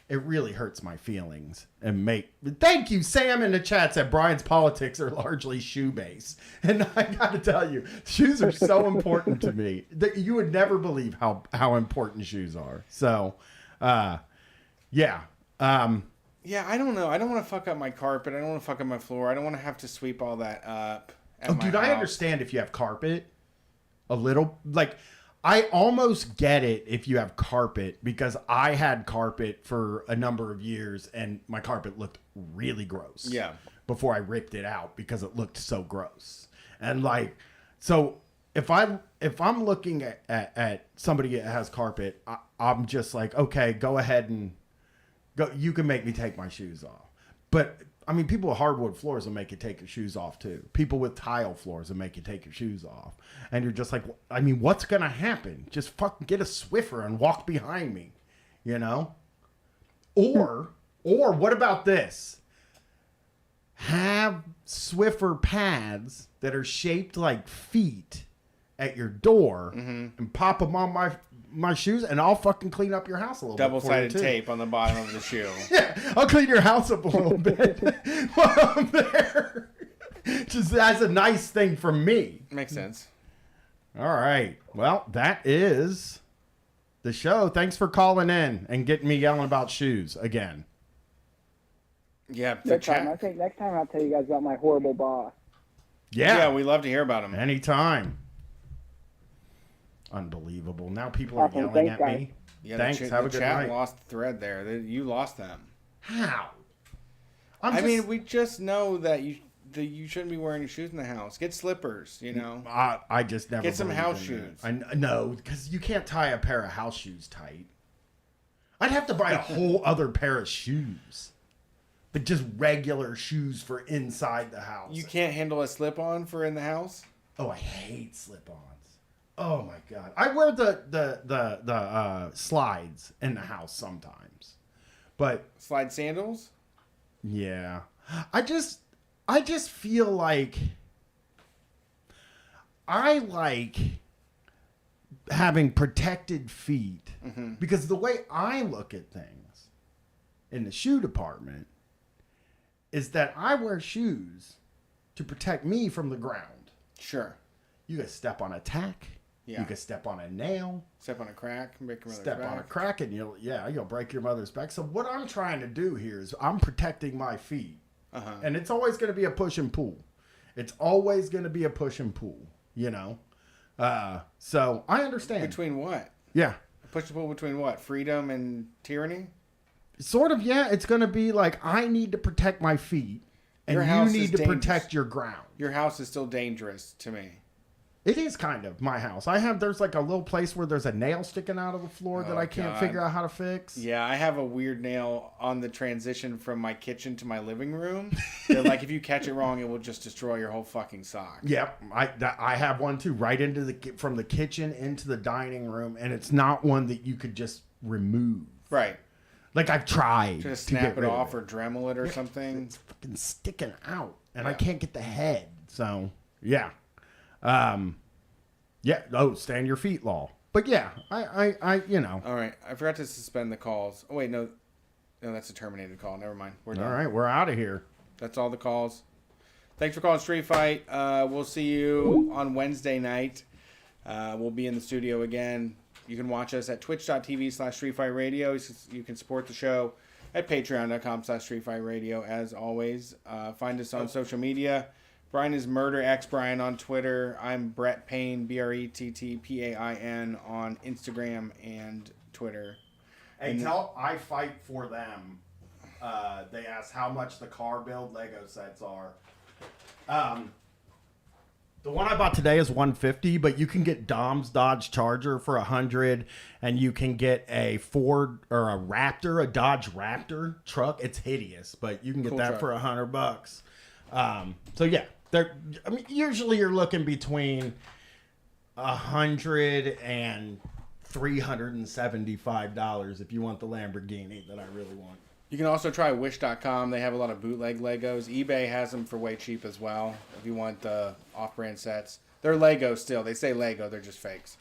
[SPEAKER 2] it really hurts my feelings. Thank you, Sam in the chat said Brian's politics are largely shoe-based. And I got to tell you, shoes are so important to me that you would never believe how important shoes are. So, yeah.
[SPEAKER 1] Yeah, I don't know. I don't want to fuck up my carpet. I don't want to fuck up my floor. I don't want to have to sweep all that up.
[SPEAKER 2] Dude, I understand if you have carpet a little. Like, I almost get it if you have carpet because I had carpet for a number of years and my carpet looked really gross.
[SPEAKER 1] Yeah.
[SPEAKER 2] Before I ripped it out because it looked so gross. And like, so if I'm looking at somebody that has carpet, I'm just like, okay, go ahead and go. You can make me take my shoes off. But I mean, people with hardwood floors will make you take your shoes off too. People with tile floors will make you take your shoes off. And you're just like, I mean, what's going to happen? Just fucking get a Swiffer and walk behind me, you know? Or what about this? Have Swiffer pads that are shaped like feet at your door and pop them on my shoes, and I'll fucking clean up your house a little bit.
[SPEAKER 1] Double-sided tape on the bottom of the shoe.
[SPEAKER 2] Yeah, I'll clean your house up a little bit while I'm there. Just as a nice thing for me.
[SPEAKER 1] Makes sense.
[SPEAKER 2] All right. Well, that is the show. Thanks for calling in and getting me yelling about shoes again.
[SPEAKER 1] Yeah.
[SPEAKER 6] Next time, I think next time I'll tell you guys about my horrible boss.
[SPEAKER 2] Yeah.
[SPEAKER 1] We love to hear about them.
[SPEAKER 2] Anytime. Unbelievable. Now people are
[SPEAKER 6] Awesome.
[SPEAKER 2] yelling
[SPEAKER 6] Thanks,
[SPEAKER 2] at me.
[SPEAKER 1] Yeah,
[SPEAKER 2] Thanks. Have a
[SPEAKER 1] the
[SPEAKER 2] good
[SPEAKER 1] chat
[SPEAKER 2] night.
[SPEAKER 1] lost the thread there. You lost them.
[SPEAKER 2] How?
[SPEAKER 1] I mean, we just know that you shouldn't be wearing your shoes in the house. Get slippers, you know.
[SPEAKER 2] I just never
[SPEAKER 1] Get some
[SPEAKER 2] believed
[SPEAKER 1] house
[SPEAKER 2] in
[SPEAKER 1] shoes.
[SPEAKER 2] that. No, because you can't tie a pair of house shoes tight. I'd have to buy a whole other pair of shoes. But just regular shoes for inside the house.
[SPEAKER 1] You can't handle a slip-on for in the house?
[SPEAKER 2] Oh, I hate slip-ons. Oh my god. I wear the slides in the house sometimes. But
[SPEAKER 1] Slide sandals?
[SPEAKER 2] yeah. I just feel like I like having protected feet because the way I look at things in the shoe department is that I wear shoes to protect me from the ground.
[SPEAKER 1] Sure.
[SPEAKER 2] You can step on a tack.
[SPEAKER 1] Yeah.
[SPEAKER 2] You can step on a nail.
[SPEAKER 1] Step on a crack, break your mother's
[SPEAKER 2] Step
[SPEAKER 1] back.
[SPEAKER 2] on a crack and you'll break your mother's back. So what I'm trying to do here is I'm protecting my feet. And it's always going to be a push and pull. It's always going to be a push and pull, you know? So I understand.
[SPEAKER 1] Between what?
[SPEAKER 2] Yeah.
[SPEAKER 1] Push and pull between what? Freedom and tyranny?
[SPEAKER 2] Sort of, yeah. It's going to be like I need to protect my feet and
[SPEAKER 1] Your
[SPEAKER 2] you
[SPEAKER 1] house
[SPEAKER 2] need
[SPEAKER 1] is
[SPEAKER 2] to
[SPEAKER 1] dangerous.
[SPEAKER 2] protect your ground.
[SPEAKER 1] Your house is still dangerous to me.
[SPEAKER 2] It is kind of my house. There's like a little place where there's a nail sticking out of the floor that I can't
[SPEAKER 1] God.
[SPEAKER 2] figure out how to fix.
[SPEAKER 1] Yeah, I have a weird nail on the transition from my kitchen to my living room. That, like, if you catch it wrong, it will just destroy your whole fucking sock.
[SPEAKER 2] Yep, I have one too, right into from the kitchen into the dining room, and it's not one that you could just remove.
[SPEAKER 1] Right.
[SPEAKER 2] Like I've tried
[SPEAKER 1] Just
[SPEAKER 2] to
[SPEAKER 1] snap
[SPEAKER 2] get
[SPEAKER 1] it
[SPEAKER 2] rid
[SPEAKER 1] off
[SPEAKER 2] of
[SPEAKER 1] or Dremel it or something.
[SPEAKER 2] It's fucking sticking out, and I
[SPEAKER 1] Yeah.
[SPEAKER 2] can't get the head. So yeah, yeah. Oh, stand your feet law. But yeah, I you know.
[SPEAKER 1] All right. I forgot to suspend the calls. Oh, wait, no. No, that's a terminated call. Never mind. We're done.
[SPEAKER 2] All right, we're out of here.
[SPEAKER 1] That's all the calls. Thanks for calling Street Fight. We'll see you on Wednesday night. We'll be in the studio again. You can watch us at twitch.tv/StreetFightRadio. You can support the show at patreon.com/StreetFightRadio. As always, find us on social media. Brian is Murder X Brian on Twitter. I'm Brett Payne, BRETTPAIN on Instagram and Twitter.
[SPEAKER 2] Hey, tell I Fight for Them. They asked how much the car build Lego sets are. The one I bought today is $150, but you can get Dom's Dodge Charger for $100, and you can get a Ford or a Raptor, a Dodge Raptor truck. It's hideous, but you can get
[SPEAKER 1] Cool
[SPEAKER 2] that
[SPEAKER 1] truck.
[SPEAKER 2] for $100. So yeah, I mean, usually you're looking between $100 and $375 if you want the Lamborghini that I really want.
[SPEAKER 1] You can also try Wish.com. They have a lot of bootleg Legos. eBay has them for way cheap as well if you want the off-brand sets. They're Lego still. They say Lego. They're just fakes.